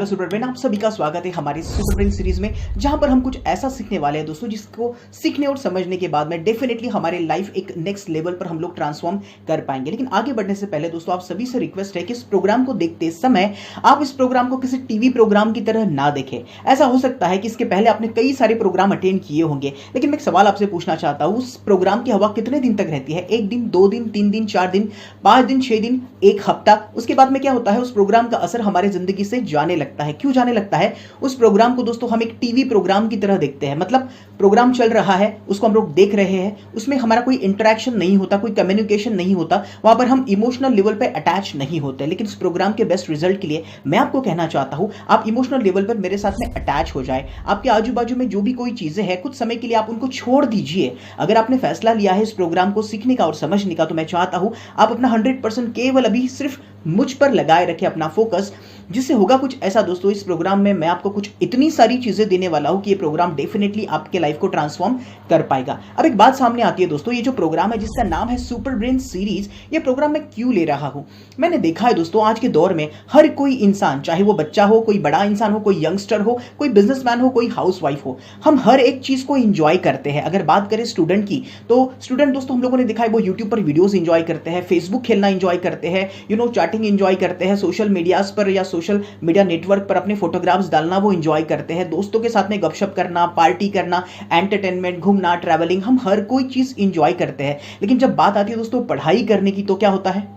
Hello super brain, आप सभी का स्वागत है हमारी सुपर ब्रेन सीरीज में, जहां पर हम कुछ ऐसा सीखने वाले हैं दोस्तों जिसको सीखने और समझने के बाद में डेफिनेटली हमारे लाइफ एक नेक्स्ट लेवल पर हम लोग ट्रांसफॉर्म कर पाएंगे। लेकिन आगे बढ़ने से पहले दोस्तों आप सभी से रिक्वेस्ट है कि इस प्रोग्राम को देखते समय आप इस प्रोग्राम को किसी टीवी प्रोग्राम की तरह ना देखें। ऐसा हो सकता है कि इसके पहले आपने कई सारे प्रोग्राम अटेंड किए होंगे, लेकिन मैं एक सवाल आपसे पूछना चाहता हूं, उस प्रोग्राम की हवा कितने दिन तक रहती है? 1 दिन, 2 दिन, 3 दिन, 4 दिन, 5 दिन, 6 दिन, 1 हफ्ता? उसके बाद में क्या होता है, उस प्रोग्राम का असर हमारे जिंदगी से जाने लगता है। क्यों जाने लगता है? उस प्रोग्राम को दोस्तों हम एक टीवी प्रोग्राम की तरह देखते हैं। मतलब प्रोग्राम चल रहा है, उसको हम लोग देख रहे हैं, उसमें हमारा कोई इंटरेक्शन नहीं होता, कोई कम्युनिकेशन नहीं होता, वहां पर हम इमोशनल लेवल पे अटैच नहीं होते। लेकिन इस प्रोग्राम के बेस्ट रिजल्ट के लिए मैं आपको कहना चाहता हूं, आप इमोशनल लेवल पर मेरे साथ में अटैच हो जाए। आपके आजू बाजू में जो भी कोई चीजें हैं, कुछ समय के लिए आप उनको छोड़ दीजिए। अगर आपने फैसला लिया है इस प्रोग्राम को सीखने का और समझने का, तो मैं चाहता हूं आप अपना 100% केवल अभी सिर्फ मुझ पर लगाए रखें अपना फोकस। जिससे होगा कुछ ऐसा दोस्तों, इस प्रोग्राम में मैं आपको कुछ इतनी सारी चीजें देने वाला हूं कि ये प्रोग्राम डेफिनेटली आपके लाइफ को ट्रांसफॉर्म कर पाएगा। अब एक बात सामने आती है दोस्तों, ये जो प्रोग्राम है जिसका नाम है सुपर ब्रेन सीरीज, ये प्रोग्राम मैं क्यों ले रहा हूं? मैंने देखा है दोस्तों, आज के दौर में हर कोई इंसान, चाहे वो बच्चा हो, कोई बड़ा इंसान हो, कोई यंगस्टर हो, कोई बिजनेसमैन हो, कोई हाउसवाइफ हो, हम हर एक चीज को एंजॉय करते हैं। अगर बात करें स्टूडेंट की, तो स्टूडेंट दोस्तों हम लोगों ने देखा है वो यूट्यूब पर वीडियोस एंजॉय करते हैं, फेसबुक खेलना एंजॉय करते हैं, चैटिंग एंजॉय करते हैं, सोशल मीडियाज पर या सोशल मीडिया नेटवर्क पर अपने फोटोग्राफ्स डालना वो एंजॉय करते हैं, दोस्तों के साथ में गपशप करना, पार्टी करना, एंटरटेनमेंट, घूमना, ट्रैवलिंग, हम हर कोई चीज एंजॉय करते हैं। लेकिन जब बात आती है दोस्तों पढ़ाई करने की, तो क्या होता है,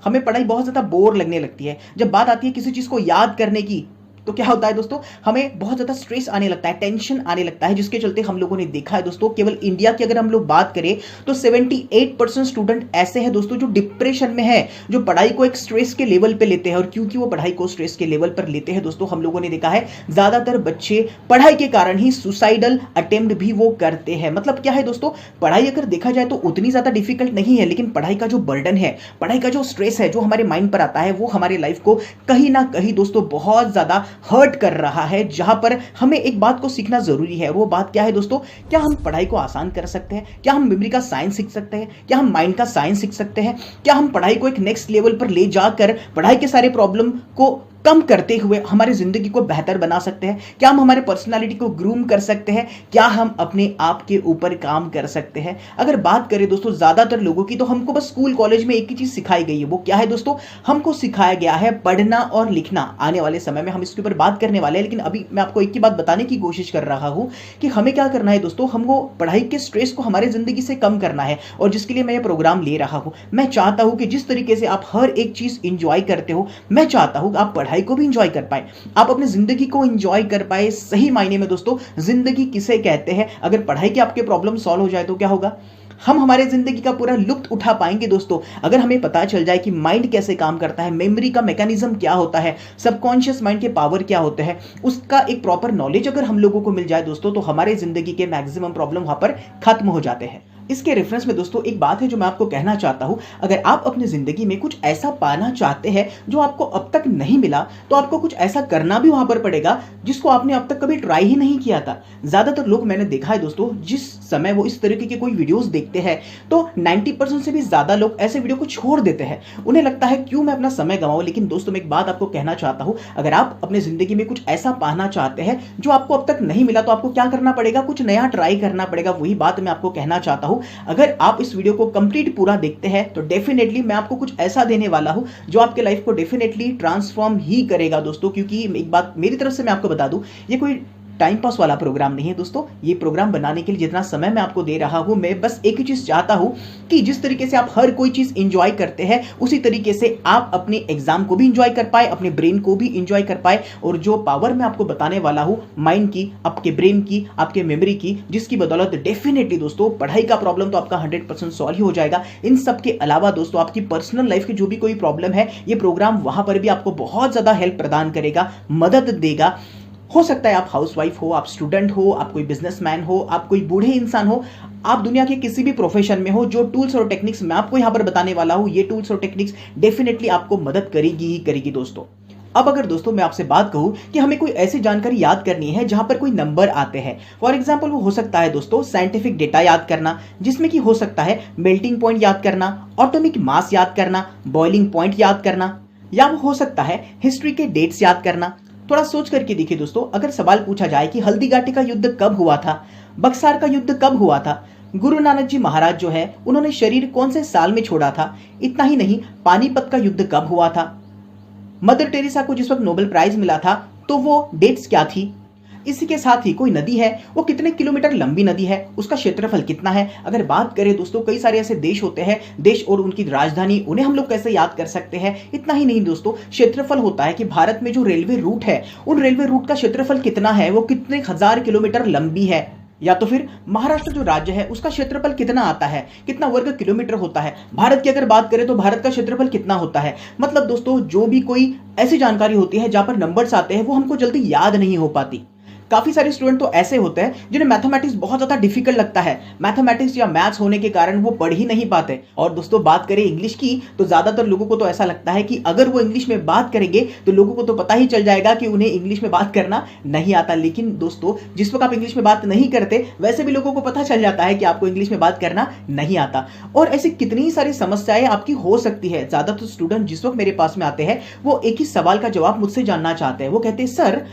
हमें पढ़ाई बहुत ज्यादा बोर लगने लगती है। जब बात आती है किसी चीज को याद करने की, तो क्या होता है दोस्तों, हमें बहुत ज्यादा स्ट्रेस आने लगता है, टेंशन आने लगता है, जिसके चलते हम लोगों ने देखा है दोस्तों, केवल इंडिया की अगर हम लोग बात करें तो 78% स्टूडेंट ऐसे हैं दोस्तों जो डिप्रेशन में है, जो पढ़ाई को एक स्ट्रेस के लेवल पे लेते हैं। और क्योंकि वो पढ़ाई को स्ट्रेस के लेवल पर लेते हैं दोस्तों, हम लोगों ने देखा है ज्यादातर बच्चे पढ़ाई के कारण ही सुसाइडल अटेम्प्ट भी वो करते हैं। मतलब क्या है दोस्तों, पढ़ाई अगर देखा जाए तो उतनी ज्यादा डिफिकल्ट नहीं है, लेकिन पढ़ाई का जो बर्डन है, पढ़ाई का जो स्ट्रेस है, जो हमारे माइंड पर आता है, वो हमारे लाइफ को कहीं ना कहीं दोस्तों बहुत ज्यादा हर्ट कर रहा है। जहां पर हमें एक बात को सीखना जरूरी है। वो बात क्या है दोस्तों, क्या हम पढ़ाई को आसान कर सकते हैं? क्या हम मेमोरी का साइंस सीख सकते हैं? क्या हम माइंड का साइंस सीख सकते हैं? क्या हम पढ़ाई को एक नेक्स्ट लेवल पर ले जाकर पढ़ाई के सारे प्रॉब्लम को कम करते हुए हमारी जिंदगी को बेहतर बना सकते हैं? क्या हम हमारे पर्सनालिटी को ग्रूम कर सकते हैं? क्या हम अपने आप के ऊपर काम कर सकते हैं? अगर बात करें दोस्तों ज्यादातर लोगों की, तो हमको बस स्कूल कॉलेज में एक ही चीज सिखाई गई है। वो क्या है दोस्तों, हमको सिखाया गया है पढ़ना और लिखना। आने वाले समय में हम इसके ऊपर बात करने वाले हैं, लेकिन अभी मैं आपको एक ही बात बताने की कोशिश कर रहा हूं कि हमें क्या करना है दोस्तों, हमको पढ़ाई के स्ट्रेस को हमारे जिंदगी से कम करना है। और जिसके लिए मैं ये प्रोग्राम ले रहा हूं, मैं चाहता हूं कि जिस तरीके से आप हर एक चीज इंजॉय करते हो, मैं चाहता हूं आप पढ़ाई को भी इंजॉय कर पाए, आप अपनी जिंदगी को एंजॉय कर पाए। सही मायने में दोस्तों जिंदगी किसे कहते हैं? अगर पढ़ाई के आपके प्रॉब्लम सॉल्व हो जाए तो क्या होगा, हम हमारे जिंदगी का पूरा लुत्फ उठा पाएंगे दोस्तों। अगर हमें पता चल जाए कि माइंड कैसे काम करता है, मेमोरी का मैकेनिज्म क्या होता है, सबकॉन्शियस माइंड के पावर क्या होते हैं, उसका एक प्रॉपर नॉलेज अगर हम लोगों को मिल जाए दोस्तों, तो हमारे जिंदगी के मैक्सिमम प्रॉब्लम वहां पर खत्म हो जाते हैं। इसके रेफरेंस में दोस्तों एक बात है जो मैं आपको कहना चाहता हूं, अगर आप अपनी जिंदगी में कुछ ऐसा पाना चाहते हैं जो आपको अब तक नहीं मिला, तो आपको कुछ ऐसा करना भी वहां पर पड़ेगा जिसको आपने अब तक कभी ट्राई ही नहीं किया था। ज्यादातर लोग मैंने देखा है दोस्तों, जिस समय वो इस तरीके के कोई वीडियोस देखते हैं, तो 90% से भी ज्यादा लोग ऐसे वीडियो को छोड़ देते हैं। उन्हें लगता है क्यों मैं अपना समय गंवाऊं। लेकिन दोस्तों मैं एक बात आपको कहना चाहता हूं, अगर आप अपनी जिंदगी में कुछ ऐसा पाना चाहते हैं जो आपको अब तक नहीं मिला, तो आपको क्या करना पड़ेगा, कुछ नया ट्राई करना पड़ेगा। वही बात मैं आपको कहना चाहता हूं। अगर आप इस वीडियो को कंप्लीट पूरा देखते हैं, तो डेफिनेटली मैं आपको कुछ ऐसा देने वाला हूं जो आपके लाइफ को डेफिनेटली ट्रांसफॉर्म ही करेगा दोस्तों। क्योंकि एक बात मेरी तरफ से मैं आपको बता दूं, ये कोई टाइम पास वाला प्रोग्राम नहीं है दोस्तों। ये प्रोग्राम बनाने के लिए जितना समय मैं आपको दे रहा हूं, मैं बस एक ही चीज चाहता हूं कि जिस तरीके से आप हर कोई चीज एंजॉय करते हैं, उसी तरीके से आप अपने एग्जाम को भी एंजॉय कर पाए, अपने ब्रेन को भी एंजॉय कर पाए। और जो पावर मैं आपको बताने वाला हूं, माइंड की, आपके ब्रेन की, आपके मेमोरी की, जिसकी बदौलत डेफिनेटली दोस्तों पढ़ाई का प्रॉब्लम तो आपका 100% सॉल्व ही हो जाएगा। इन सब के अलावा दोस्तों आपकी पर्सनल लाइफ की जो भी कोई प्रॉब्लम है, ये प्रोग्राम वहां पर भी आपको बहुत ज्यादा हेल्प प्रदान करेगा, मदद देगा। हो सकता है आप हाउसवाइफ हो, आप स्टूडेंट हो, आप कोई बिजनेसमैन हो, आप कोई बूढ़े इंसान हो, आप दुनिया के किसी भी प्रोफेशन में हो, जो टूल्स और टेक्निक्स मैं आपको यहां पर बताने वाला हूं, ये टूल्स और टेक्निक्स डेफिनेटली आपको मदद करेगी ही करेगी दोस्तों। अब अगर दोस्तों मैं आपसे बात कहूं कि हमें कोई ऐसी जानकारी याद करनी है जहां पर कोई नंबर आते हैं, फॉर एग्जांपल वो हो सकता है दोस्तों साइंटिफिक डेटा याद करना, जिसमें कि हो सकता है मेल्टिंग पॉइंट याद करना, एटॉमिक मास याद करना, बॉइलिंग पॉइंट याद करना, या वो हो सकता है हिस्ट्री के डेट्स याद करना, थोड़ा सोच करके देखिए दोस्तों, अगर सवाल पूछा जाए कि हल्दीघाटी का युद्ध कब हुआ था, बक्सार का युद्ध कब हुआ था, गुरु नानक जी महाराज जो है उन्होंने शरीर कौन से साल में छोड़ा था, इतना ही नहीं पानीपत का युद्ध कब हुआ था, मदर टेरेसा को जिस वक्त नोबेल प्राइज मिला था तो वो डेट्स क्या थी। इसी के साथ ही कोई नदी है, वो कितने किलोमीटर लंबी नदी है, उसका क्षेत्रफल कितना है। अगर बात करें दोस्तों, कई सारे ऐसे देश होते हैं, देश और उनकी राजधानी, उन्हें हम लोग कैसे याद कर सकते हैं। इतना ही नहीं दोस्तों, क्षेत्रफल होता है कि भारत में जो रेलवे रूट है, उन रेलवे रूट का क्षेत्रफल कितना है, वो कितने हजार किलोमीटर लंबी है। या तो फिर महाराष्ट्र जो राज्य है उसका क्षेत्रफल कितना आता है, कितना वर्ग किलोमीटर होता है। भारत की अगर बात करें तो भारत का क्षेत्रफल कितना होता है। मतलब दोस्तों, जो भी कोई ऐसी जानकारी होती है जहां पर नंबर्स आते हैं, वो हमको जल्दी याद नहीं हो पाती। काफी सारे स्टूडेंट तो ऐसे होते हैं जिन्हें मैथमेटिक्स बहुत ज्यादा डिफिकल्ट लगता है, मैथमेटिक्स या मैथ्स होने के कारण वो पढ़ ही नहीं पाते। और दोस्तों बात करें इंग्लिश की, तो ज्यादातर लोगों को तो ऐसा लगता है कि अगर वो इंग्लिश में बात करेंगे तो लोगों को तो पता ही चल जाएगा कि उन्हें इंग्लिश में बात करना नहीं आता। लेकिन दोस्तों, जिस वक्त आप इंग्लिश में बात नहीं करते, वैसे भी लोगों को पता चल जाता है कि आपको इंग्लिश में बात करना नहीं आता। और ऐसी कितनी सारी समस्याएं आपकी हो सकती है। ज्यादातर स्टूडेंट जिस वक्त मेरे पास में आते हैं, वो एक ही सवाल का जवाब मुझसे जानना चाहते हैं। वो कहते हैं, सर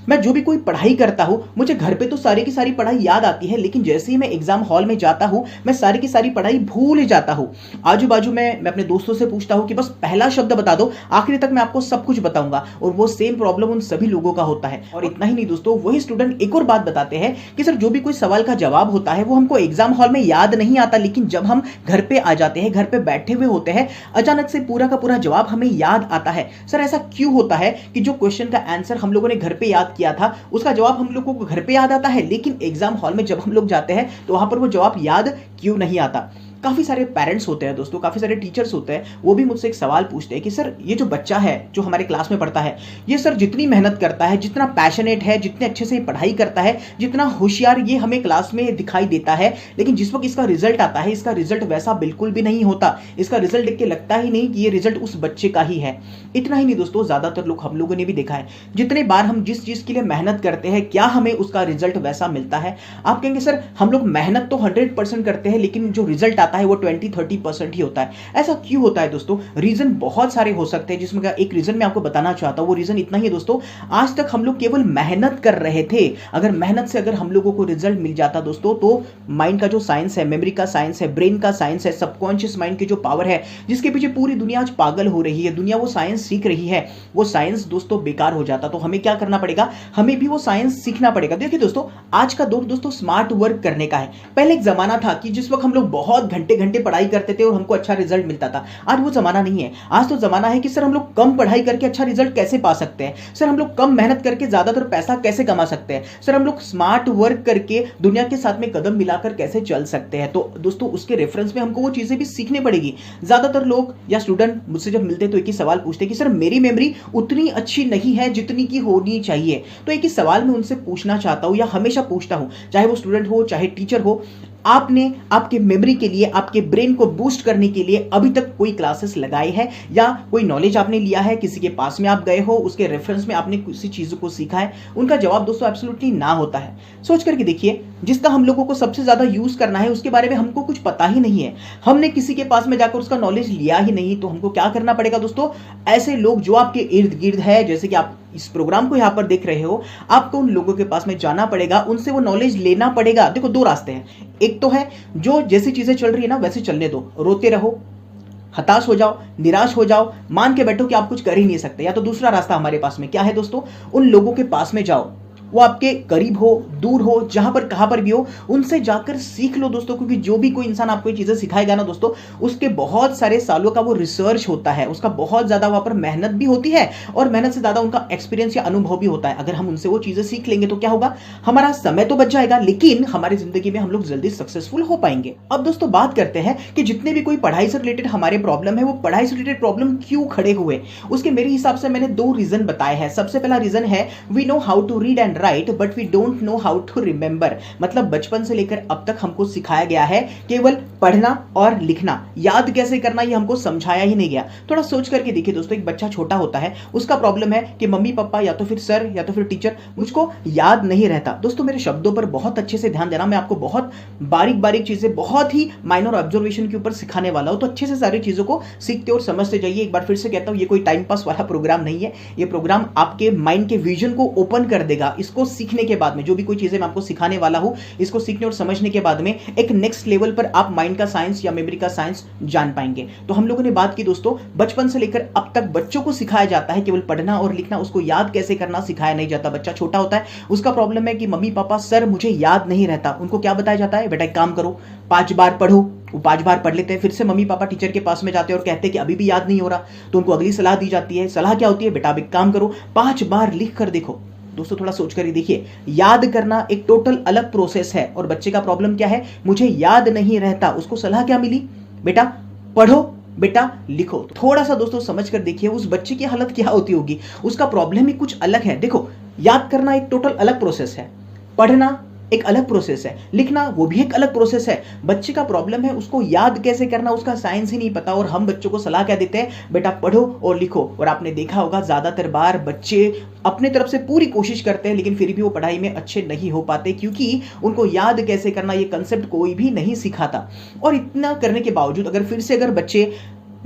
मैं जो भी कोई पढ़ाई करता हूं, मुझे घर पे तो सारी की सारी पढ़ाई याद आती है, लेकिन जैसे ही मैं एग्जाम हॉल में जाता हूं, मैं सारी की सारी पढ़ाई भूल जाता हूं। आजू बाजू में मैं अपने दोस्तों से पूछता हूं कि बस पहला शब्द बता दो, आखिरी तक मैं आपको सब कुछ बताऊंगा। और वो सेम प्रॉब्लम उन सभी लोगों का होता है। और इतना ही नहीं दोस्तों, वही स्टूडेंट एक और बात बताते हैं कि सर जो भी कोई सवाल का जवाब होता है, वो हमको एग्जाम हॉल में याद नहीं आता, लेकिन जब हम घर पे आ जाते हैं, घर पे बैठे हुए होते हैं, अचानक से पूरा का पूरा जवाब हमें याद आता है। सर ऐसा क्यों होता है कि जो क्वेश्चन का आंसर हम लोगों ने घर पे याद किया था, उसका जवाब हम लोगों को घर पे याद आता है, लेकिन एग्जाम हॉल में जब हम लोग जाते हैं तो वहां पर वो जवाब याद क्यों नहीं आता। काफी सारे पेरेंट्स होते हैं दोस्तों, काफी सारे टीचर्स होते हैं, वो भी मुझसे एक सवाल पूछते हैं कि सर ये जो बच्चा है जो हमारे क्लास में पढ़ता है, ये सर जितनी मेहनत करता है, जितना पैशनेट है, जितने अच्छे से पढ़ाई करता है, जितना होशियार ये हमें क्लास में दिखाई देता है, लेकिन जिस वक्त इसका रिजल्ट आता है, इसका रिजल्ट वैसा बिल्कुल भी नहीं होता। इसका रिजल्ट देख के लगता ही नहीं कि ये रिजल्ट उस बच्चे का ही है। इतना ही नहीं दोस्तों, ज्यादातर लोग, हम लोगों ने भी देखा है, जितने बार हम जिस चीज के लिए मेहनत करते हैं, क्या हमें उसका रिजल्ट वैसा मिलता है। आप कहेंगे सर हम लोग मेहनत तो 100% करते हैं, लेकिन जो रिजल्ट आता है वो 20-30% ही होता है। ऐसा क्यों होता है दोस्तों? रीजन बहुत सारे हो सकते हैं, जिसमें एक रीजन मैं आपको बताना चाहता हूं। वो रीजन इतना ही है दोस्तों, आज तक हम लोग केवल मेहनत कर रहे थे। अगर मेहनत से अगर हम लोगों को रिजल्ट मिल जाता दोस्तों, तो माइंड का जो साइंस है, मेमोरी का साइंस है, ब्रेन का साइंस है, सबकॉन्शियस माइंड की जो पावर है, जिसके पीछे पूरी दुनिया आज पागल हो रही है, दुनिया वो साइंस सीख रही है, वो साइंस दोस्तों बेकार हो जाता। तो हमें क्या करना पड़ेगा? हमें भी वो साइंस सीखना पड़ेगा। देखिए दोस्तों, आज का दौर दोस्तों स्मार्ट वर्क करने का है। पहले एक जमाना था कि जिस वक्त हम लोग बहुत घंटे घंटे पढ़ाई करते थे और हमको अच्छा रिजल्ट मिलता था। आज वो जमाना नहीं है। आज तो जमाना है कि सर हम लोग कम पढ़ाई करके अच्छा रिजल्ट कैसे पा सकते हैं, सर हम लोग कम मेहनत करके ज्यादातर पैसा कैसे कमा सकते हैं, सर हम लोग स्मार्ट वर्क करके दुनिया के साथ में कदम मिलाकर कैसे चल सकते हैं। तो दोस्तों उसके रेफरेंस में हमको वो चीजें भी सीखनी पड़ेगी। ज्यादातर लोग या स्टूडेंट मुझसे जब मिलते तो एक ही सवाल पूछते हैं कि सर मेरी मेमोरी उतनी अच्छी नहीं है जितनी की होनी चाहिए। तो एक ही सवाल मैं उनसे पूछना चाहता हूं या हमेशा पूछता हूं, चाहे वो स्टूडेंट हो चाहे टीचर हो, आपने आपके मेमोरी के लिए, आपके ब्रेन को बूस्ट करने के लिए अभी तक कोई क्लासेस लगाए हैं या कोई नॉलेज आपने लिया है, किसी के पास में आप गए हो, उसके रेफरेंस में आपने किसी चीजों को सीखा है? उनका जवाब दोस्तों एब्सोल्युटली ना होता है। सोच करके देखिए, जिसका हम लोगों को सबसे ज्यादा यूज करना है उसके बारे में हमको कुछ पता ही नहीं है, हमने किसी के पास में जाकर उसका नॉलेज लिया ही नहीं। तो हमको क्या करना पड़ेगा दोस्तों? ऐसे लोग जो आपके इर्द गिर्द है, जैसे कि आप इस प्रोग्राम को यहां पर देख रहे हो, आपको उन लोगों के पास में जाना पड़ेगा, उनसे वो नॉलेज लेना पड़ेगा। देखो दो रास्ते हैं, एक तो है जो जैसी चीजें चल रही है ना वैसे चलने दो, रोते रहो, हताश हो जाओ, निराश हो जाओ, मान के बैठो कि आप कुछ कर ही नहीं सकते। या तो दूसरा रास्ता हमारे पास में क्या है दोस्तों? उन लोगों के पास में जाओ, वो आपके करीब हो, दूर हो, जहां पर कहां पर भी हो, उनसे जाकर सीख लो दोस्तों। क्योंकि जो भी कोई इंसान आपको ये चीजें सिखाएगा ना दोस्तों, उसके बहुत सारे सालों का वो रिसर्च होता है, उसका बहुत ज्यादा वहां पर मेहनत भी होती है, और मेहनत से ज्यादा उनका एक्सपीरियंस या अनुभव भी होता है। अगर हम उनसे वो चीजें सीख लेंगे तो क्या होगा? हमारा समय तो बच जाएगा, लेकिन हमारी जिंदगी में हम लोग जल्दी सक्सेसफुल हो पाएंगे। अब दोस्तों बात करते हैं कि जितने भी कोई पढ़ाई से रिलेटेड हमारे प्रॉब्लम है, वो पढ़ाई से रिलेटेड प्रॉब्लम क्यों खड़े हुए? उसके मेरे हिसाब से मैंने दो रीजन बताए हैं। सबसे पहला रीजन है we know how to read and and write but we don't know how to remember. मतलब बचपन से लेकर अब तक हमको सिखाया गया है केवल पढ़ना और लिखना, याद कैसे करना ये हमको समझाया ही नहीं गया। थोड़ा सोच करके देखिए दोस्तों, एक बच्चा छोटा होता है, उसका प्रॉब्लम है कि मम्मी पापा या तो फिर सर या तो फिर टीचर मुझको याद नहीं रहता। दोस्तों मेरे शब्दों पर बहुत अच्छे से ध्यान देना, मैं आपको बहुत बारीक बारीक चीजें, बहुत ही माइनर ऑब्जर्वेशन के ऊपर सिखाने वाला हूं, तो अच्छे से सारी चीजों को सीखते और समझते जाइए। एक बार फिर से कहता हूं, ये कोई टाइम पास वाला प्रोग्राम नहीं है, ये प्रोग्राम आपके माइंड के विजन को ओपन कर देगा। इसको सीखने के बाद में जो भी कोई चीजें मैं आपको सिखाने वाला हूं, इसको सीखने और समझने के बाद में एक नेक्स्ट लेवल पर आप माइंड का साइंस या मेमोरी का साइंस जान पाएंगे। तो हम लोगों ने बात की दोस्तों, बचपन से लेकर अब तक बच्चों को सिखाया जाता है केवल पढ़ना और लिखना, उसको याद कैसे करना सिखाया नहीं जाता। बच्चा छोटा होता है, उसका प्रॉब्लम है कि मम्मी पापा सर मुझे याद नहीं रहता, उनको क्या बताया जाता है, बेटा एक काम करो 5 बार पढ़ो। वो 5 बार पढ़ लेते हैं, फिर से मम्मी पापा टीचर के पास में जाते हैं और कहते हैं कि अभी भी याद नहीं हो रहा, तो उनको अगली सलाह दी जाती है। सलाह क्या होती है, बेटा अब एक काम करो 5 बार लिख कर देखो। दोस्तों थोड़ा सोच कर ही देखिए, याद करना एक टोटल अलग प्रोसेस है और बच्चे का प्रॉब्लम क्या है, मुझे याद नहीं रहता। उसको सलाह क्या मिली, बेटा पढ़ो, बेटा लिखो। थोड़ा सा दोस्तों समझ कर देखिए उस बच्चे की हालत क्या होती होगी, उसका प्रॉब्लम ही कुछ अलग है। देखो याद करना एक टोटल अलग प्रोसेस है, पढ़ना एक अलग प्रोसेस है, लिखना वो भी एक अलग प्रोसेस है। बच्चे का प्रॉब्लम है उसको याद कैसे करना, उसका साइंस ही नहीं पता, और हम बच्चों को सलाह क्या देते हैं, बेटा पढ़ो और लिखो। और आपने देखा होगा ज्यादातर बार बच्चे अपने तरफ से पूरी कोशिश करते हैं, लेकिन फिर भी वो पढ़ाई में अच्छे नहीं हो पाते, क्योंकि उनको याद कैसे करना ये कंसेप्ट कोई भी नहीं सिखाता। और इतना करने के बावजूद अगर बच्चे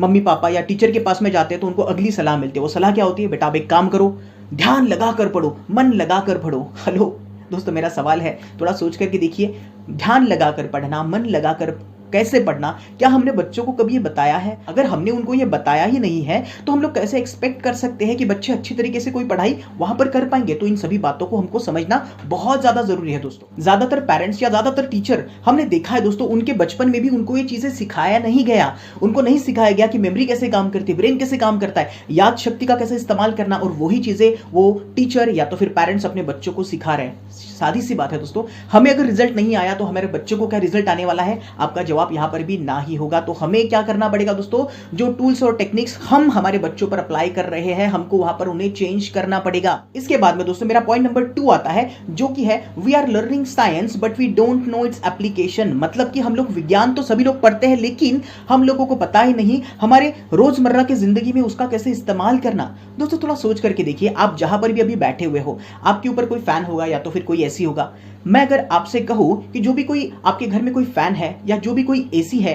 मम्मी पापा या टीचर के पास में जाते हैं तो उनको अगली सलाह मिलती है। वो सलाह क्या होती है, बेटा अब एक काम करो, ध्यान लगा कर पढ़ो, मन लगा कर पढ़ो। हेलो दोस्तों, मेरा सवाल है, थोड़ा सोच करके देखिए, ध्यान लगाकर पढ़ना, मन लगाकर कैसे पढ़ना, क्या हमने बच्चों को कभी ये बताया है? अगर हमने उनको ये बताया ही नहीं है तो हम लोग कैसे एक्सपेक्ट कर सकते हैं कि बच्चे अच्छी तरीके से कोई पढ़ाई वहां पर कर पाएंगे? तो इन सभी बातों को हमको समझना बहुत ज्यादा जरूरी है दोस्तों। ज्यादातर पेरेंट्स या ज्यादातर टीचर हमने देखा है दोस्तों, उनके बचपन में भी उनको ये चीजें सिखाया नहीं गया। उनको नहीं सिखाया गया कि मेमोरी कैसे काम करती है, ब्रेन कैसे काम करता है, याद शक्ति का कैसे इस्तेमाल करना, और वही चीजें वो टीचर या तो फिर पेरेंट्स अपने बच्चों को सिखा रहे हैं। सादी सी बात है दोस्तों, हमें अगर रिजल्ट नहीं आया तो हमारे बच्चों को क्या रिजल्ट आने वाला है? आपका जवाब यहां पर भी ना ही होगा। तो हमें क्या करना पड़ेगा दोस्तों, जो टूल्स और टेक्निक्स हम हमारे बच्चों पर अप्लाई कर रहे हैं, हमको वहां पर उन्हें चेंज करना पड़ेगा। इसके बाद में दोस्तों मेरा पॉइंट नंबर 2 आता है, जो कि है we are learning science but we don't know its application. मतलब कि हम लोग विज्ञान तो सभी लोग पढ़ते हैं, लेकिन हम लोगों को पता ही नहीं हमारे रोजमर्रा की जिंदगी में उसका कैसे इस्तेमाल करना। दोस्तों थोड़ा सोच करके देखिए, आप जहां पर भी अभी बैठे हुए हो, आपके ऊपर कोई फैन होगा या तो फिर कोई एसी होगा। मैं अगर आपसे कहूं कि जो भी कोई आपके घर में कोई फैन है या जो भी कोई एसी है,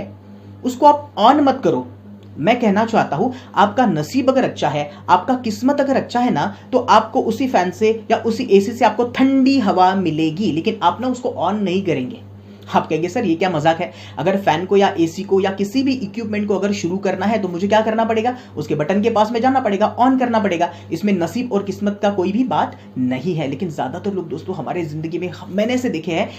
उसको आप ऑन मत करो। मैं कहना चाहता हूं, आपका नसीब अगर अच्छा है, आपका किस्मत अगर अच्छा है ना, तो आपको उसी फैन से या उसी एसी से आपको ठंडी हवा मिलेगी, लेकिन आप ना उसको ऑन नहीं करेंगे। आप कहेंगे सर ये क्या मजाक है, अगर फैन को या एसी को या किसी भी इक्विपमेंट को अगर शुरू करना है तो मुझे क्या करना पड़ेगा, उसके बटन के पास में जाना पड़ेगा, ऑन करना पड़ेगा। इसमें नसीब और किस्मत का कोई भी बात नहीं है। लेकिन ज्यादातर लोग दोस्तों हमारे जिंदगी में, मैंने ऐसे देखे हैं,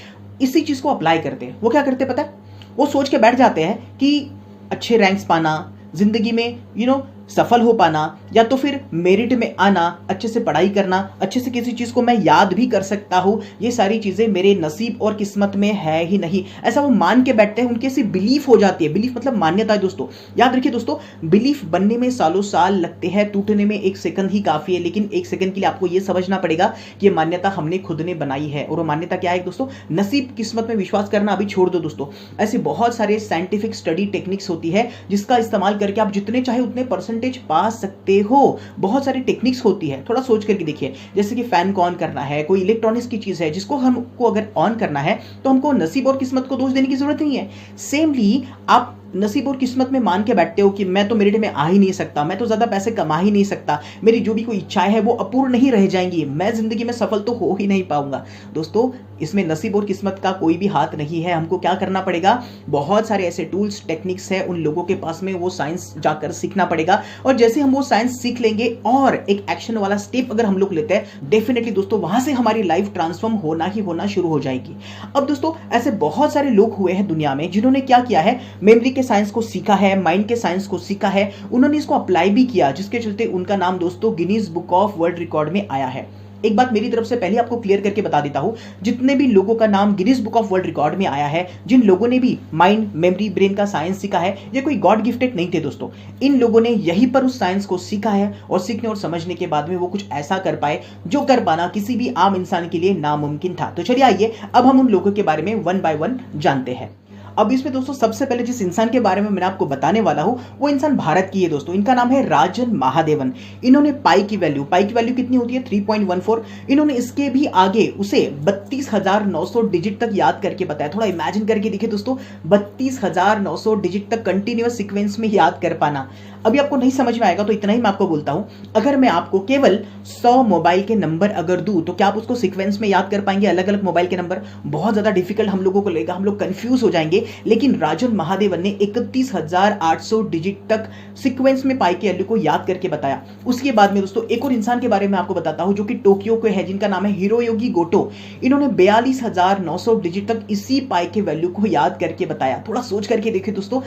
इसी चीज को अप्लाई करते हैं। वो क्या करते पता है, वो सोच के बैठ जाते हैं कि अच्छे रैंक्स पाना, जिंदगी में सफल हो पाना, या तो फिर मेरिट में आना, अच्छे से पढ़ाई करना, अच्छे से किसी चीज को मैं याद भी कर सकता हूं, ये सारी चीजें मेरे नसीब और किस्मत में है ही नहीं। ऐसा वो मान के बैठते हैं, उनकी ऐसी बिलीफ हो जाती है। बिलीफ मतलब मान्यता है दोस्तों। याद रखिए दोस्तों, बिलीफ बनने में सालों साल लगते हैं, टूटने में 1 सेकंड ही काफी है। लेकिन 1 सेकंड के लिए आपको यह समझना पड़ेगा कि ये मान्यता हमने खुद ने बनाई है। और वो मान्यता क्या है दोस्तों, नसीब किस्मत में विश्वास करना अभी छोड़ दो दोस्तों। ऐसे बहुत सारे साइंटिफिक स्टडी टेक्निक्स होती है जिसका इस्तेमाल करके आप जितने चाहे उतने परसेंटेज पा सकते हो। बहुत सारी टेक्निक्स होती है, थोड़ा सोच करके देखिए। जैसे कि फैन को ऑन करना है, कोई इलेक्ट्रॉनिक्स की चीज है जिसको हमको अगर ऑन करना है तो हमको नसीब और किस्मत को दोष देने की जरूरत नहीं है। सेमली आप नसीब और किस्मत में मान के बैठते हो कि मैं तो मेरिट में आ ही नहीं सकता, मैं तो ज्यादा पैसे कमा ही नहीं सकता, मेरी जो भी कोई इच्छाएं है वो अपूर्ण नहीं रह जाएंगी, मैं जिंदगी में सफल तो हो ही नहीं पाऊंगा। दोस्तों इसमें नसीब और किस्मत का कोई भी हाथ नहीं है। हमको क्या करना पड़ेगा, बहुत सारे ऐसे टूल्स टेक्निक्स है, उन लोगों के पास में वो साइंस जाकर सीखना पड़ेगा। और जैसे हम वो साइंस सीख लेंगे और एक एक्शन वाला स्टेप अगर हम लोग लेते हैं, डेफिनेटली दोस्तों वहां से हमारी लाइफ ट्रांसफॉर्म होना ही होना शुरू हो जाएगी। अब दोस्तों ऐसे बहुत सारे लोग हुए हैं दुनिया में जिन्होंने क्या किया है, मेमोरी के साइंस को सीखा है, माइंड के साइंस को सीखा है, उन्होंने इसको अप्लाई भी किया, जिसके चलते उनका नाम दोस्तों Guinness book of world record में आया है। एक बात मेरी तरफ से पहले आपको क्लियर करके बता देता हूं, जितने भी लोगों का नाम Guinness book of world record में आया है, जिन लोगों ने भी माइंड, मेमोरी, ब्रेन का साइंस सीखा है, ये कोई गॉड गिफ्टेड नहीं थे दोस्तों। इन लोगों ने यहीं पर उस साइंस को सीखा है और सीखने और समझने के बाद में वो कुछ ऐसा कर पाए जो कर पाना किसी भी आम इंसान के लिए नामुमकिन था। तो चलिए आइए अब हम उन लोगों के बारे में वन बाय वन जानते हैं। अब इसमें दोस्तों सबसे पहले जिस इंसान के बारे में मैं आपको बताने वाला हूं वो इंसान भारत की है दोस्तों। इनका नाम है राजन महादेवन। इन्होंने पाई की वैल्यू कितनी होती है 3.14। इन्होंने इसके भी आगे उसे 32,900 डिजिट तक याद करके बताया। थोड़ा इमेजिन करके देखिए दोस्तों, 32,900 डिजिट तक कंटिन्यूअस सीक्वेंस में याद कर पाना। अभी आपको नहीं समझ में आएगा तो इतना ही मैं आपको बोलता हूं, अगर मैं आपको केवल 100 मोबाइल के नंबर अगर दूं तो क्या आप उसको सीक्वेंस में याद कर पाएंगे? अलग अलग मोबाइल के नंबर बहुत ज्यादा डिफिकल्ट हम लोगों को लगेगा, हम लोग कंफ्यूज हो जाएंगे। लेकिन राजन महादेवन ने 31,800 डिजिट तक सीक्वेंस में पाई के वैल्यू को याद करके बताया। उसके बाद में दोस्तों एक और इंसान के बारे में आपको बताता हूं जो कि टोक्यो के है, जिनका नाम है हिरोयोगी गोटो। इन्होंने 42,900 डिजिट तक इसी पाई के वैल्यू को याद करके बताया। थोड़ा सोच करके देखिए दोस्तों,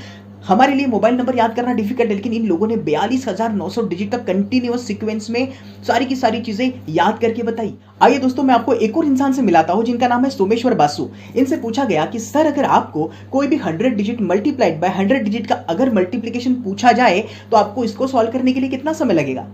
हमारे लिए मोबाइल नंबर याद करना डिफिकल्ट है, लेकिन इन लोगों ने 42,900 डिजिट तक कंटिन्यूअस सीक्वेंस में सारी की सारी चीजें याद करके बताई। आइए दोस्तों मैं आपको एक और इंसान से मिलाता हूं जिनका नाम है सोमेश्वर बासु। इनसे पूछा गया कि सर अगर आपको कोई भी 100 डिजिट मल्टीप्लाइड बाय 100 डिजिट का अगर मल्टीप्लिकेशन पूछा जाए तो आपको इसको सॉल्व करने के लिए कितना समय लगेगा?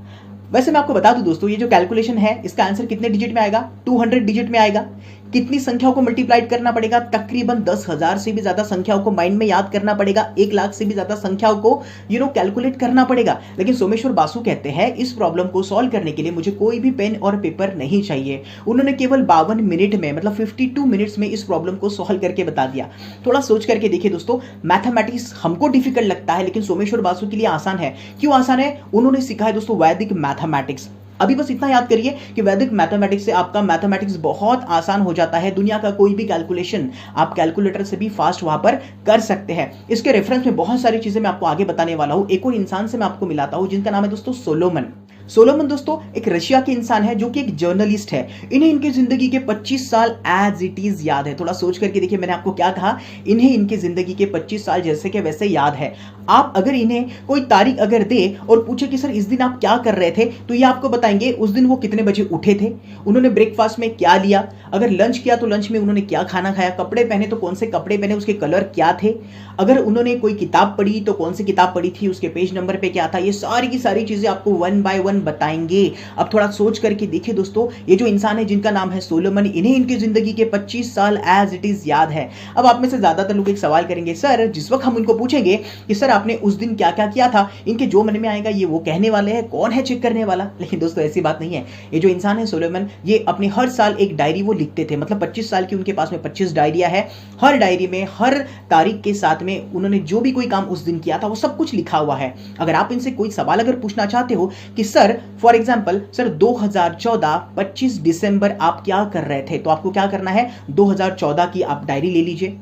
वैसे मैं आपको बता दूं दोस्तों, ये जो कैलकुलेशन है इसका आंसर कितने डिजिट में आएगा? 200 डिजिट में आएगा। कितनी संख्याओं को मल्टीप्लाइड करना पड़ेगा? तकरीबन 10,000 से भी ज्यादा संख्याओं को माइंड में याद करना पड़ेगा। 1 लाख से भी ज्यादा संख्याओं को कैलकुलेट करना पड़ेगा। लेकिन सोमेश्वर बासु कहते हैं इस प्रॉब्लम को सॉल्व करने के लिए मुझे कोई भी पेन और पेपर नहीं चाहिए। उन्होंने केवल 52 मिनट में, मतलब 52 मिनट्स में इस प्रॉब्लम को सॉल्व करके बता दिया। थोड़ा सोच करके देखिए दोस्तों, मैथमेटिक्स हमको डिफिकल्ट लगता है लेकिन सोमेश्वर बासु के लिए आसान है। क्यों आसान है? उन्होंने सिखाया दोस्तों वैदिक मैथमेटिक्स। अभी बस इतना याद करिए कि वैदिक मैथमेटिक्स से आपका मैथमेटिक्स बहुत आसान हो जाता है। दुनिया का कोई भी कैलकुलेशन आप कैलकुलेटर से भी फास्ट वहां पर कर सकते हैं। इसके रेफरेंस में बहुत सारी चीजें मैं आपको आगे बताने वाला हूं। एक और इंसान से मैं आपको मिलाता हूं जिनका नाम है दोस्तों सोलोमन। सोलोमन दोस्तों एक रशिया के इंसान है जो कि एक जर्नलिस्ट है। इन्हें इनकी जिंदगी के 25 साल एज इट इज याद है। थोड़ा सोच करके देखिए, मैंने आपको क्या कहा, इन्हें इनकी जिंदगी के 25 साल जैसे के वैसे याद है। आप अगर इन्हें कोई तारीख अगर दे और पूछे कि सर इस दिन आप क्या कर रहे थे, तो ये आपको बताएंगे उस दिन वो कितने बजे उठे थे, उन्होंने ब्रेकफास्ट में क्या लिया, अगर लंच किया तो लंच में उन्होंने क्या खाना खाया, कपड़े पहने तो कौन से कपड़े पहने, उसके कलर क्या थे, अगर उन्होंने कोई किताब पढ़ी तो कौन सी किताब पढ़ी थी, उसके पेज नंबर पे क्या था। ये सारी की सारी चीजें आपको वन बाय वन बताएंगे। अब थोड़ा सोच करके देखिए दोस्तों, ये जो इंसान है जिनका नाम है सोलोमन, इन्हें इनकी जिंदगी के 25 साल एज इट इज याद है। अब आप में से ज्यादातर लोग एक सवाल करेंगे, सर जिस वक्त हम इनको पूछेंगे कि सर आपने उस दिन क्या क्या किया था, इनके जो मन में आएगा ये वो कहने वाले हैं, कौन है चेक करने वाला। लेकिन दोस्तों ऐसी बात नहीं है। ये जो इंसान है सोलोमन, ये अपनी हर साल एक डायरी वो लिखते थे। मतलब 25 साल की उनके पास में 25 डायरिया है। हर डायरी में हर तारीख के साथ में उन्होंने जो भी कोई काम उस दिन किया था वो सब कुछ लिखा हुआ है। अगर आप इनसे कोई सवाल अगर पूछना चाहते हो कि सर फॉर एग्जांपल सर 2014 25 दिसंबर आप क्या कर रहे थे, तो आपको क्या करना है, 2014 की आप डायरी ले लीजिए,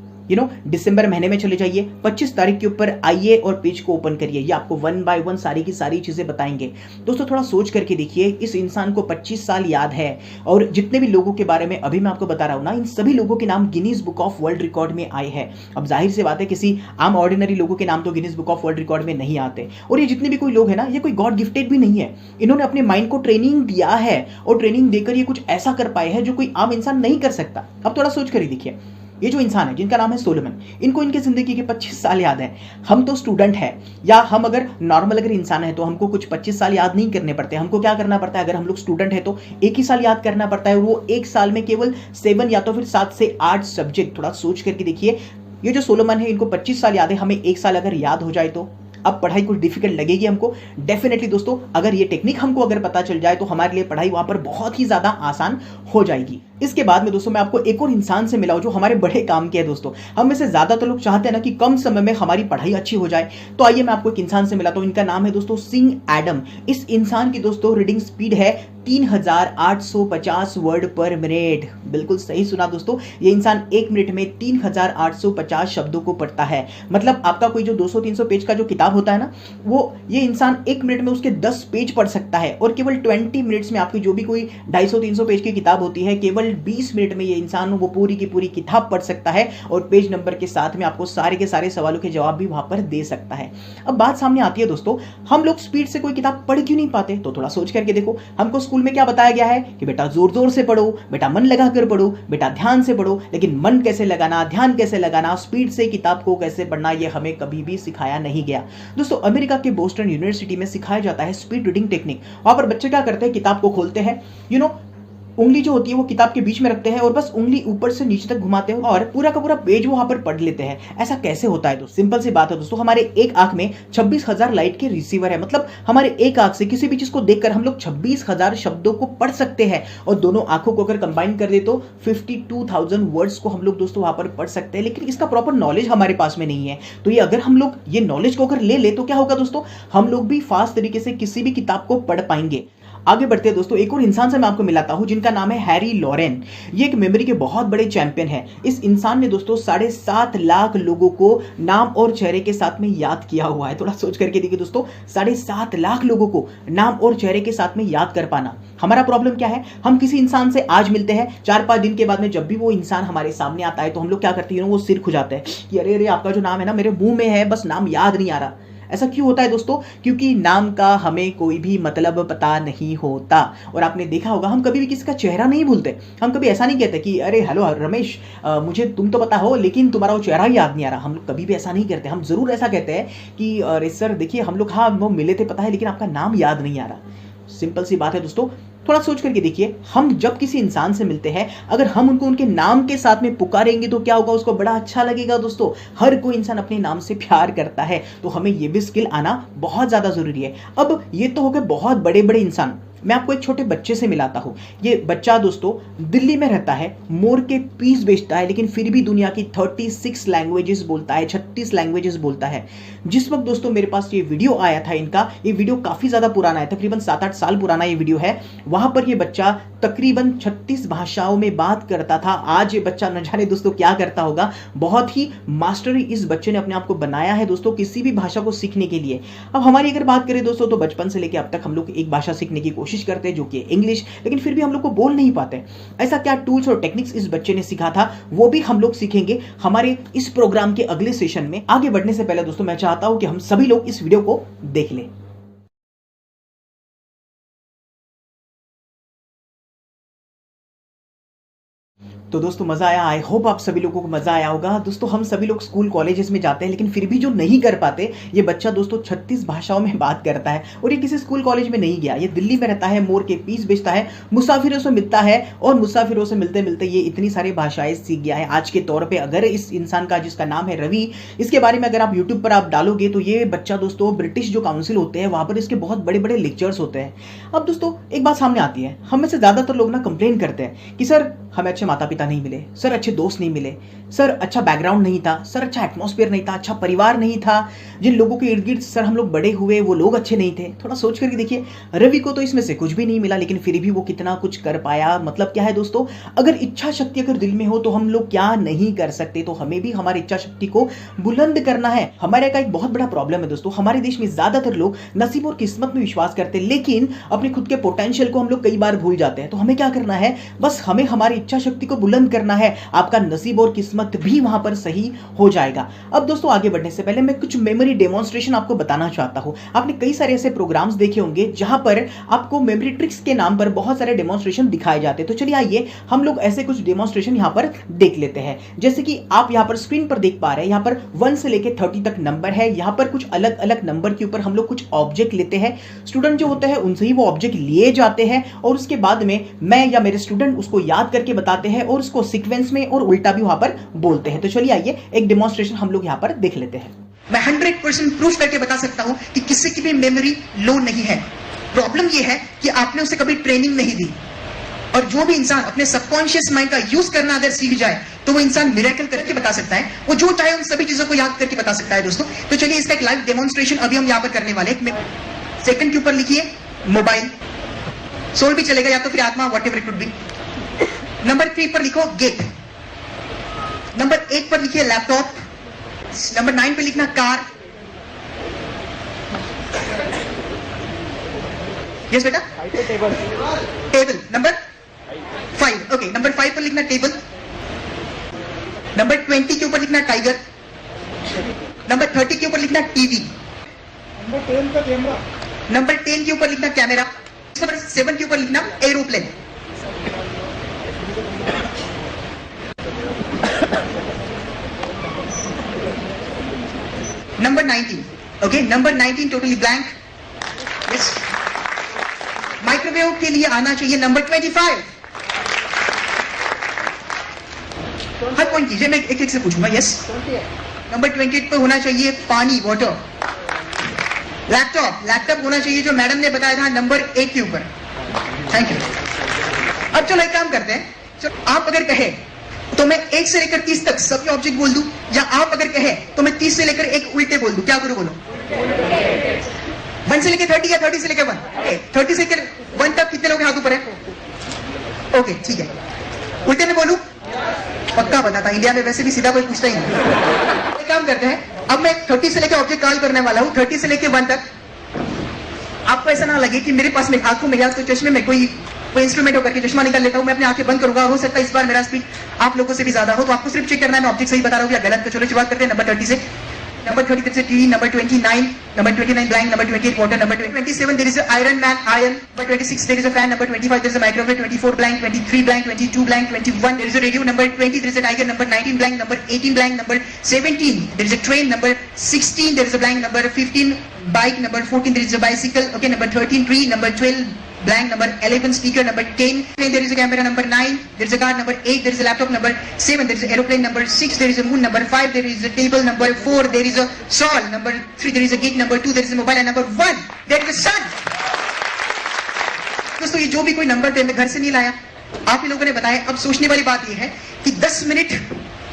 दिसंबर महीने में चले जाइए, 25 तारीख के ऊपर आइए और पेज को ओपन करिए। ये आपको वन बाय वन सारी की सारी चीजें बताएंगे। दोस्तों थोड़ा सोच करके देखिए, इस इंसान को 25 साल याद है और जितने भी लोगों के बारे में अभी मैं आपको बता रहा हूं ना, इन सभी लोगों के नाम Guinness book of world record में आए हैं। अब जाहिर सी बात है किसी आम ऑर्डिनरी लोगों के नाम तो Guinness book of world record में नहीं आते। और ये जितने भी कोई लोग हैं ना, ये कोई गॉड गिफ्टेड भी नहीं है। इन्होंने अपने माइंड को ट्रेनिंग दिया है और ट्रेनिंग देकर ये कुछ ऐसा कर पाए हैं जो कोई आम इंसान नहीं कर सकता। अब थोड़ा सोच कर देखिए, ये जो इंसान है जिनका नाम है सोलोमन, इनको इनके जिंदगी के 25 साल याद है। हम तो स्टूडेंट है या हम अगर नॉर्मल अगर इंसान है तो हमको कुछ 25 साल याद नहीं करने पड़ते। हमको क्या करना पड़ता है, अगर हम लोग स्टूडेंट है तो एक ही साल याद करना पड़ता है, और वो एक साल में केवल 7 या तो फिर 7 से 8 सब्जेक्ट। थोड़ा सोच करके देखिए, ये जो सोलोमन है इनको 25 साल याद है, हमें एक साल अगर याद हो जाए तो अब पढ़ाई कुछ डिफिकल्ट लगेगी हमको। डेफिनेटली दोस्तों अगर ये टेक्निक हमको अगर पता चल जाए तो हमारे लिए पढ़ाई वहां पर बहुत ही ज्यादा आसान हो जाएगी। इसके बाद में दोस्तों मैं आपको एक और इंसान से मिला हूं जो हमारे बड़े काम के है। दोस्तों हम में से ज्यादातर लोग चाहते हैं ना कि कम समय में हमारी पढ़ाई अच्छी हो जाए, तो आइए मैं आपको एक इंसान से मिलाता हूं। इनका नाम है दोस्तों सिंह एडम। इस इंसान की दोस्तों रीडिंग स्पीड है 3850 वर्ड पर मिनट। बिल्कुल सही सुना दोस्तों, ये इंसान 1 मिनट में 3850 शब्दों को पढ़ता है। मतलब आपका कोई जो 200-300 पेज का जो किताब होता है ना, वो ये इंसान 1 मिनट में उसके 10 पेज पढ़ सकता है। और केवल 20 मिनट्स में आपकी जो भी कोई 250-300 पेज की किताब होती है, केवल 20 मिनट में ये इंसान वो पूरी की पूरी किताब पढ़ सकता है और पेज नंबर के साथ में आपको सारे के सारे सवालों के जवाब भी वहां पर दे सकता है। अब बात सामने आती है दोस्तों, हम लोग स्पीड से कोई किताब पढ़ क्यों नहीं पाते? तो थोड़ा सोच करके देखो, हमको स्कूल में क्या बताया गया है कि बेटा जोर जोर से पढ़ो, बेटा मन लगा कर पढ़ो, बेटा ध्यान से पढ़ो, लेकिन मन कैसे लगाना, ध्यान कैसे लगाना, स्पीड से किताब को कैसे पढ़ना, यह हमें कभी भी सिखाया नहीं गया। दोस्तों अमेरिका के बोस्टन यूनिवर्सिटी में सिखाया जाता है स्पीड रीडिंग टेक्निक। वहां पर बच्चे क्या करते हैं, किताब को खोलते हैं, उंगली जो होती है वो किताब के बीच में रखते हैं और बस उंगली ऊपर से नीचे तक घुमाते हैं और पूरा का पूरा पेज वहां पर पढ़ लेते हैं। ऐसा कैसे होता है दोस्तों? सिंपल सी बात है दोस्तों, हमारे एक आंख में 26,000 लाइट के रिसीवर है। मतलब हमारे एक आंख से किसी भी चीज को देखकर हम लोग 26,000 शब्दों को पढ़ सकते हैं और दोनों आंखों को अगर कंबाइन कर दे तो 52,000 वर्ड्स को हम लोग दोस्तों वहां पर पढ़ सकते हैं। लेकिन इसका प्रॉपर नॉलेज हमारे पास में नहीं है। तो ये अगर हम लोग ये नॉलेज को अगर ले तो क्या होगा दोस्तों, हम लोग भी फास्ट तरीके से किसी भी किताब को पढ़ पाएंगे। आगे बढ़ते हैं दोस्तों, एक और इंसान से मैं आपको मिलाता हूं जिनका नाम है हैरी लॉरेन। ये एक मेमोरी के बहुत बड़े चैंपियन है। इस इंसान ने दोस्तों 7.5 लाख लोगों को नाम और चेहरे के साथ में याद किया हुआ है। थोड़ा सोच करके देखिए दोस्तों, 7.5 लाख लोगों को नाम और चेहरे के साथ में याद कर पाना। हमारा प्रॉब्लम क्या है, हम किसी इंसान से आज मिलते हैं, 4-5 दिन के बाद में जब भी वो इंसान हमारे सामने आता है तो हम लोग क्या करते हैं, वो सिर खुजाते हैं कि अरे अरे आपका जो नाम है ना मेरे मुंह में है, बस नाम याद नहीं आ रहा। ऐसा क्यों होता है दोस्तों? क्योंकि नाम का हमें कोई भी मतलब पता नहीं होता। और आपने देखा होगा हम कभी भी किसी का चेहरा नहीं भूलते। हम कभी ऐसा नहीं कहते कि अरे हेलो रमेश, मुझे तुम तो पता हो लेकिन तुम्हारा वो चेहरा ही याद नहीं आ रहा। हम लोग कभी भी ऐसा नहीं करते। हम जरूर ऐसा कहते हैं कि अरे सर देखिए हम लोग हाँ वो मिले थे पता है, लेकिन आपका नाम याद नहीं आ रहा। सिंपल सी बात है दोस्तों, थोड़ा सोच करके देखिए, हम जब किसी इंसान से मिलते हैं अगर हम उनको उनके नाम के साथ में पुकारेंगे तो क्या होगा, उसको बड़ा अच्छा लगेगा। दोस्तों हर कोई इंसान अपने नाम से प्यार करता है, तो हमें ये भी स्किल आना बहुत ज्यादा जरूरी है। अब ये तो हो गए बहुत बड़े बड़े इंसान। मैं आपको एक छोटे बच्चे से मिलाता हूं। ये बच्चा दोस्तों दिल्ली में रहता है, मोर के पीस बेचता है, लेकिन फिर भी दुनिया की 36 लैंग्वेजेस बोलता है, 36 लैंग्वेजेस बोलता है। जिस वक्त दोस्तों मेरे पास ये वीडियो आया था इनका, ये वीडियो काफी ज्यादा पुराना है, तकरीबन 7-8 साल पुराना ये वीडियो है। वहां पर ये बच्चा तकरीबन 36 भाषाओं में बात करता था। आज ये बच्चा न जाने दोस्तों क्या करता होगा। बहुत ही मास्टरी इस बच्चे ने अपने आप को बनाया है दोस्तों किसी भी भाषा को सीखने के लिए। अब हमारी अगर बात करें दोस्तों तो बचपन से लेकर अब तक हम लोग एक भाषा सीखने की कोशिश करते हैं जो कि इंग्लिश, लेकिन फिर भी हम लोग को बोल नहीं पाते। ऐसा क्या टूल्स और टेक्निक्स इस बच्चे ने सीखा था, वो भी हम लोग सीखेंगे हमारे इस प्रोग्राम के अगले सेशन में। आगे बढ़ने से पहले दोस्तों मैं चाहता हूं कि हम सभी लोग इस वीडियो को देख लें। तो दोस्तों मजा आया, आई होप आप सभी लोगों को मजा आया होगा। दोस्तों हम सभी लोग स्कूल कॉलेजेस में जाते हैं, लेकिन फिर भी जो नहीं कर पाते, ये बच्चा दोस्तों 36 भाषाओं में बात करता है और ये किसी स्कूल कॉलेज में नहीं गया। ये दिल्ली में रहता है, मोर के पीस बेचता है, मुसाफिरों से मिलता है और मुसाफिरों से मिलते मिलते ये इतनी सारी भाषाएं सीख गया है। आज के तौर पर अगर इस इंसान का जिसका नाम है रवि, इसके बारे में अगर आप यूट्यूब पर आप डालोगे तो ये बच्चा दोस्तों ब्रिटिश जो काउंसिल होते हैं वहां पर इसके बहुत बड़े बड़े लेक्चर्स होते हैं। अब दोस्तों एक बात सामने आती है, हम में से ज्यादातर लोग ना कंप्लेन करते हैं कि सर हमें अच्छे माता पिता नहीं मिले, सर अच्छे दोस्त नहीं मिले, सर अच्छा बैकग्राउंड नहीं था, सर अच्छा एटमॉस्फेयर नहीं था, अच्छा परिवार नहीं था, जिन लोगों के इर्द गिर्द सर हम लोग बड़े हुए वो लोग अच्छे नहीं थे। थोड़ा सोच करके देखिए, रवि को तो इसमें से कुछ भी नहीं मिला, लेकिन फिर भी वो कितना कुछ कर पाया। मतलब क्या है दोस्तों, अगर इच्छा शक्ति अगर दिल में हो तो हम लोग क्या नहीं कर सकते। तो हमें भी हमारी इच्छा शक्ति को बुलंद करना है। हमारे का एक बहुत बड़ा प्रॉब्लम है दोस्तों, हमारे देश में ज्यादातर लोग नसीब और किस्मत में विश्वास करते हैं, लेकिन अपने खुद के पोटेंशियल को हम लोग कई बार भूल जाते हैं। तो हमें क्या करना है, बस हमें हमारी इच्छा शक्ति को बुलंद करना है, आपका नसीब और किस्मत भी वहां पर सही हो जाएगा। अब दोस्तों आगे बढ़ने से पहले मैं कुछ मेमोरी डेमोन्स्ट्रेशन आपको बताना चाहता हूं। आपने कई सारे ऐसे प्रोग्राम्स देखे होंगे जहां पर आपको मेमोरी ट्रिक्स के नाम पर बहुत सारे डेमोन्स्ट्रेशन दिखाए जाते हैं। तो चलिए आइए हम लोग ऐसे कुछ डेमोन्स्ट्रेशन यहां पर देख लेते हैं। जैसे कि आप यहां पर स्क्रीन पर देख पा रहे हैं, यहां पर 1 से लेकर 30 तक नंबर है। यहां पर कुछ अलग अलग नंबर के ऊपर हम लोग कुछ ऑब्जेक्ट लेते हैं। स्टूडेंट जो होते हैं उनसे ही वो ऑब्जेक्ट लिए जाते हैं और उसके बाद में मैं या मेरे स्टूडेंट उसको याद करके बताते हैं और उसको सीक्वेंस में और उल्टा भी वहां पर बोलते हैं। तो चलिए आइए एक डेमोन्स्ट्रेशन हम लोग यहां पर देख लेते हैं। मैं 100% प्रूफ करके बता सकता हूं कि किसी की भी मेमोरी लो नहीं है। प्रॉब्लम यह है कि आपने उसे कभी ट्रेनिंग नहीं दी। और जो भी इंसान अपने सबकॉन्शियस माइंड का यूज करना अगर सीख जाए तो वो इंसान मिरेकल करके बता सकता है। वो जो चाहे उन सभी चीजों को याद करके बता सकता है दोस्तों। तो चलिए इसका एक लाइव डेमोन्स्ट्रेशन अभी हम यहां पर करने वाले हैं। सेकंड के ऊपर लिखिए मोबाइल, सोल भी चलेगा या तो फिर आत्मा, what ever it would be. Number 3 पर लिखो गेट। नंबर 8 पर लिखिए लैपटॉप। नंबर 9 पर लिखना कार। यस बेटा, टेबल। Number 5, okay. नंबर 5 पर लिखना टेबल। नंबर 20 के ऊपर लिखना टाइगर। नंबर 30 के ऊपर लिखना टीवी। नंबर 10 के ऊपर लिखना कैमरा। नंबर 7 के ऊपर लिखना aeroplane. Number 19, okay, number 19 totally blank. Yes, microwave के लिए आना चाहिए नंबर 25। हर पॉइंट कीजिए, मैं एक एक से पूछूंगा। यस, नंबर 28 पे होना चाहिए पानी, वाटर। लैपटॉप होना चाहिए जो मैडम ने बताया था नंबर 8 के ऊपर। Thank you. अब चलो एक काम करते हैं, चलो आप अगर कहे तो मैं 1 से लेकर 30 तक सभी ऑब्जेक्ट बोल दूं, या आप अगर कहे तो मैं 30 से लेकर एक उल्टे बोल दूं, क्या करूं बोलो? 1 से लेकर 30 या 30 से लेकर 1? 30 से लेकर 1 तक कितने लोग हाथ ऊपर है? ओके, ठीक है। उल्टे में बोलूं? पक्का बताता, इंडिया में वैसे भी सीधा कोई पूछता ही नहीं। एक काम करते हैं, अब मैं 30 से लेकर ऑब्जेक्ट कॉल करने वाला हूं, 30 से लेकर 1 तक। आपको ऐसा ना लगे कि मेरे पास में आंखों में या तो चश्मे में कोई इंस्ट्रूमेंट होकर के चश्मा निकाल लेता हूं, मैं अपनी आंखें बंद करूंगा। हो सकता है इस बार मेरा स्पीड आप लोगों से भी ज्यादा हो, तो आपको सिर्फ चेक करना है मैं ऑब्जेक्ट सही बता रहा हूं या गलत। तो चलो शुरुआत करते हैं नंबर 30 से। नंबर 30 से T, number 29 blank, number 28 water, number 27 there is a iron man, iron, number 26 there is a fan, number 25 there is a microwave, 24 blank, 23 blank, 22 blank, 21 there is a radio, number 20 there is a tiger, number 19 blank, number 18 blank, number 17 there is a train, number 16 there is a blank, number 15 bike, number 14 there is a bicycle, okay, number 13 tree, number 12 blank, number 11 speaker, number 10 there is a camera, number 9 there is a car, number 8 there is a laptop, number 7 there is an aeroplane, number 6 there is a moon, number 5 there is a table, number 4 there is a shawl, number 3 there is a gate, number 2 there is a mobile, and number 1 there is a sun। दोस्तों ये जो भी कोई number थे मैं घर से नहीं लाया, आप ही लोगों ने बताया। अब सोचने वाली बात ये है कि 10 मिनट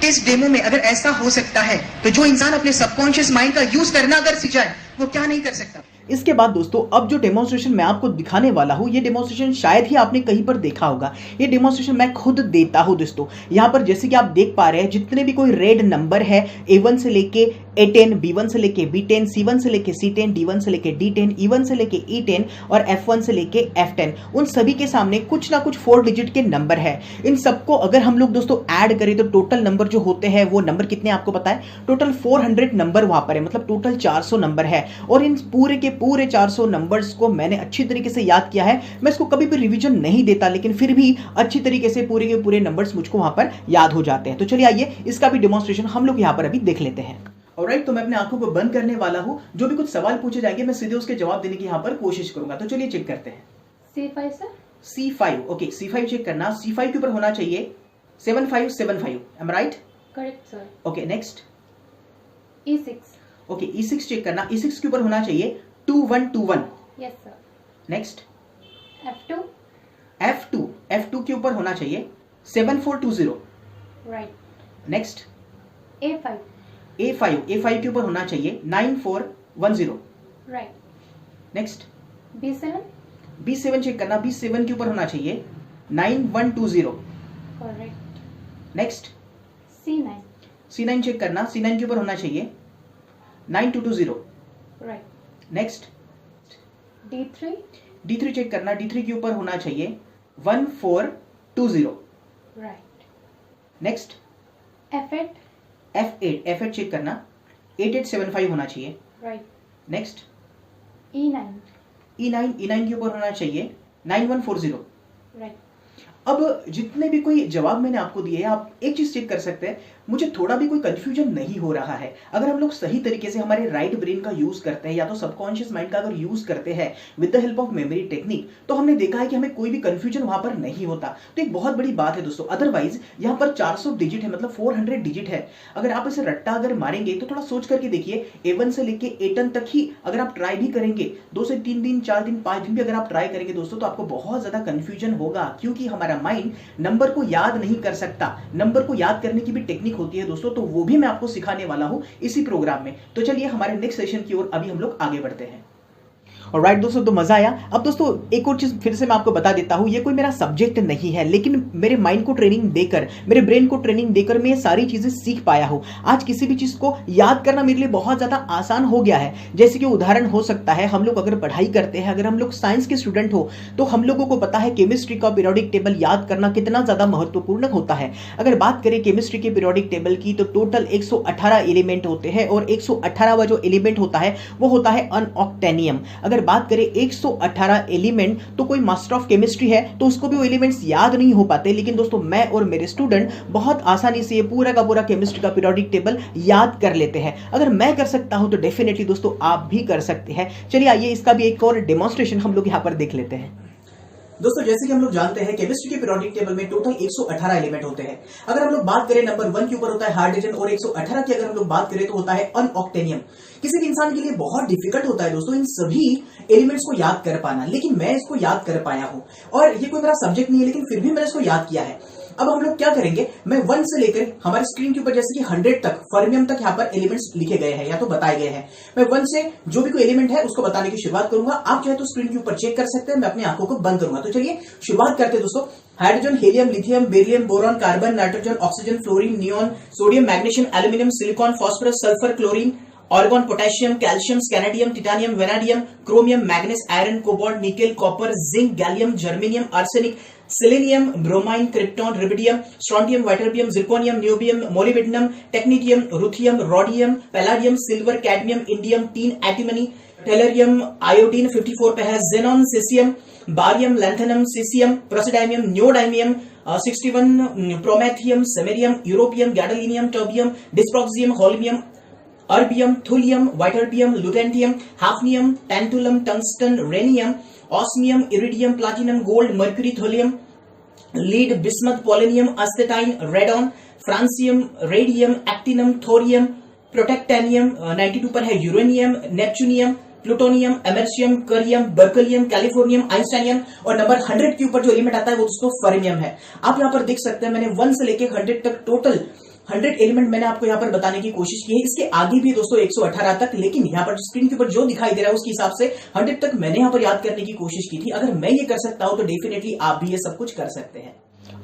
के इस डेमो में अगर ऐसा हो सकता है तो जो इंसान अपने सबकॉन्शियस माइंड का यूज करना अगर सीख जाए वो क्या नहीं कर सकता। इसके बाद दोस्तों अब जो डेमोन्स्ट्रेशन मैं आपको दिखाने वाला हूं, ये डेमोन्स्ट्रेशन शायद ही आपने कहीं पर देखा होगा। ये डेमोन्स्ट्रेशन मैं खुद देता हूं दोस्तों। यहाँ पर जैसे कि आप देख पा रहे हैं, जितने भी कोई रेड नंबर है, A1 से लेके A10, B1 से लेके B10, C1 से लेके C10, D1 से लेके D10, E1 से लेके E10 और F1 से लेके F10, उन सभी के सामने कुछ ना कुछ 4 डिजिट के नंबर है। इन सबको अगर हम लोग दोस्तों ऐड करें तो टोटल नंबर जो होते हैं वो नंबर कितने आपको पता है? टोटल 400 नंबर वहां पर है, मतलब टोटल 400 नंबर है। और इन पूरे के पूरे 400 नंबर्स को मैंने अच्छी तरीके से याद किया है। मैं इसको कभी भी रिवीजन नहीं देता, लेकिन फिर भी अच्छी तरीके से पूरे के पूरे नंबर्स मुझको वहां पर याद हो जाते हैं। तो चलिए आइए इसका भी डेमोन्स्ट्रेशन हम लोग यहां पर अभी देख लेते हैं। ऑलराइट, तो मैं अपने आंखों को बंद करने वाला हूं। जो भी कुछ सवाल पूछे जाएंगे मैं सीधे उसके जवाब देने की यहां पर कोशिश करूंगा। तो चलिए चेक करते हैं। C5 sir. C5, okay, C5 check करना। C5 के ऊपर होना चाहिए 7575, am right? Correct sir. Okay, next. E6। Okay, E6 check करना। E6 के ऊपर होना चाहिए 2121। Yes sir. Next. F2। F2 के ऊपर होना चाहिए 7420। राइट। नेक्स्ट। A5। A5 के ऊपर होना चाहिए 9410। राइट। नेक्स्ट। B7। चेक करना। B7 के ऊपर होना चाहिए 9120। करेक्ट। नेक्स्ट। C9। चेक करना। C9 के ऊपर होना चाहिए 9220। राइट। नेक्स्ट। D3। चेक करना। D3 के ऊपर होना चाहिए 1420। राइट। नेक्स्ट। F8। चेक करना। 8875 होना चाहिए। राइट। नेक्स्ट। E9। के ऊपर होना चाहिए 9140। राइट। अब जितने भी कोई जवाब मैंने आपको दिए, आप एक चीज चेक कर सकते हैं, मुझे थोड़ा भी कोई कंफ्यूजन नहीं हो रहा है। अगर हम लोग सही तरीके से हमारे राइट ब्रेन का यूज करते हैं या तो सबकॉन्शियस माइंड का अगर यूज करते हैं with the help of memory technique, तो हमने देखा है कि हमें कोई भी कंफ्यूजन वहां पर नहीं होता। तो एक बहुत बड़ी बात है दोस्तों। अदरवाइज यहाँ पर 400 डिजिट है, मतलब 400 डिजिट है। अगर आप इसे रट्टा अगर मारेंगे तो थोड़ा सोच करके देखिए, A1 से लेके A10 तक ही अगर आप ट्राई भी करेंगे, 2 से 3 दिन, 4 दिन, 5 दिन भी अगर आप ट्राई करेंगे दोस्तों, तो आपको बहुत ज्यादा कंफ्यूजन होगा, क्योंकि हमारा माइंड नंबर को याद नहीं कर सकता। नंबर को याद करने की भी टेक्निक होती है दोस्तों, तो वो भी मैं आपको सिखाने वाला हूं इसी प्रोग्राम में। तो चलिए हमारे नेक्स्ट सेशन की ओर अभी हम लोग आगे बढ़ते हैं। ऑलराइट दोस्तों, तो मजा आया। अब दोस्तों एक और चीज फिर से मैं आपको बता देता हूं, ये कोई मेरा सब्जेक्ट नहीं है, लेकिन मेरे माइंड को ट्रेनिंग देकर, मेरे ब्रेन को ट्रेनिंग देकर मैं ये सारी चीजें सीख पाया हूं। आज किसी भी चीज को याद करना मेरे लिए बहुत ज्यादा आसान हो गया है। जैसे कि उदाहरण हो सकता है, हम लोग अगर पढ़ाई करते हैं, अगर हम लोग साइंस के स्टूडेंट हो, तो हम लोगों को पता है केमिस्ट्री का पीरियोडिक टेबल याद करना कितना ज्यादा महत्वपूर्ण होता है। अगर बात करें केमिस्ट्री के पीरियोडिक टेबल की, तो टोटल 118 एलिमेंट होते हैं, और 118वां जो एलिमेंट होता है वो होता है अनऑक्टेनियम। अगर अगर बात करें 118 एलिमेंट, तो कोई मास्टर ऑफ केमिस्ट्री है तो उसको भी वो एलिमेंट्स याद नहीं हो पाते, लेकिन दोस्तों मैं और मेरे स्टूडेंट बहुत आसानी से ये पूरा का पूरा केमिस्ट्री का पीरियोडिक टेबल याद कर लेते हैं। अगर मैं कर सकता हूं तो डेफिनेटली दोस्तों आप भी कर सकते हैं। चलिए आइए इसका भी एक और डेमोन्स्ट्रेशन हम लोग यहां पर देख लेते हैं। दोस्तों जैसे कि हम लोग जानते हैं केमिस्ट्री के पीरियोडिक टेबल में टोटल 118 एलिमेंट होते हैं। अगर हम लोग बात करें नंबर 1 के ऊपर होता है हाइड्रोजन, और 118 की अगर हम लोग बात करें तो होता है अनऑक्टेनियम। किसी भी इंसान के लिए बहुत डिफिकल्ट होता है दोस्तों इन सभी एलिमेंट्स को याद कर पाना, लेकिन मैं इसको याद कर पाया हूं, और ये कोई मेरा सब्जेक्ट नहीं है लेकिन फिर भी मैंने इसको याद किया है। अब हम लोग क्या करेंगे, मैं 1 से लेकर हमारे स्क्रीन के ऊपर जैसे कि 100 तक, फर्मियम तक यहाँ पर एलिमेंट्स लिखे गए हैं या तो बताए गए हैं। मैं 1 से जो भी कोई एलिमेंट है उसको बताने की शुरुआत करूंगा। आप चाहे तो स्क्रीन के ऊपर चेक कर सकते हैं, मैं अपनी आंखों को बंद करूंगा। तो चलिए शुरुआत करते हैं दोस्तों। Hydrogen, helium, lithium, beryllium, boron, carbon, nitrogen, oxygen, fluorine, neon, sodium, magnesium, aluminium, silicon, phosphorus, sulphur, chlorine, argon, potassium, calcium, scandium, titanium, vanadium, chromium, manganese, iron, cobalt, nickel, copper, zinc, gallium, germanium, arsenic, selenium, bromine, krypton, rubidium, strontium, ytterbium, zirconium, niobium, molybdenum, technetium, ruthenium, rhodium, palladium, silver, cadmium, indium, tin, antimony, tellurium, iodine 54 पे है, xenon, caesium, barium, lanthanum, caesium, praseodymium, neodymium, 61, promethium, samarium, europium, gadolinium, terbium, dysprosium, holmium, erbium, thulium, ytterbium, lutetium, hafnium, tantalum, tungsten, rhenium, osmium, iridium, platinum, gold, mercury, thallium, lead, bismuth, polonium, astatine, radon, francium, radium, actinium, thorium, protactinium, 92 पर है, uranium, neptunium, plutonium, americium, curium, berkelium, californium, einsteinium, और number 100 के ऊपर जो element आता है वो दोस्तों फर्मियम है। आप यहां पर देख सकते हैं मैंने 1 से लेकर 100 तक टोटल 100 एलिमेंट मैंने आपको यहां पर बताने की कोशिश की है। इसके आगे भी दोस्तों 118 तक, लेकिन यहां पर स्क्रीन के ऊपर जो दिखाई दे रहा है उसके हिसाब से 100 तक मैंने यहां पर याद करने की कोशिश की थी। अगर मैं ये कर सकता हूं तो डेफिनेटली आप भी ये सब कुछ कर सकते हैं।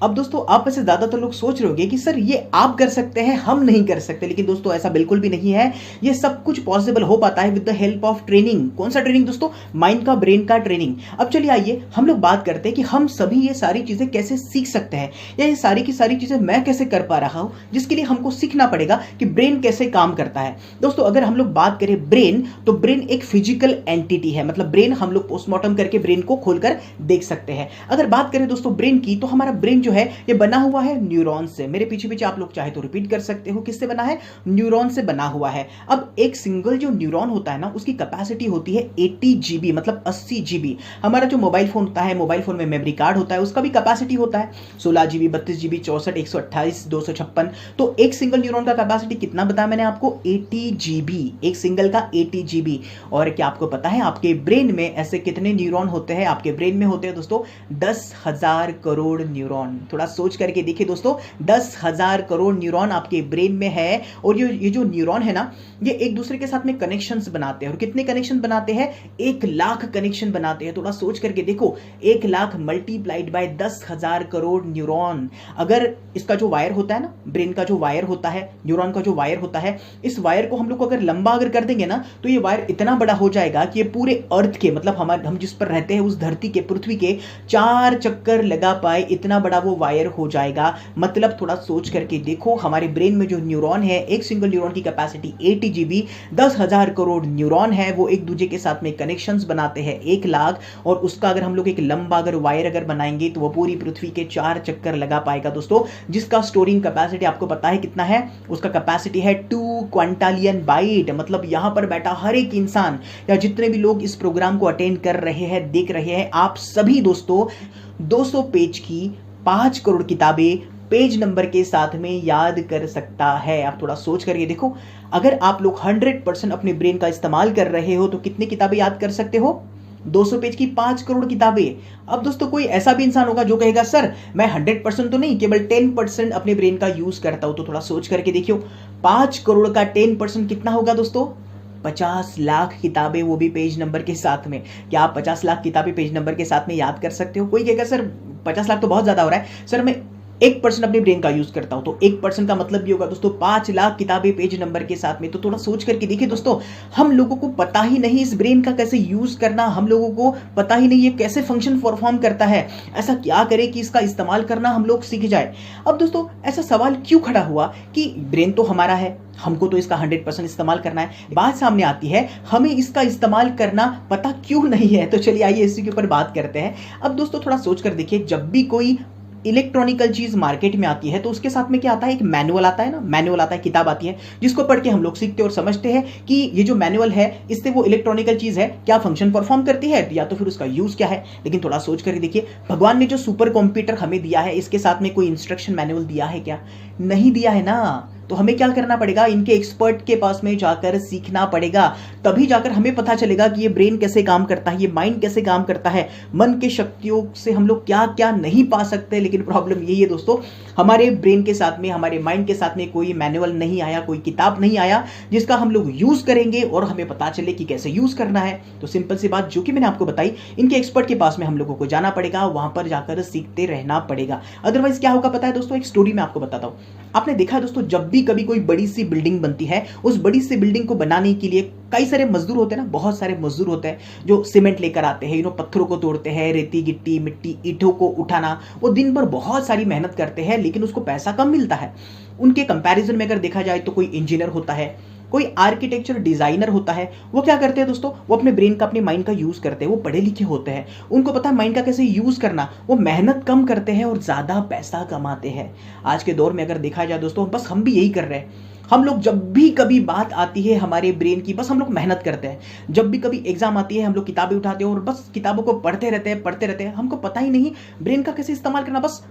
अब दोस्तों आप में से ज्यादातर लोग सोच रहे होंगे कि सर ये आप कर सकते हैं, हम नहीं कर सकते, लेकिन दोस्तों ऐसा बिल्कुल भी नहीं है। ये सब कुछ पॉसिबल हो पाता है with the help of training. कौन सा ट्रेनिंग दोस्तों? माइंड का, ब्रेन का ट्रेनिंग। अब चलिए आइए हम लोग बात करते हैं कि हम सभी ये सारी चीजें कैसे सीख सकते हैं, या ये सारी की सारी चीजें मैं कैसे कर पा रहा हूं, जिसके लिए हमको सीखना पड़ेगा कि ब्रेन कैसे काम करता है। दोस्तों अगर हम लोग बात करें ब्रेन, तो ब्रेन एक फिजिकल एंटिटी है, मतलब ब्रेन हम लोग पोस्टमार्टम करके ब्रेन को खोलकर देख सकते हैं। अगर बात करें दोस्तों ब्रेन की, तो हमारा ब्रेन जो है ये बना हुआ है न्यूरॉन से। मेरे पीछे पीछे आप लोग चाहे तो रिपीट कर सकते हो, किससे बना है? न्यूरॉन से बना हुआ है। अब एक सिंगल जो न्यूरॉन होता है ना, उसकी कैपेसिटी होती है 80 GB, मतलब 80 GB। हमारा जो मोबाइल फोन होता है, मोबाइल फोन में मेमोरी कार्ड होता है, उसका भी कैपेसिटी होता है 16 GB, 32 GB, 64, 128, 256। तो एक सिंगल न्यूरॉन का कैपेसिटी कितना बताया मैंने आपको? 80 GB, एक सिंगल का 80 GB। और क्या आपको पता है आपके ब्रेन में ऐसे कितने न्यूरॉन होते हैं? आपके ब्रेन में होते हैं दोस्तों 10,000 करोड़ न्यूरॉन। थोड़ा सोच करके देखिए दोस्तों, 10,000 करोड़ न्यूरॉन आपके ब्रेन में है। और ये जो न्यूरॉन है ना, ये एक दूसरे के साथ में कनेक्शंस बनाते हैं। और कितने कनेक्शन बनाते हैं? 1 लाख कनेक्शन बनाते हैं। थोड़ा सोच करके देखो, 1 lakh multiplied by 10,000 crore neuron. अगर इसका जो वायर होता है ना, ब्रेन का जो वायर होता है, न्यूरॉन का जो वायर होता है, इस वायर को हम लोग अगर लंबा अगर कर देंगे ना, तो ये वायर इतना बड़ा हो जाएगा कि ये पूरे अर्थ के, मतलब हम जिस पर रहते हैं उस धरती के, पृथ्वी के 4 चक्कर लगा पाए, इतना बड़ा वो वायर हो जाएगा। मतलब थोड़ा सोच करके देखो, हमारे ब्रेन में जो न्यूरॉन है, एक सिंगल न्यूरॉन की कैपेसिटी 80 GB, 10,000 करोड़ न्यूरॉन है, वो एक दूसरे के साथ में कनेक्शंस बनाते हैं 1 लाख। और उसका अगर हम लोग एक लंबा अगर वायर अगर बनाएंगे तो वो पूरी पृथ्वी के 4 चक्कर लगा पाएगा दोस्तों, जिसका स्टोरिंग कैपेसिटी आपको पता है कितना है? उसका कैपेसिटी है 2 क्विंटालियन बाइट। मतलब यहां पर बैठा हर एक इंसान या जितने भी लोग इस प्रोग्राम को अटेंड कर रहे हैं, देख रहे हैं, आप सभी दोस्तों 200 पेज की 5 करोड़ किताबें पेज नंबर के साथ में याद कर सकता है। आप थोड़ा सोच करके देखो, अगर आप लोग 100% अपने ब्रेन का इस्तेमाल कर रहे हो तो कितनी किताबें याद कर सकते हो? 200 पेज की 5 करोड़ किताबें। अब दोस्तों कोई ऐसा भी इंसान होगा जो कहेगा सर मैं 100% तो नहीं, केवल 10% अपने ब्रेन का यूज करता हूं। तो थोड़ा सोच करके देखियो, 5 करोड़ का 10% कितना होगा दोस्तों? 50 लाख किताबें, वो भी पेज नंबर के साथ में। क्या आप 50 लाख किताबें पेज नंबर के साथ में याद कर सकते हो? कोई कहेगा सर 50 लाख तो बहुत ज्यादा हो रहा है, सर मैं 1% अपने ब्रेन का यूज करता हूं, तो 1% का मतलब भी होगा दोस्तों 5 लाख किताबें पेज नंबर के साथ में। तो थोड़ा सोच करके देखिए दोस्तों, हम लोगों को पता ही नहीं इस ब्रेन का कैसे यूज करना, हम लोगों को पता ही नहीं ये कैसे फंक्शन परफॉर्म करता है, ऐसा क्या करें कि इसका इस्तेमाल करना हम लोग सीख जाए। अब दोस्तों ऐसा सवाल क्यों खड़ा हुआ कि ब्रेन तो हमारा है, हमको तो इसका 100% इस्तेमाल करना है। बात सामने आती है हमें इसका इस्तेमाल करना पता क्यों नहीं है। तो चलिए आइए इसी के ऊपर बात करते हैं। अब दोस्तों थोड़ा सोच कर देखिए, जब भी कोई इलेक्ट्रॉनिकल चीज मार्केट में आती है तो उसके साथ में क्या आता है, एक मैनुअल आता है ना, मैनुअल आता है, किताब आती है, जिसको पढ़ के हम लोग सीखते और समझते हैं कि ये जो मैनुअल है इससे वो इलेक्ट्रॉनिकल चीज है क्या फंक्शन परफॉर्म करती है या तो फिर उसका यूज क्या है। लेकिन थोड़ा सोच कर देखिए, भगवान ने जो सुपर कंप्यूटर हमें दिया है इसके साथ में कोई इंस्ट्रक्शन मैनुअल दिया है क्या? नहीं दिया है ना। तो हमें क्या करना पड़ेगा, इनके एक्सपर्ट के पास में जाकर सीखना पड़ेगा, तभी जाकर हमें पता चलेगा कि ये ब्रेन कैसे काम करता है, ये माइंड कैसे काम करता है, मन के शक्तियों से हम लोग क्या क्या नहीं पा सकते। लेकिन प्रॉब्लम यही है दोस्तों, हमारे ब्रेन के साथ में, हमारे माइंड के साथ में कोई मैनुअल नहीं आया, कोई किताब नहीं आया जिसका हम लोग यूज करेंगे और हमें पता चले कि कैसे यूज करना है। तो सिंपल सी बात जो कि मैंने आपको बताई, इनके एक्सपर्ट के पास में हम लोगों को जाना पड़ेगा, वहां पर जाकर सीखते रहना पड़ेगा। अदरवाइज क्या होगा पता है दोस्तों, एक स्टोरी मैं आपको बताता हूं। आपने देखा है दोस्तों, जब भी कभी कोई बड़ी सी बिल्डिंग बनती है, उस बड़ी सी बिल्डिंग को बनाने के लिए कई सारे मजदूर होते हैं ना, बहुत सारे मजदूर होते हैं जो सीमेंट लेकर आते हैं, पत्थरों को तोड़ते हैं, रेती गिट्टी मिट्टी ईंटों को उठाना, वो दिन भर बहुत सारी मेहनत करते हैं लेकिन उसको पैसा कम मिलता है। उनके कंपैरिजन में अगर देखा जाए तो कोई इंजीनियर होता है, कोई आर्किटेक्चर डिजाइनर होता है, वो क्या करते हैं दोस्तों, वो अपने ब्रेन का, अपने माइंड का यूज करते हैं, वो पढ़े लिखे होते हैं, उनको पता है माइंड का कैसे यूज करना, वो मेहनत कम करते हैं और ज्यादा पैसा कमाते हैं। आज के दौर में अगर देखा जाए दोस्तों, बस हम भी यही कर रहे हैं। हम लोग जब भी कभी बात आती है हमारे ब्रेन की, बस हम लोग मेहनत करते हैं। जब भी कभी एग्जाम आती है हम लोग किताबें उठाते हैं और बस किताबों को पढ़ते रहते हैं, हमको पता ही नहीं ब्रेन का कैसे इस्तेमाल करना। बस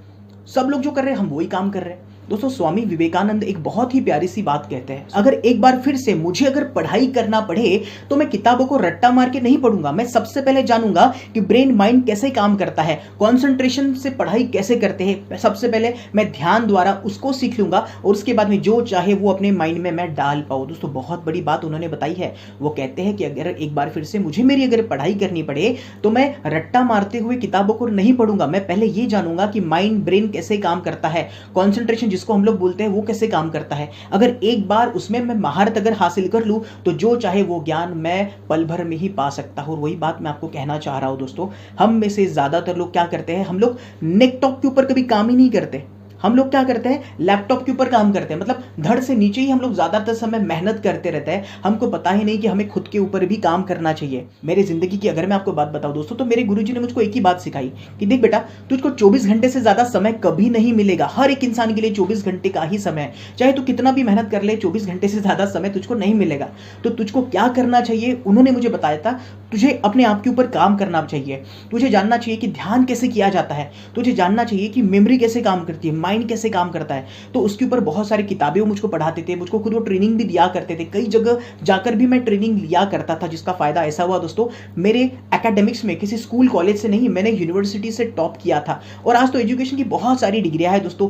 सब लोग जो कर रहे हैं हम वही काम कर रहे हैं। दोस्तों स्वामी विवेकानंद एक बहुत ही प्यारी सी बात कहते हैं, अगर एक बार फिर से मुझे अगर पढ़ाई करना पड़े तो मैं किताबों को रट्टा मार के नहीं पढ़ूंगा, मैं सबसे पहले जानूंगा कि ब्रेन माइंड कैसे काम करता है, कंसंट्रेशन से पढ़ाई कैसे करते हैं। सबसे पहले मैं ध्यान द्वारा उसको सीख लूंगा और उसके बाद में जो चाहे वो अपने माइंड में मैं डाल पाऊं। दोस्तों बहुत बड़ी बात उन्होंने बताई है, वो कहते हैं कि अगर एक बार फिर से मुझे मेरी अगर पढ़ाई करनी पड़े तो मैं रट्टा मारते हुए किताबों को नहीं पढ़ूंगा, मैं पहले ये जानूंगा कि माइंड ब्रेन कैसे काम करता है, कॉन्सेंट्रेशन जिसको हम लोग बोलते हैं वो कैसे काम करता है। अगर एक बार उसमें मैं महारत अगर हासिल कर लूं तो जो चाहे वो ज्ञान मैं पल भर में ही पा सकता हूं। वही बात मैं आपको कहना चाह रहा हूं दोस्तों, हम में से ज्यादातर लोग क्या करते हैं, हम लोग नेकटॉप के ऊपर कभी काम ही नहीं करते, हम लोग क्या करते हैं लैपटॉप के ऊपर काम करते हैं, मतलब धड़ से नीचे ही हम लोग ज्यादातर समय मेहनत करते रहते हैं। हमको पता ही नहीं कि हमें खुद के ऊपर भी काम करना चाहिए। मेरी जिंदगी की अगर मैं आपको बात बताऊं दोस्तों, तो मेरे गुरुजी ने मुझको एक ही बात सिखाई कि देख बेटा, तुझको 24 घंटे से ज्यादा समय कभी नहीं मिलेगा। हर एक इंसान के लिए 24 घंटे का ही समय है, चाहे तू कितना भी मेहनत कर ले, 24 घंटे से ज्यादा समय तुझको नहीं मिलेगा। तो तुझको क्या करना चाहिए, उन्होंने मुझे बताया था, तुझे अपने आप के ऊपर काम करना चाहिए, तुझे जानना चाहिए कि ध्यान कैसे किया जाता है, तुझे जानना चाहिए कि मेमोरी कैसे काम करती है, माइंड कैसे काम करता है। तो उसके ऊपर बहुत सारी किताबें वो मुझको पढ़ाते थे, मुझको खुद वो ट्रेनिंग भी दिया करते थे, कई जगह जाकर भी मैं ट्रेनिंग लिया करता था, जिसका फायदा ऐसा हुआ दोस्तों, मेरे एकेडमिक्स में किसी स्कूल कॉलेज से नहीं, मैंने यूनिवर्सिटी से टॉप किया था। और आज तो एजुकेशन की बहुत सारी डिग्रियां हैं दोस्तों,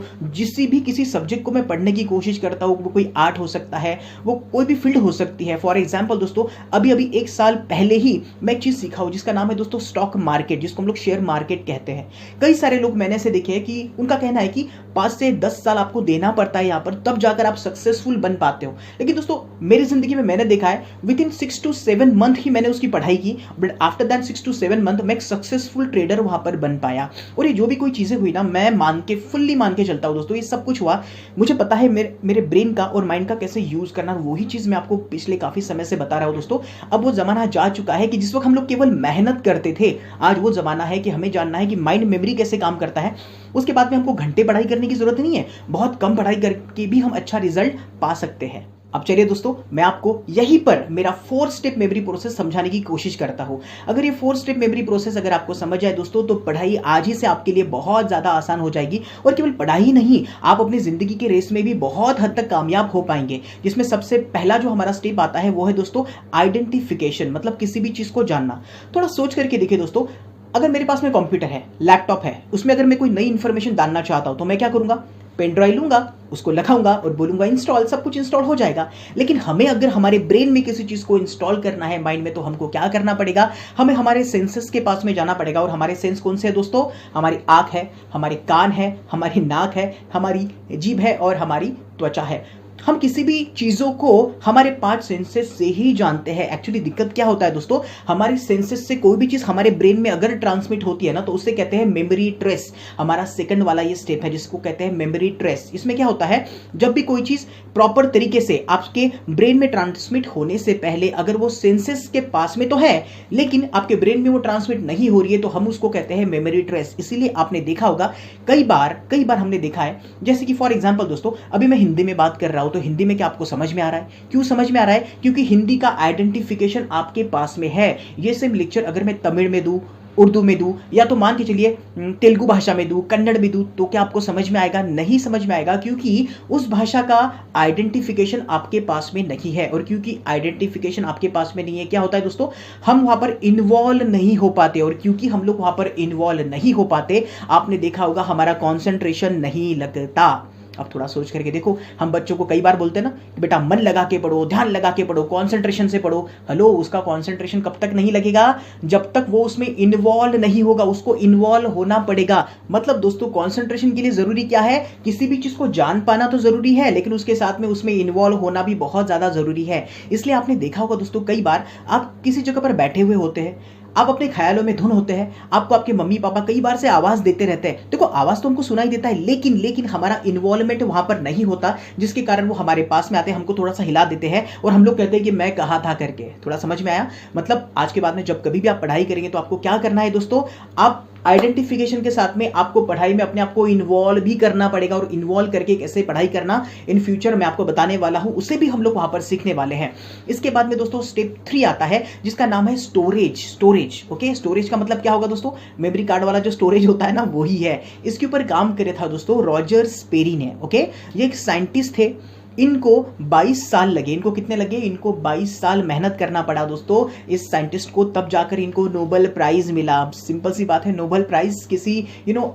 किसी सब्जेक्ट को मैं पढ़ने की कोशिश करता हूं, वो कोई आर्ट हो सकता है, वो कोई भी फील्ड हो सकती है। फॉर एग्जाम्पल दोस्तों, अभी 1 साल पहले ही मैं एक चीज सीखा हूं जिसका नाम है दोस्तों स्टॉक मार्केट, जिसको हम लोग शेयर मार्केट कहते हैं। कई सारे लोग मैंने ऐसे देखे हैं कि उनका कहना है कि 5 से 10 साल आपको देना पड़ता है यहाँ पर, तब जाकर आप सक्सेसफुल बन पाते हो। लेकिन दोस्तों मेरी जिंदगी में मैंने देखा है विद इन 6 to 7 मंथ ही मैंने उसकी पढ़ाई की, but after that 6 to 7 month मैं एक सक्सेसफुल ट्रेडर वहां पर बन पाया। और ये जो भी कोई चीजें हुई ना, मैं फुल्ली मान के चलता हूं दोस्तों, ये सब कुछ हुआ, मुझे पता है मेरे ब्रेन का और माइंड का कैसे यूज करना। वही चीज मैं आपको पिछले काफी समय से बता रहा हूं दोस्तों। अब वो जमाना जा चुका है कि जिस वक्त हम लोग केवल मेहनत करते थे, आज वो जमाना है कि हमें जानना है कि माइंड मेमोरी कैसे काम करता है। उसके बाद में हमको घंटे पढ़ाई करने की जरूरत नहीं है, बहुत कम पढ़ाई करके भी हम अच्छा रिजल्ट पा सकते हैं। अब चलिए दोस्तों, मैं आपको यहीं पर मेरा 4 स्टेप मेमोरी प्रोसेस समझाने की कोशिश करता हूं। अगर ये 4 स्टेप मेमोरी प्रोसेस अगर आपको समझ आए दोस्तों, तो पढ़ाई आज ही से आपके लिए बहुत ज्यादा आसान हो जाएगी। और केवल पढ़ाई नहीं, आप अपनी जिंदगी के रेस में भी बहुत हद तक कामयाब हो पाएंगे। जिसमें सबसे पहला जो हमारा स्टेप आता है वो है दोस्तों आइडेंटिफिकेशन, मतलब किसी भी चीज को जानना। थोड़ा सोच करके देखिए दोस्तों, अगर मेरे पास में कंप्यूटर है, लैपटॉप है, उसमें अगर मैं कोई नई इंफॉर्मेशन डालना चाहता हूं तो मैं क्या करूंगा, पेन ड्राइव लूंगा, उसको लगाऊंगा और बोलूंगा इंस्टॉल, सब कुछ इंस्टॉल हो जाएगा। लेकिन हमें अगर हमारे ब्रेन में किसी चीज को इंस्टॉल करना है माइंड में, तो हमको क्या करना पड़ेगा, हमें हमारे सेंसेस के पास में जाना पड़ेगा। और हमारे सेंस कौन से है दोस्तों, हमारी आंख है, हमारे कान है, हमारी नाक है, हमारी जीभ है और हमारी त्वचा है। हम किसी भी चीजों को हमारे 5 सेंसेस से ही जानते हैं। एक्चुअली दिक्कत क्या होता है दोस्तों, हमारी सेंसेस से कोई भी चीज हमारे ब्रेन में अगर ट्रांसमिट होती है ना, तो उससे कहते हैं मेमोरी ट्रेस। हमारा सेकंड वाला ये स्टेप है जिसको कहते हैं मेमोरी ट्रेस। इसमें क्या होता है, जब भी कोई चीज प्रॉपर तरीके से आपके ब्रेन में ट्रांसमिट होने से पहले अगर वो सेंसेस के पास में तो है लेकिन आपके ब्रेन में वो ट्रांसमिट नहीं हो रही है, तो हम उसको कहते हैं मेमोरी ट्रेस। इसीलिए आपने देखा होगा कई बार हमने देखा है, जैसे कि फॉर एग्जाम्पल दोस्तों, अभी मैं हिंदी में बात कर रहा हूं तो हिंदी में क्या आपको समझ में आ रहा है? क्यों समझ में आ रहा है? क्योंकि हिंदी का आइडेंटिफिकेशन आपके पास में है। ये सेम लेक्चर अगर मैं तमिल में दूं, उर्दू में दूं, या तो मान के चलिए तेलुगु भाषा में दूं, कन्नड़ में दूं, तो क्या आपको समझ में आएगा? नहीं समझ में आएगा, क्योंकि उस भाषा का आइडेंटिफिकेशन आपके पास में नहीं है। और क्योंकि आइडेंटिफिकेशन आपके पास में नहीं है, क्या होता है दोस्तों, हम वहां पर इन्वॉल्व नहीं हो पाते। और क्योंकि हम लोग वहां पर इन्वॉल्व नहीं हो पाते, आपने देखा होगा हमारा कॉन्सेंट्रेशन नहीं लगता। अब थोड़ा सोच करके देखो, हम बच्चों को कई बार बोलते हैं ना कि बेटा मन लगा के पढ़ो, ध्यान लगा के पढ़ो, कंसंट्रेशन से पढ़ो। हेलो, उसका कंसंट्रेशन कब तक नहीं लगेगा? जब तक वो उसमें इन्वॉल्व नहीं होगा। उसको इन्वॉल्व होना पड़ेगा। मतलब दोस्तों, कंसंट्रेशन के लिए जरूरी क्या है? किसी भी चीज को जान पाना तो जरूरी है, लेकिन उसके साथ में उसमें इन्वॉल्व होना भी बहुत ज्यादा जरूरी है। इसलिए आपने देखा होगा दोस्तों, कई बार आप किसी जगह पर बैठे हुए होते हैं, आप अपने ख्यालों में धुन होते हैं, आपको आपके मम्मी पापा कई बार से आवाज देते रहते हैं। देखो, आवाज तो हमको सुनाई देता है, लेकिन हमारा इन्वॉल्वमेंट वहां पर नहीं होता, जिसके कारण वो हमारे पास में आते हैं, हमको थोड़ा सा हिला देते हैं और हम लोग कहते हैं कि मैं कहा था करके। थोड़ा समझ में आया? मतलब आज के बाद में जब कभी भी आप पढ़ाई करेंगे तो आपको क्या करना है दोस्तों, आप आइडेंटिफिकेशन के साथ में आपको पढ़ाई में अपने आप को इन्वॉल्व भी करना पड़ेगा। और इन्वॉल्व करके कैसे पढ़ाई करना इन फ्यूचर मैं आपको बताने वाला हूं, उसे भी हम लोग वहां पर सीखने वाले हैं। इसके बाद में दोस्तों स्टेप 3 आता है जिसका नाम है स्टोरेज। ओके, स्टोरेज का मतलब क्या होगा दोस्तों, मेमोरी कार्ड वाला जो स्टोरेज होता है ना, वही है। इसके ऊपर काम करे था दोस्तों रॉजर स्पेरी ने। ओके, ये एक साइंटिस्ट थे, इनको 22 साल लगे। इनको कितने लगे? इनको 22 साल मेहनत करना पड़ा दोस्तों इस साइंटिस्ट को, तब जाकर इनको नोबेल प्राइज मिला। सिंपल सी बात है, नोबेल प्राइज किसी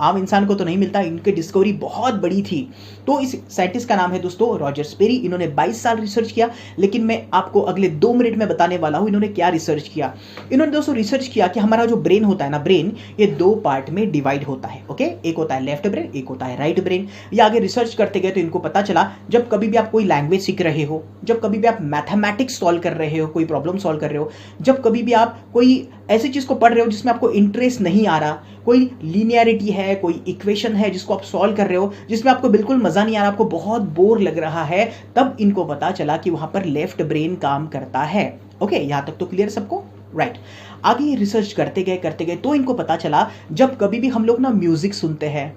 आम इंसान को तो नहीं मिलता। इनकी डिस्कवरी बहुत बड़ी थी। तो इस साइंटिस्ट का नाम है दोस्तों रॉजर स्पेरी। इन्होंने 22 साल रिसर्च किया, लेकिन मैं आपको अगले 2 मिनट में बताने वाला हूं इन्होंने क्या रिसर्च किया। इन्होंने दोस्तों रिसर्च किया कि हमारा जो ब्रेन होता है ना, ब्रेन ये 2 पार्ट में डिवाइड होता है। ओके, एक होता है लेफ्ट ब्रेन, एक होता है राइट ब्रेन। ये आगे रिसर्च करते गए तो इनको पता चला, जब कभी भी आप कोई लैंग्वेज सीख रहे हो, जब कभी भी आप मैथमेटिक्स सॉल्व कर रहे हो, कोई प्रॉब्लम सॉल्व कर रहे हो, जब कभी भी आप कोई ऐसी चीज को पढ़ रहे हो जिसमें आपको इंटरेस्ट नहीं आ रहा, कोई लीनियरिटी है, कोई इक्वेशन है जिसको आप सॉल्व कर रहे हो, जिसमें आपको बिल्कुल मजा नहीं आ रहा, आपको बहुत बोर लग रहा है, तब इनको पता चला कि वहां पर लेफ्ट ब्रेन काम करता है। ओके, यहां तक तो क्लियर सबको? राइट। आगे रिसर्च करते गए तो इनको पता चला, जब कभी भी हम लोग ना म्यूजिक सुनते हैं,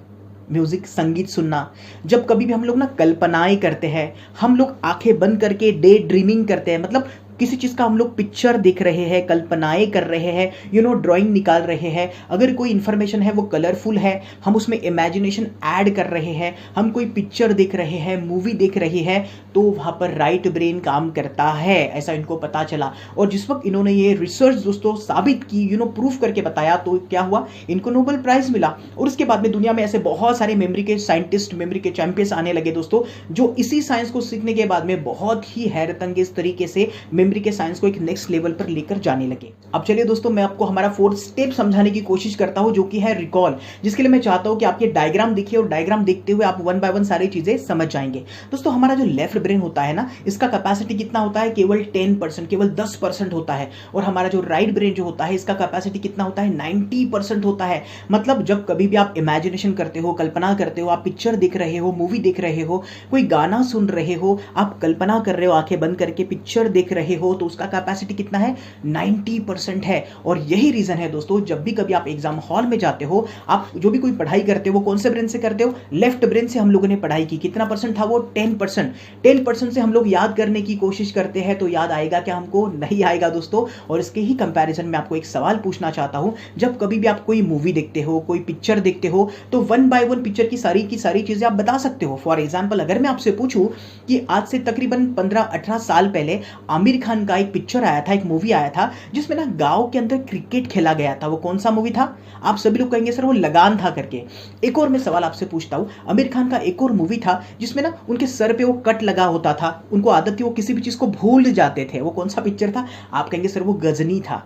म्यूजिक संगीत सुनना, जब कभी भी हम लोग ना कल्पनाएं करते हैं, हम लोग आंखें बंद करके डे ड्रीमिंग करते हैं, मतलब किसी चीज का हम लोग पिक्चर देख रहे हैं, कल्पनाएं कर रहे हैं, ड्राइंग निकाल रहे हैं। अगर कोई इंफॉर्मेशन है वो कलरफुल है, हम उसमें इमेजिनेशन ऐड कर रहे हैं, हम कोई पिक्चर देख रहे हैं, मूवी देख रहे हैं, तो वहां पर राइट ब्रेन काम करता है, ऐसा इनको पता चला। और जिस वक्त इन्होंने ये रिसर्च दोस्तों साबित की, प्रूफ करके बताया, तो क्या हुआ, इनको नोबेल प्राइज मिला। और उसके बाद में दुनिया में ऐसे बहुत सारे मेमोरी के साइंटिस्ट, मेमोरी के चैंपियंस आने लगे दोस्तों, जो इसी साइंस को सीखने के बाद में बहुत ही हैरतअंगेज तरीके से मेमोरी के साइंस को एक नेक्स्ट लेवल पर लेकर जाने लगे। अब चलिए दोस्तों, मैं आपको हमारा 4th स्टेप समझाने की कोशिश करता हूं, जो कि है रिकॉल, जिसके लिए मैं चाहता हूं कि आप ये डायग्राम देखिए और डायग्राम देखते हुए आप 1 बाय 1 सारी चीजें समझ जाएंगे। दोस्तों, हमारा जो लेफ्ट ब्रेन होता है ना, इसका कैपेसिटी कितना होता है? केवल 10%, केवल 10% होता है। और हमारा जो राइट ब्रेन जो होता है, इसका कैपेसिटी कितना होता है? 90% होता है। मतलब जब कभी भी आप इमेजिनेशन करते हो, कल्पना करते हो, आप पिक्चर देख रहे हो, मूवी देख रहे हो, कोई गाना सुन रहे हो, आप कल्पना कर रहे हो, आंखें बंद करके पिक्चर देख रहे हो, तो उसका कैपेसिटी कितना है? 90% है। और यही रीजन है दोस्तों, जब भी कभी आप एग्जाम हॉल में जाते हो, आप जो भी कोई पढ़ाई करते हो, वो कौन से ब्रेन से करते हो? लेफ्ट ब्रेन से हम लोगों ने पढ़ाई की। कितना परसेंट था वो? 10%। 10% से हम लोग याद करने की कोशिश करते हैं, तो याद आएगा क्या हमको? नहीं आएगा दोस्तों। और इसके ही कंपैरिजन में आपको एक सवाल पूछना चाहता हूं, जब कभी भी आप कोई मूवी देखते हो, कोई पिक्चर देखते हो, तो 1 बाय 1 पिक्चर की सारी चीजें आप बता सकते हो। फॉर एग्जाम्पल, अगर मैं आपसे पूछूं कि आज से तकरीबन 15-18 साल पहले आमिर खान का एक पिक्चर आया था, एक मूवी आया था जिसमें ना गांव के अंदर क्रिकेट खेला गया था। वो कौन सा मूवी था? आप सभी लोग कहेंगे सर वो लगान था करके। एक और मैं सवाल आपसे पूछता हूँ, आमिर खान का एक और मूवी था जिसमें ना उनके सर पे वो कट लगा होता था, उनको आदत थी वो किसी भी चीज को भूल जाते थे। वो कौन सा पिक्चर था? आप कहेंगे सर वो गजनी था।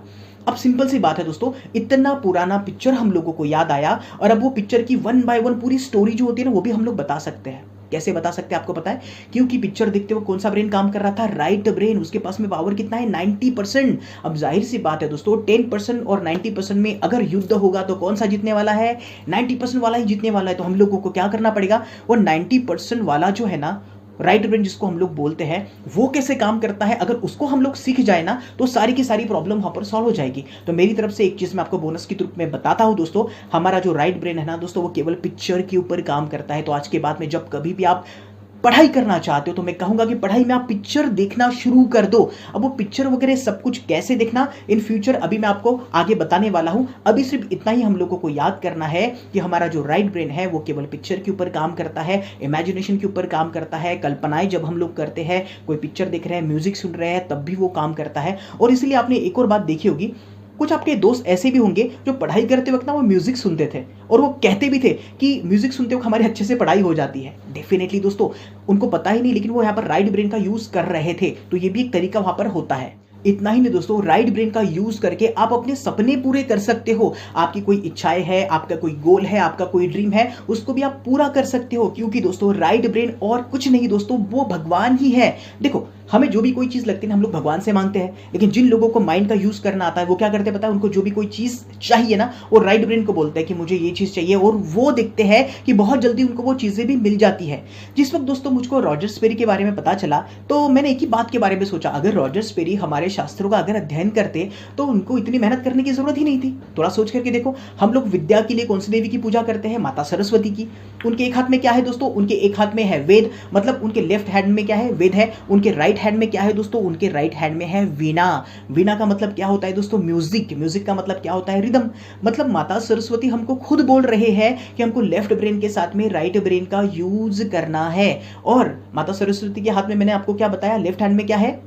अब सिंपल सी बात है दोस्तों, इतना पुराना पिक्चर हम लोगों को याद आया और अब वो पिक्चर की 1 बाय 1 पूरी स्टोरी जो होती है ना वो भी हम लोग बता सकते हैं। कैसे बता सकते हैं आपको पता है? क्योंकि पिक्चर देखते हुए कौन सा ब्रेन काम कर रहा था? Right brain. उसके पास में पावर कितना है? 90%। अब जाहिर सी बात है दोस्तों, 10% और 90% में अगर युद्ध होगा तो कौन सा जीतने वाला है? 90% वाला ही जीतने वाला है। तो हम लोगों को क्या करना पड़ेगा? वो 90% वाला जो है ना राइट ब्रेन जिसको हम लोग बोलते हैं, वो कैसे काम करता है, अगर उसको हम लोग सीख जाए ना तो सारी की सारी प्रॉब्लम वहां पर सॉल्व हो जाएगी। तो मेरी तरफ से एक चीज मैं आपको बोनस के रूप में बताता हूं दोस्तों, हमारा जो राइट ब्रेन है ना दोस्तों, वो केवल पिक्चर के ऊपर काम करता है। तो आज के बाद में जब कभी भी आप पढ़ाई करना चाहते हो तो मैं कहूंगा कि पढ़ाई में आप पिक्चर देखना शुरू कर दो। अब वो पिक्चर वगैरह सब कुछ कैसे देखना इन फ्यूचर अभी मैं आपको आगे बताने वाला हूं। अभी सिर्फ इतना ही हम लोगों को याद करना है कि हमारा जो राइट ब्रेन है वो केवल पिक्चर के ऊपर काम करता है, इमेजिनेशन के ऊपर काम करता है, कल्पनाएं जब हम लोग करते हैं, कोई पिक्चर देख रहे हैं, म्यूजिक सुन रहे हैं, तब भी वो काम करता है। और इसलिए आपने एक और बात देखी होगी, कुछ आपके दोस्त ऐसे भी होंगे जो पढ़ाई करते वक्त ना वो म्यूजिक सुनते थे और वो कहते भी थे कि म्यूजिक सुनते वक्त हमारे अच्छे से पढ़ाई हो जाती है। डेफिनेटली दोस्तों उनको पता ही नहीं, लेकिन वो यहाँ पर राइट ब्रेन का यूज कर रहे थे। तो ये भी एक तरीका वहां पर होता है। इतना ही नहीं दोस्तों, राइट ब्रेन का यूज करके आप अपने सपने पूरे कर सकते हो। आपकी कोई इच्छाएं है, आपका कोई गोल है, आपका कोई ड्रीम है, उसको भी आप पूरा कर सकते हो। क्योंकि दोस्तों राइट ब्रेन और कुछ नहीं दोस्तों, वो भगवान ही है। देखो हमें जो भी कोई चीज लगती है हम लोग भगवान से मांगते हैं, लेकिन जिन लोगों को माइंड का यूज करना आता है वो क्या करते हैं पता है? उनको जो भी कोई चीज चाहिए ना वो राइट ब्रेन को बोलते हैं कि मुझे ये चीज चाहिए, और वो देखते हैं कि बहुत जल्दी उनको वो चीजें भी मिल जाती है। जिस वक्त दोस्तों मुझको रॉजर स्पेरी के बारे में पता चला तो मैंने एक ही बात के बारे में सोचा, अगर रॉजर स्पेरी हमारे शास्त्रों का अगर अध्ययन करते तो उनको इतनी मेहनत करने की जरूरत ही नहीं थी। थोड़ा सोच करके देखो, हम लोग विद्या के लिए कौन सी देवी की पूजा करते हैं? माता सरस्वती की। उनके एक हाथ में क्या है दोस्तों? उनके एक हाथ में है वेद, मतलब उनके लेफ्ट हैंड में क्या है? वेद है। उनके राइट हैंड में क्या है दोस्तों? उनके राइट हैंड में है वीणा। वीणा का मतलब क्या होता है दोस्तों? म्यूजिक। म्यूजिक का मतलब क्या होता है? रिदम। मतलब माता सरस्वती हमको खुद बोल रहे हैं कि हमको लेफ्ट ब्रेन के साथ में राइट ब्रेन का यूज करना है। और माता सरस्वती के हाथ में मैंने आपको क्या बताया? लेफ्ट हैंड में क्या है?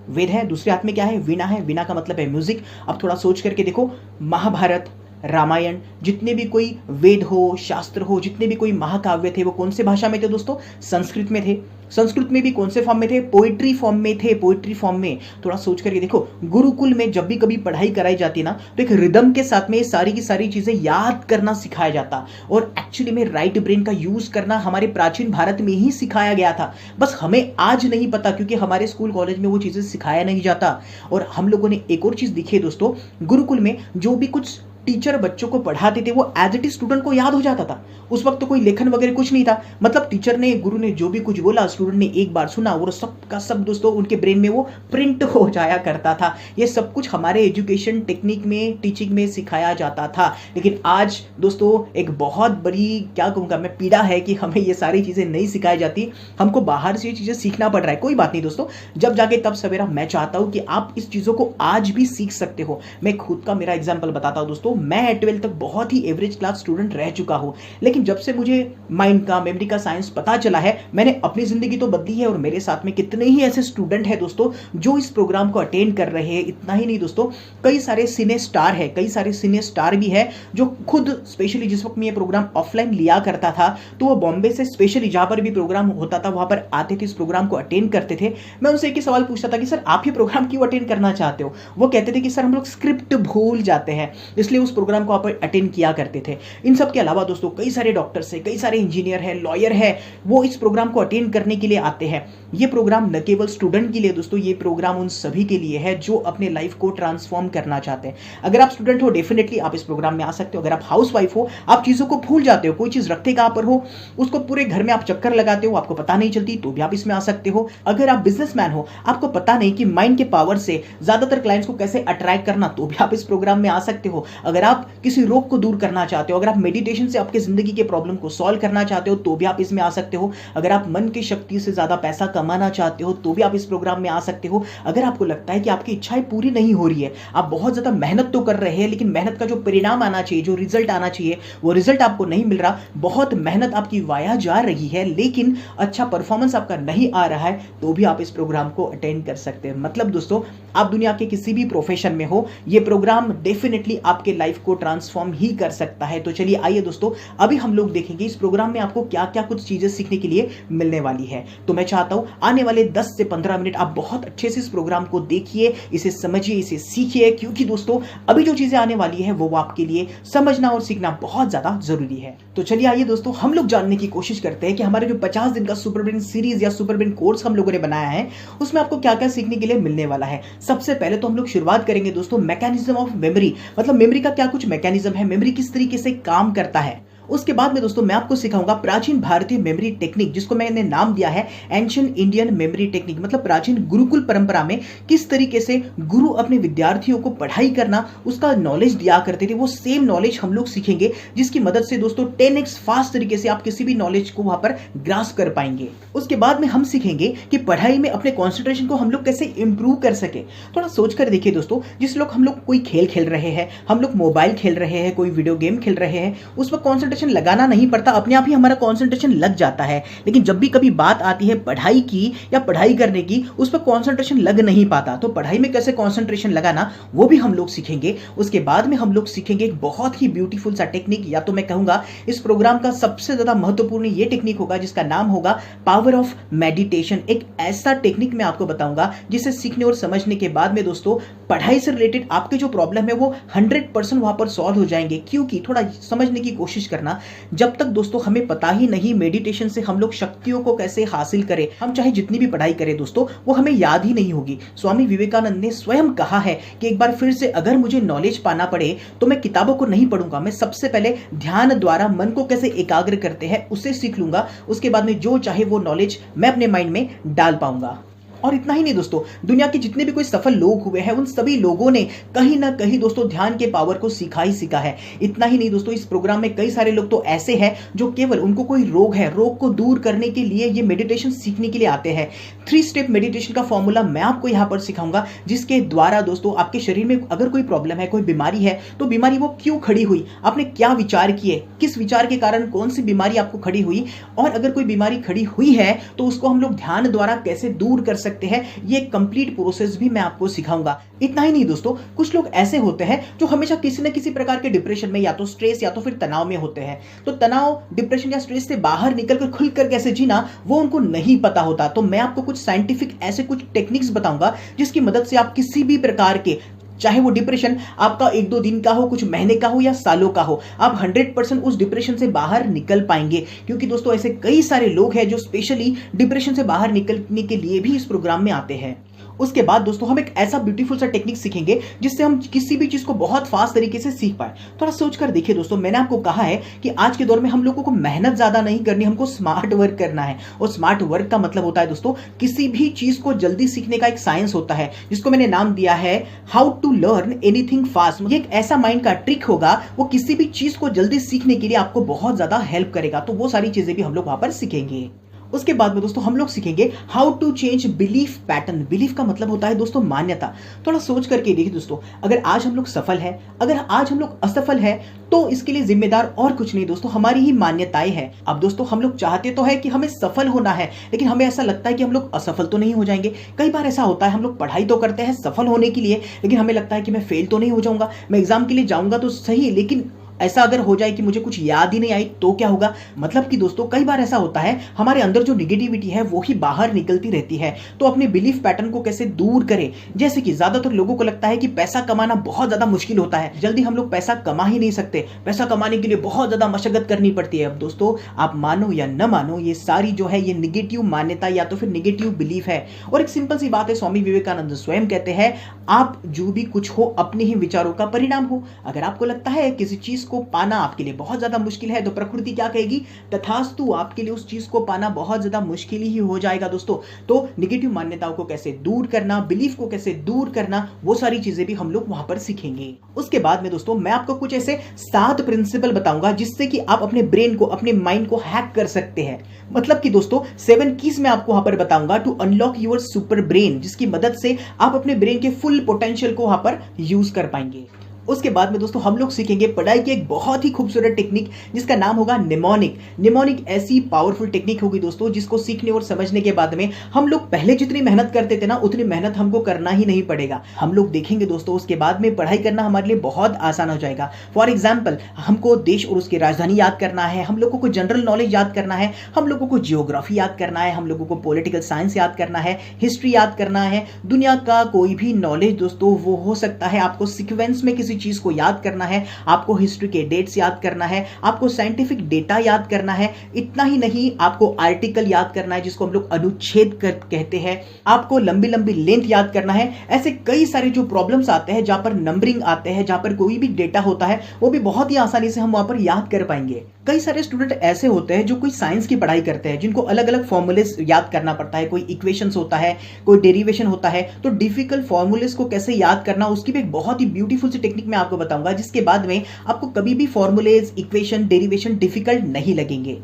वेद है। दूसरे हाथ में क्या है? वीणा है। वीणा का मतलब है म्यूजिक। अब थोड़ा सोच करके देखो, महाभारत, रामायण, जितने भी कोई वेद हो, शास्त्र हो, जितने भी कोई महाकाव्य थे वो कौन से भाषा में थे दोस्तों? संस्कृत में थे। संस्कृत में भी कौन से फॉर्म में थे? पोइट्री फॉर्म में थे। पोइट्री फॉर्म में। थोड़ा सोच करके देखो, गुरुकुल में जब भी कभी पढ़ाई कराई जाती ना तो एक रिदम के साथ में सारी की सारी चीजें याद करना सिखाया जाता। और एक्चुअली में राइट ब्रेन का यूज करना हमारे प्राचीन भारत में ही सिखाया गया था, बस हमें आज नहीं पता क्योंकि हमारे स्कूल कॉलेज में वो चीजें सिखाया नहीं जाता। और हम लोगों ने एक और चीज देखी है दोस्तों, गुरुकुल में जो भी कुछ टीचर बच्चों को पढ़ाते थे वो एज इट इज स्टूडेंट को याद हो जाता था। उस वक्त तो कोई लेखन वगैरह कुछ नहीं था, मतलब टीचर ने, गुरु ने जो भी कुछ बोला स्टूडेंट ने एक बार सुना और सब का सब दोस्तों उनके ब्रेन में वो प्रिंट हो जाया करता था। ये सब कुछ हमारे एजुकेशन टेक्निक में, टीचिंग में सिखाया जाता था। लेकिन आज दोस्तों एक बहुत बड़ी क्या कहूँगा मैं पीड़ा है कि हमें ये सारी चीजें नहीं सिखाई जाती, हमको बाहर से ये चीजें सीखना पड़ रहा है। कोई बात नहीं दोस्तों, जब जाके तब सवेरा। मैं चाहता हूं कि आप इस चीजों को आज भी सीख सकते हो। मैं खुद का मेरा एग्जांपल बताता हूं दोस्तों, मैं 12th तक बहुत ही एवरेज क्लास स्टूडेंट रह चुका हूं, लेकिन जब से मुझे माइंड का, मेमोरी का साइंस पता चला है, मैंने अपनी जिंदगी तो बदली है। और मेरे साथ में कितने ही ऐसे स्टूडेंट हैं दोस्तों जो इस प्रोग्राम को अटेंड कर रहे हैं। इतना ही नहीं दोस्तों, कई सारे सिने स्टार है, कई सारे सिने स्टार भी है जो खुद स्पेशली जिस वक्त मैं ये प्रोग्राम ऑफलाइन लिया करता था तो वो बॉम्बे से स्पेशली जहां पर भी प्रोग्राम होता था वहां पर आते थे, इस प्रोग्राम को अटेंड करते थे। मैं उनसे एक ही सवाल पूछता था कि सर आप ये प्रोग्राम क्यों अटेंड करना चाहते हो? वो कहते थे कि सर हम लोग स्क्रिप्ट भूल जाते हैं, इसलिए उस प्रोग्राम को आप अटेंड किया करते थे। इन सब के अलावा दोस्तों कई सारे डॉक्टर्स है, कई सारे इंजीनियर है, लॉयर है, वो इस प्रोग्राम को अटेंड करने के लिए आते हैं। ये प्रोग्राम न केवल स्टूडेंट के लिए दोस्तों, ये प्रोग्राम उन सभी के लिए है जो अपने लाइफ को ट्रांसफॉर्म करना चाहते हैं। अगर आप स्टूडेंट हो डेफिनेटली आप इस प्रोग्राम में आ सकते हो। अगर आप हाउसवाइफ हो, आप चीजों को भूल जाते हो, कोई चीज रखते कहां पर हो, उसको पूरे घर में आप चक्कर लगाते हो, आपको पता नहीं चलती, तो भी आप इसमें आ सकते हो। अगर आप बिजनेसमैन हो, आपको पता नहीं कि माइंड के पावर से ज्यादातर क्लाइंट्स को कैसे अट्रैक्ट करना, तो भी आप इस प्रोग्राम में आ सकते हो। अगर अगर आप किसी रोग को दूर करना चाहते हो, अगर आप मेडिटेशन से आपके जिंदगी के प्रॉब्लम को सॉल्व करना चाहते हो तो भी आप इसमें आ सकते हो। अगर आप मन की शक्ति से ज्यादा पैसा कमाना चाहते हो तो भी आप इस प्रोग्राम में आ सकते हो। अगर आपको लगता है कि आपकी इच्छाएं पूरी नहीं हो रही है, आप बहुत ज्यादा मेहनत तो कर रहे हैं लेकिन मेहनत का जो परिणाम आना चाहिए, जो रिजल्ट आना चाहिए, वो रिजल्ट आपको नहीं मिल रहा, बहुत मेहनत आपकी वाया जा रही है लेकिन अच्छा परफॉर्मेंस आपका नहीं आ रहा है, तो भी आप इस प्रोग्राम को अटेंड कर सकते हैं। मतलब दोस्तों, आप दुनिया के किसी भी प्रोफेशन में हो, ये प्रोग्राम डेफिनेटली आपके लाइफ को ट्रांसफॉर्म ही कर सकता है। तो चलिए आइए दोस्तों, अभी हम लोग देखेंगे इस प्रोग्राम में आपको क्या क्या कुछ चीजें सीखने के लिए मिलने वाली है। तो मैं चाहता हूं आने वाले 10 से 15 मिनट आप बहुत अच्छे से इस प्रोग्राम को देखिए, इसे समझिए, इसे सीखिए, क्योंकि दोस्तों अभी जो चीजें आने वाली है वो आपके लिए समझना और सीखना बहुत ज्यादा जरूरी है। तो चलिए आइए दोस्तों, हम लोग जानने की कोशिश करते हैं कि हमारे जो 50 दिन का सुपर ब्रेन सीरीज या सुपर ब्रेन कोर्स हम लोगों ने बनाया है उसमें आपको क्या क्या सीखने के लिए मिलने वाला है। सबसे पहले तो हम लोग शुरुआत करेंगे दोस्तों मैकेनिज्म ऑफ मेमोरी, मतलब मेमोरी का क्या कुछ मैकेनिज्म है, मेमोरी किस तरीके से काम करता है। उसके बाद में दोस्तों मैं आपको सिखाऊंगा प्राचीन भारतीय मेमोरी टेक्निक, जिसको मैंने नाम दिया है एंशिएंट इंडियन मेमोरी टेक्निक, मतलब प्राचीन गुरुकुल परंपरा में किस तरीके से गुरु अपने विद्यार्थियों को पढ़ाई करना, उसका नॉलेज दिया करते थे। वो सेम नॉलेज हम लोग सीखेंगे जिसकी मदद से दोस्तों 10x फास्ट तरीके से आप किसी भी नॉलेज को वहां पर ग्रास्प कर पाएंगे। उसके बाद में हम सीखेंगे कि पढ़ाई में अपने कॉन्सेंट्रेशन को हम लोग कैसे इंप्रूव कर सके। थोड़ा सोच कर देखिए दोस्तों, जिस लोग हम लोग कोई खेल खेल रहे हैं, हम लोग मोबाइल खेल रहे हैं, कोई वीडियो गेम खेल रहे हैं, उस पर कॉन्सेंट्रेशन लगाना नहीं पड़ता, अपने आप ही हमारा कंसंट्रेशन लग जाता है। लेकिन जब भी कभी बात आती है पढ़ाई की या पढ़ाई करने की, उस पर कंसंट्रेशन लग नहीं पाता। तो पढ़ाई में कैसे कंसंट्रेशन लगाना वो भी हम लोग सीखेंगे। उसके बाद में हम लोग सीखेंगे एक बहुत ही ब्यूटीफुल सा टेक्निक, या तो मैं कहूंगा इस प्रोग्राम का सबसे ज्यादा महत्वपूर्ण ये टेक्निक होगा जिसका नाम होगा पावर ऑफ मेडिटेशन। एक ऐसा टेक्निक मैं आपको बताऊंगा जिसे सीखने और समझने के बाद में दोस्तों पढ़ाई से रिलेटेड आपके जो प्रॉब्लम है वो 100% वहां पर सॉल्व हो जाएंगे। क्योंकि थोड़ा समझने की कोशिश करना, जब तक दोस्तों हमें पता ही नहीं मेडिटेशन से हम लोग शक्तियों को कैसे हासिल करें, हम चाहे जितनी भी पढ़ाई करें दोस्तों वो हमें याद ही नहीं होगी। स्वामी विवेकानंद ने स्वयं कहा है कि एक बार फिर से अगर मुझे नॉलेज पाना पड़े तो मैं किताबों को नहीं पढ़ूंगा, मैं सबसे पहले ध्यान द्वारा मन को कैसे एकाग्र करते हैं उसे सीख लूंगा। उसके बाद में जो चाहे वो नॉलेज मैं अपने माइंड में डाल पाऊंगा। और इतना ही नहीं दोस्तों, दुनिया के जितने भी कोई सफल लोग हुए हैं उन सभी लोगों ने कहीं ना कहीं दोस्तों ध्यान के पावर को सीखा ही सीखा है। इतना ही नहीं दोस्तों, इस प्रोग्राम में कई सारे लोग तो ऐसे हैं जो केवल उनको कोई रोग है, रोग को दूर करने के लिए ये मेडिटेशन सीखने के लिए आते हैं। 3 स्टेप मेडिटेशन का फॉर्मूला मैं आपको यहां पर सिखाऊंगा, जिसके द्वारा दोस्तों आपके शरीर में अगर कोई प्रॉब्लम है, कोई बीमारी है, तो बीमारी वो क्यों खड़ी हुई, आपने क्या विचार किए, किस विचार के कारण कौन सी बीमारी आपको खड़ी हुई, और अगर कोई बीमारी खड़ी हुई है तो उसको हम लोग ध्यान द्वारा कैसे दूर कर सकते हैं, ये कंप्लीट प्रोसेस भी मैं आपको सिखाऊंगा। इतना ही नहीं दोस्तों, कुछ लोग ऐसे होते हैं जो हमेशा किसी न किसी प्रकार के डिप्रेशन में, या तो स्ट्रेस या तो फिर तनाव में होते हैं। तो तनाव, डिप्रेशन या स्ट्रेस से बाहर निकलकर खुलकर कैसे जीना वो उनको नहीं पता होता। तो मैं आपको कुछ साइंटिफिक ऐसे कुछ टेक्निक्स बताऊंगा जिसकी मदद से आप किसी भी प्रकार के, चाहे वो डिप्रेशन आपका 1-2 दिन का हो, कुछ महीने का हो या सालों का हो, आप 100% उस डिप्रेशन से बाहर निकल पाएंगे। क्योंकि दोस्तों ऐसे कई सारे लोग हैं जो स्पेशली डिप्रेशन से बाहर निकलने के लिए भी इस प्रोग्राम में आते हैं। उसके बाद दोस्तों हम एक ऐसा ब्यूटीफुल सा टेक्निक सीखेंगे जिससे हम किसी भी चीज को बहुत फास्ट तरीके से सीख पाए। थोड़ा सोचकर देखिए दोस्तों, मैंने आपको कहा है कि आज के दौर में हम लोगों को मेहनत ज्यादा नहीं करनी, हमको स्मार्ट वर्क करना है। और स्मार्ट वर्क का मतलब होता है दोस्तों किसी भी चीज को जल्दी सीखने का एक साइंस होता है जिसको मैंने नाम दिया है how to learn anything fast. ये एक ऐसा माइंड का ट्रिक होगा, वो किसी भी चीज को जल्दी सीखने के लिए आपको बहुत ज्यादा हेल्प करेगा। तो वो सारी चीजें भी हम लोग वहां पर सीखेंगे। उसके बाद में दोस्तों हम लोग सीखेंगे how to change belief pattern. Belief का मतलब होता है दोस्तों मान्यता। थोड़ा सोच करके देखिए दोस्तों, अगर आज हम लोग सफल है, अगर आज हम लोग असफल है, तो इसके लिए जिम्मेदार और कुछ नहीं दोस्तों, हमारी ही मान्यताएं हैं। अब दोस्तों हम लोग चाहते तो है कि हमें सफल होना है, लेकिन हमें ऐसा लगता है कि हम लोग असफल तो नहीं हो जाएंगे। कई बार ऐसा होता है, हम लोग पढ़ाई तो करते हैं सफल होने के लिए, लेकिन हमें लगता है कि मैं फेल तो नहीं हो जाऊंगा, मैं एग्जाम के लिए जाऊंगा तो सही, लेकिन ऐसा अगर हो जाए कि मुझे कुछ याद ही नहीं आई तो क्या होगा। मतलब कि दोस्तों कई बार ऐसा होता है, हमारे अंदर जो निगेटिविटी है वो ही बाहर निकलती रहती है। तो अपने बिलीफ पैटर्न को कैसे दूर करें। जैसे कि ज्यादातर लोगों को लगता है कि पैसा कमाना बहुत ज्यादा मुश्किल होता है, जल्दी हम लोग पैसा कमा ही नहीं सकते, पैसा कमाने के लिए बहुत ज्यादा मशक्कत करनी पड़ती है। अब दोस्तों आप मानो या न मानो, ये सारी जो है ये निगेटिव मान्यता या तो फिर निगेटिव बिलीफ है। और एक सिंपल सी बात है, स्वामी विवेकानंद स्वयं कहते हैं आप जो भी कुछ हो अपने ही विचारों का परिणाम हो। अगर आपको लगता है किसी चीज को पाना आपके लिए बहुत ज्यादा मुश्किल है तो प्रकृति क्या कहेगी, तथास्तु, आपके लिए उस चीज को पाना बहुत ज्यादा मुश्किल ही हो जाएगा दोस्तों। तो निगेटिव मान्यताओं को कैसे दूर करना, बिलीफ को कैसे दूर करना, वो सारी चीजें भी हम लोग वहां पर सीखेंगे। उसके बाद में दोस्तों मैं आपको कुछ ऐसे 7 प्रिंसिपल बताऊंगा जिससे कि आप अपने ब्रेन को, अपने माइंड को हैक कर सकते हैं। मतलब कि दोस्तों 7 कीज मैं आपको वहां पर बताऊंगा to unlock your super brain, जिसकी मदद से आप अपने ब्रेन के फुल पोटेंशियल को वहां पर यूज कर पाएंगे। उसके बाद में दोस्तों हम लोग सीखेंगे पढ़ाई की एक बहुत ही खूबसूरत टेक्निक जिसका नाम होगा निमोनिक। निमोनिक ऐसी पावरफुल टेक्निक होगी दोस्तों जिसको सीखने और समझने के बाद में हम लोग पहले जितनी मेहनत करते थे ना उतनी मेहनत हमको करना ही नहीं पड़ेगा। हम लोग देखेंगे दोस्तों उसके बाद में पढ़ाई करना हमारे लिए बहुत आसान हो जाएगा। फॉर एग्जाम्पल, हमको देश और उसकी राजधानी याद करना है, हम लोगों को जनरल नॉलेज याद करना है, हम लोगों को जियोग्राफी याद करना है, हम लोगों को पॉलिटिकल साइंस याद करना है, हिस्ट्री याद करना है, दुनिया का कोई भी नॉलेज दोस्तों वो हो सकता है। आपको सीक्वेंस में किसी चीज को याद करना है, आपको हिस्ट्री के डेट्स याद करना है, आपको साइंटिफिक डेटा याद करना है। इतना ही नहीं, आपको आर्टिकल याद करना है जिसको हम लोग अनुच्छेद कहते हैं, आपको लंबी लंबी लेंथ याद करना है। ऐसे कई सारे जो प्रॉब्लम्स आते हैं जहां पर नंबरिंग आते हैं, जहां पर कोई भी डेटा होता है वो भी बहुत ही आसानी से हम वहां पर याद कर पाएंगे। कई सारे स्टूडेंट ऐसे होते हैं जो कोई साइंस की पढ़ाई करते हैं जिनको अलग अलग फॉर्मूलेस याद करना पड़ता है, कोई इक्वेशंस होता है, कोई डेरिवेशन होता है। तो डिफिकल्ट फॉर्मूलेस को कैसे याद करना उसकी भी एक बहुत ही ब्यूटीफुल सी टेक्निक मैं आपको बताऊंगा जिसके बाद में आपको कभी भी फॉर्मूलेज, इक्वेशन, डेरिवेशन डिफिकल्ट नहीं लगेंगे।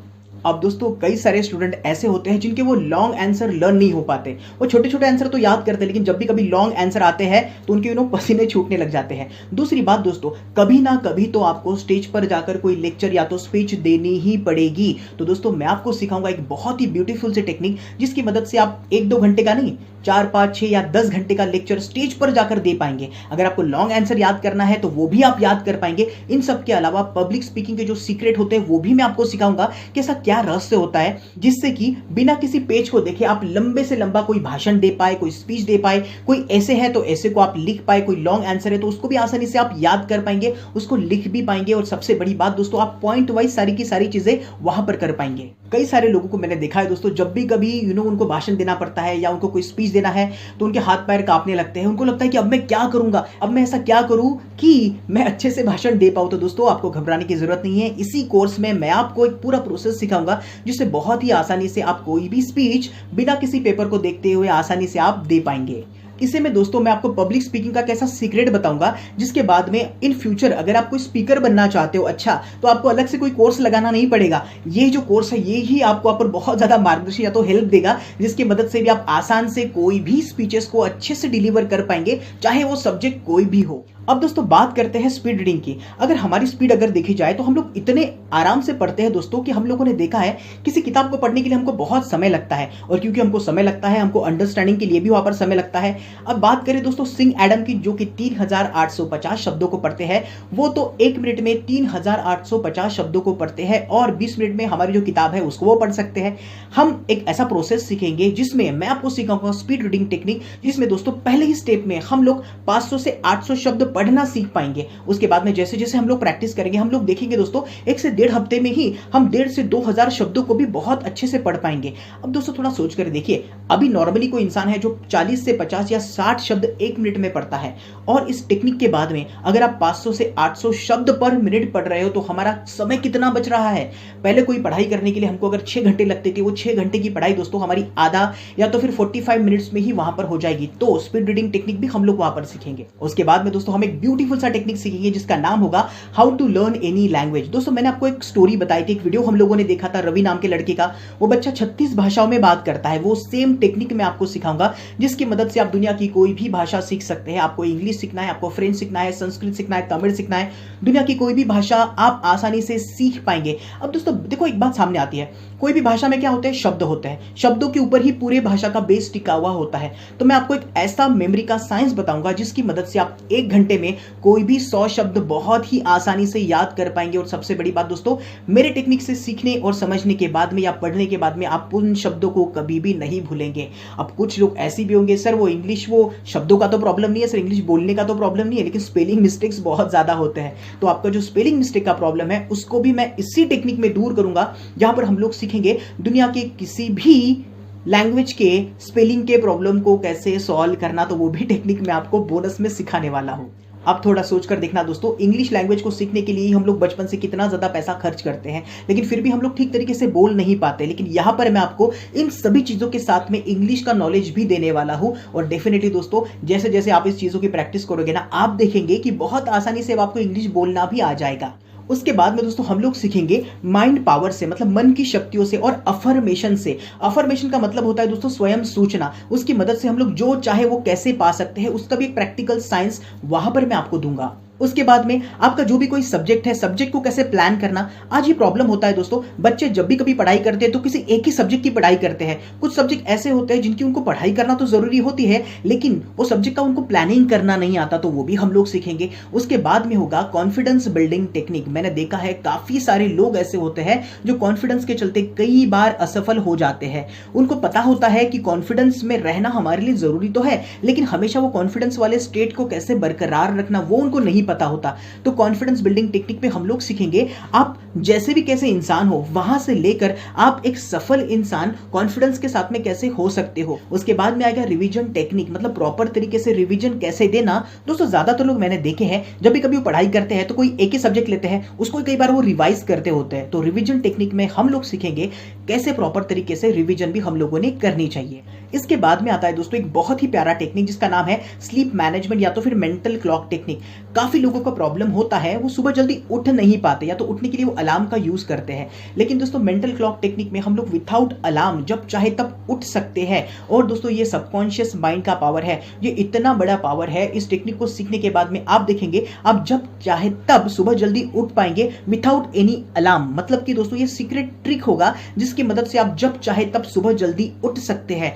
अब दोस्तों कई सारे स्टूडेंट ऐसे होते हैं जिनके वो लॉन्ग आंसर लर्न नहीं हो पाते। वो छोटे छोटे आंसर तो याद करते हैं लेकिन जब भी कभी लॉन्ग आंसर आते हैं तो उनके पसीने छूटने लग जाते हैं। दूसरी बात दोस्तों, कभी ना कभी तो आपको स्टेज पर जाकर कोई लेक्चर या तो स्पीच देनी ही पड़ेगी। तो दोस्तों मैं आपको सिखाऊंगा एक बहुत ही ब्यूटीफुल सी टेक्निक जिसकी मदद से आप 1-2 घंटे का नहीं, 4, 5, 6 या 10 घंटे का लेक्चर स्टेज पर जाकर दे पाएंगे। अगर आपको लॉन्ग आंसर याद करना है तो वो भी आप याद कर पाएंगे। इन सब के अलावा पब्लिक स्पीकिंग के जो सीक्रेट होते हैं वो भी मैं आपको सिखाऊंगा कि ऐसा क्या रहस्य होता है जिससे कि बिना किसी पेज को देखे आप लंबे से लंबा कोई भाषण दे पाए, कोई स्पीच दे पाए, कोई ऐसे है तो ऐसे को आप लिख पाए, कोई लॉन्ग आंसर है तो उसको भी आसानी से आप याद कर पाएंगे, उसको लिख भी पाएंगे। और सबसे बड़ी बात दोस्तों, आप पॉइंट वाइज सारी की सारी चीजें वहां पर कर पाएंगे। कई सारे लोगों को मैंने देखा है दोस्तों, जब भी कभी उनको भाषण देना पड़ता है या उनको कोई स्पीच देना है तो उनके हाथ पैर कांपने लगते हैं। उनको लगता है कि अब मैं क्या करूंगा, अब मैं ऐसा क्या करूं कि मैं अच्छे से भाषण दे पाऊं। तो दोस्तों आपको घबराने की जरूरत नहीं है। इसी कोर्स में मैं आपको एक पूरा प्रोसेस सिखाऊंगा जिससे बहुत ही आसानी से आप कोई भी स्पीच बिना किसी पेपर को देखते हुए आसानी से आप दे पाएंगे। इसे में दोस्तों मैं आपको पब्लिक स्पीकिंग का कैसा सीक्रेट बताऊंगा जिसके बाद में इन फ्यूचर अगर आप कोई स्पीकर बनना चाहते हो अच्छा तो आपको अलग से कोई कोर्स लगाना नहीं पड़ेगा। ये जो कोर्स है ये ही आपको आप पर बहुत ज्यादा मार्गदर्शन या तो हेल्प देगा जिसकी मदद से भी आप आसान से कोई भी स्पीचेस को अच्छे से डिलीवर कर पाएंगे, चाहे वो सब्जेक्ट कोई भी हो। अब दोस्तों बात करते हैं स्पीड रीडिंग की। अगर हमारी स्पीड अगर देखी जाए तो हम लोग इतने आराम से पढ़ते हैं दोस्तों कि हम लोगों ने देखा है किसी किताब को पढ़ने के लिए हमको बहुत समय लगता है, और क्योंकि हमको समय लगता है हमको अंडरस्टैंडिंग के लिए भी वहां पर समय लगता है। अब बात करें दोस्तों सिंग एडम की, जो कि 3850 शब्दों को पढ़ते हैं, वो तो 1 मिनट में 3850 शब्दों को पढ़ते हैं और 20 मिनट में हमारी जो किताब है उसको वो पढ़ सकते हैं। हम एक ऐसा प्रोसेस सीखेंगे जिसमें मैं आपको सिखाऊंगा स्पीड रीडिंग टेक्निक, जिसमें दोस्तों पहले ही स्टेप में हम लोग 500 से 800 शब्द पढ़ना सीख पाएंगे। उसके बाद में जैसे जैसे हम लोग प्रैक्टिस करेंगे हम लोग देखेंगे दोस्तों 1 से 1.5 हफ्ते में ही हम 1.5 से 2,000 शब्दों को भी बहुत अच्छे से पढ़ पाएंगे। अब दोस्तों थोड़ा सोच कर देखिए, अभी नॉर्मली कोई इंसान है जो 40 से 50 या 60 शब्द 1 मिनट में पढ़ता है, और इस टेक्निक के बाद में अगर आप 500 से 800 शब्द पर मिनट पढ़ रहे हो तो हमारा समय कितना बच रहा है। पहले कोई पढ़ाई करने के लिए हमको अगर 6 घंटे लगते थे, वो 6 घंटे की पढ़ाई दोस्तों हमारी आधा या तो फिर 45 मिनट्स में ही वहां पर हो जाएगी। तो स्पीड रीडिंग टेक्निक भी हम लोग वहां पर सीखेंगे। उसके बाद में दोस्तों हम एक ब्यूटीफुल सा टेक्निक सीखेंगे जिसका नाम होगा how to learn any language. दोस्तों मैंने आपको एक स्टोरी बताई थी, एक वीडियो हम लोगों ने देखा था रवि नाम के लड़के का। वो बच्चा 36 भाषाओं में बात करता है। वो सेम टेक्निक मैं आपको सिखाऊंगा जिसकी मदद से आप दुनिया की कोई भी भाषा सीख सकते हैं। आपको इंग्लिश सीखना है, आपको फ्रेंच सीखना है, संस्कृत सीखना है, तमिल सीखना है, दुनिया की कोई भी भाषा आप आसानी से सीख पाएंगे। अब दोस्तों देखो एक बात सामने आती है, कोई भी भाषा में क्या होते हैं, शब्द होते हैं, शब्दों के ऊपर ही पूरे भाषा का बेस टिका हुआ होता है। तो मैं आपको एक ऐसा मेमोरी का साइंस बताऊंगा जिसकी मदद से आप 1 घंटे में कोई भी 100 शब्द बहुत ही आसानी से याद कर पाएंगे। और सबसे बड़ी बात दोस्तों, मेरे टेक्निक से सीखने और समझने के बाद में या पढ़ने के बाद में आप उन शब्दों को कभी भी नहीं भूलेंगे। अब कुछ लोग ऐसे भी होंगे, सर वो इंग्लिश, वो शब्दों का तो प्रॉब्लम नहीं है सर, इंग्लिश बोलने का तो प्रॉब्लम नहीं है, लेकिन स्पेलिंग मिस्टेक्स बहुत ज्यादा होते हैं। तो आपका जो स्पेलिंग मिस्टेक का प्रॉब्लम है उसको भी मैं इसी टेक्निक में दूर करूंगा, जहां पर हम लोग सीखेंगे दुनिया के किसी भी लैंग्वेज के स्पेलिंग के प्रॉब्लम को कैसे सॉल्व करना। तो वो भी टेक्निक मैं आपको बोनस में सिखाने वाला हूं। आप थोड़ा सोच कर देखना दोस्तों, इंग्लिश लैंग्वेज को सीखने के लिए हम लोग बचपन से कितना ज़्यादा पैसा खर्च करते हैं, लेकिन फिर भी हम लोग ठीक तरीके से बोल नहीं पाते। लेकिन यहाँ पर मैं आपको इन सभी चीज़ों के साथ में इंग्लिश का नॉलेज भी देने वाला हूँ। और डेफिनेटली दोस्तों, जैसे जैसे आप इस चीज़ों की प्रैक्टिस करोगे ना, आप देखेंगे कि बहुत आसानी से आपको इंग्लिश बोलना भी आ जाएगा। उसके बाद में दोस्तों हम लोग सीखेंगे माइंड पावर से, मतलब मन की शक्तियों से, और अफर्मेशन से। अफर्मेशन का मतलब होता है दोस्तों स्वयं सूचना। उसकी मदद से हम लोग जो चाहे वो कैसे पा सकते हैं, उसका भी एक प्रैक्टिकल साइंस वहां पर मैं आपको दूंगा। उसके बाद में आपका जो भी कोई सब्जेक्ट है, सब्जेक्ट को कैसे प्लान करना। आज ये प्रॉब्लम होता है दोस्तों, बच्चे जब भी कभी पढ़ाई करते हैं तो किसी एक ही सब्जेक्ट की पढ़ाई करते हैं। कुछ सब्जेक्ट ऐसे होते हैं जिनकी उनको पढ़ाई करना तो जरूरी होती है, लेकिन वो सब्जेक्ट का उनको प्लानिंग करना नहीं आता, तो वो भी हम लोग सीखेंगे। उसके बाद में होगा कॉन्फिडेंस बिल्डिंग टेक्निक। मैंने देखा है काफी सारे लोग ऐसे होते हैं जो कॉन्फिडेंस के चलते कई बार असफल हो जाते हैं। उनको पता होता है कि कॉन्फिडेंस में रहना हमारे लिए जरूरी तो है, लेकिन हमेशा वो कॉन्फिडेंस वाले स्टेट को कैसे बरकरार रखना वो उनको नहीं पता होता। तो कॉन्फिडेंस बिल्डिंग टेक्निक में हम लोग सीखेंगे आप जैसे भी कैसे इंसान हो, वहां से लेकर आप एक सफल इंसान कॉन्फिडेंस के साथ में कैसे हो सकते हो। उसके बाद में आएगा रिवीजन टेक्निक, मतलब प्रॉपर तरीके से रिवीजन कैसे देना। दोस्तों ज्यादातर लोग मैंने देखे हैं जब भी कभी वो पढ़ाई करते हैं तो कोई एक ही सब्जेक्ट लेते हैं, उसको कई बार वो रिवाइज करते होते हैं। तो रिवीजन टेक्निक में हम लोग सीखेंगे कैसे प्रॉपर तरीके से रिवीजन भी हम लोगों ने करनी चाहिए। इसके बाद में आता है दोस्तों एक बहुत ही प्यारा टेक्निक जिसका नाम है स्लीप मैनेजमेंट या तो फिर मेंटल क्लॉक टेक्निक। काफी लोगों का प्रॉब्लम होता है, वो सुबह जल्दी उठ नहीं पाते, या तो उठने के लिए वो अलार्म का यूज करते हैं। लेकिन दोस्तों मेंटल क्लॉक टेक्निक में हम लोग विदाउट अलार्म जब चाहे तब उठ सकते हैं। और दोस्तों ये सबकॉन्शियस माइंड का पावर है, ये इतना बड़ा पावर है। इस टेक्निक को सीखने के बाद में आप देखेंगे आप जब चाहे तब सुबह जल्दी उठ पाएंगे विदाउट एनी अलार्म। मतलब कि दोस्तों ये सीक्रेट ट्रिक होगा जिसकी मदद से आप जब चाहे तब सुबह जल्दी उठ सकते हैं।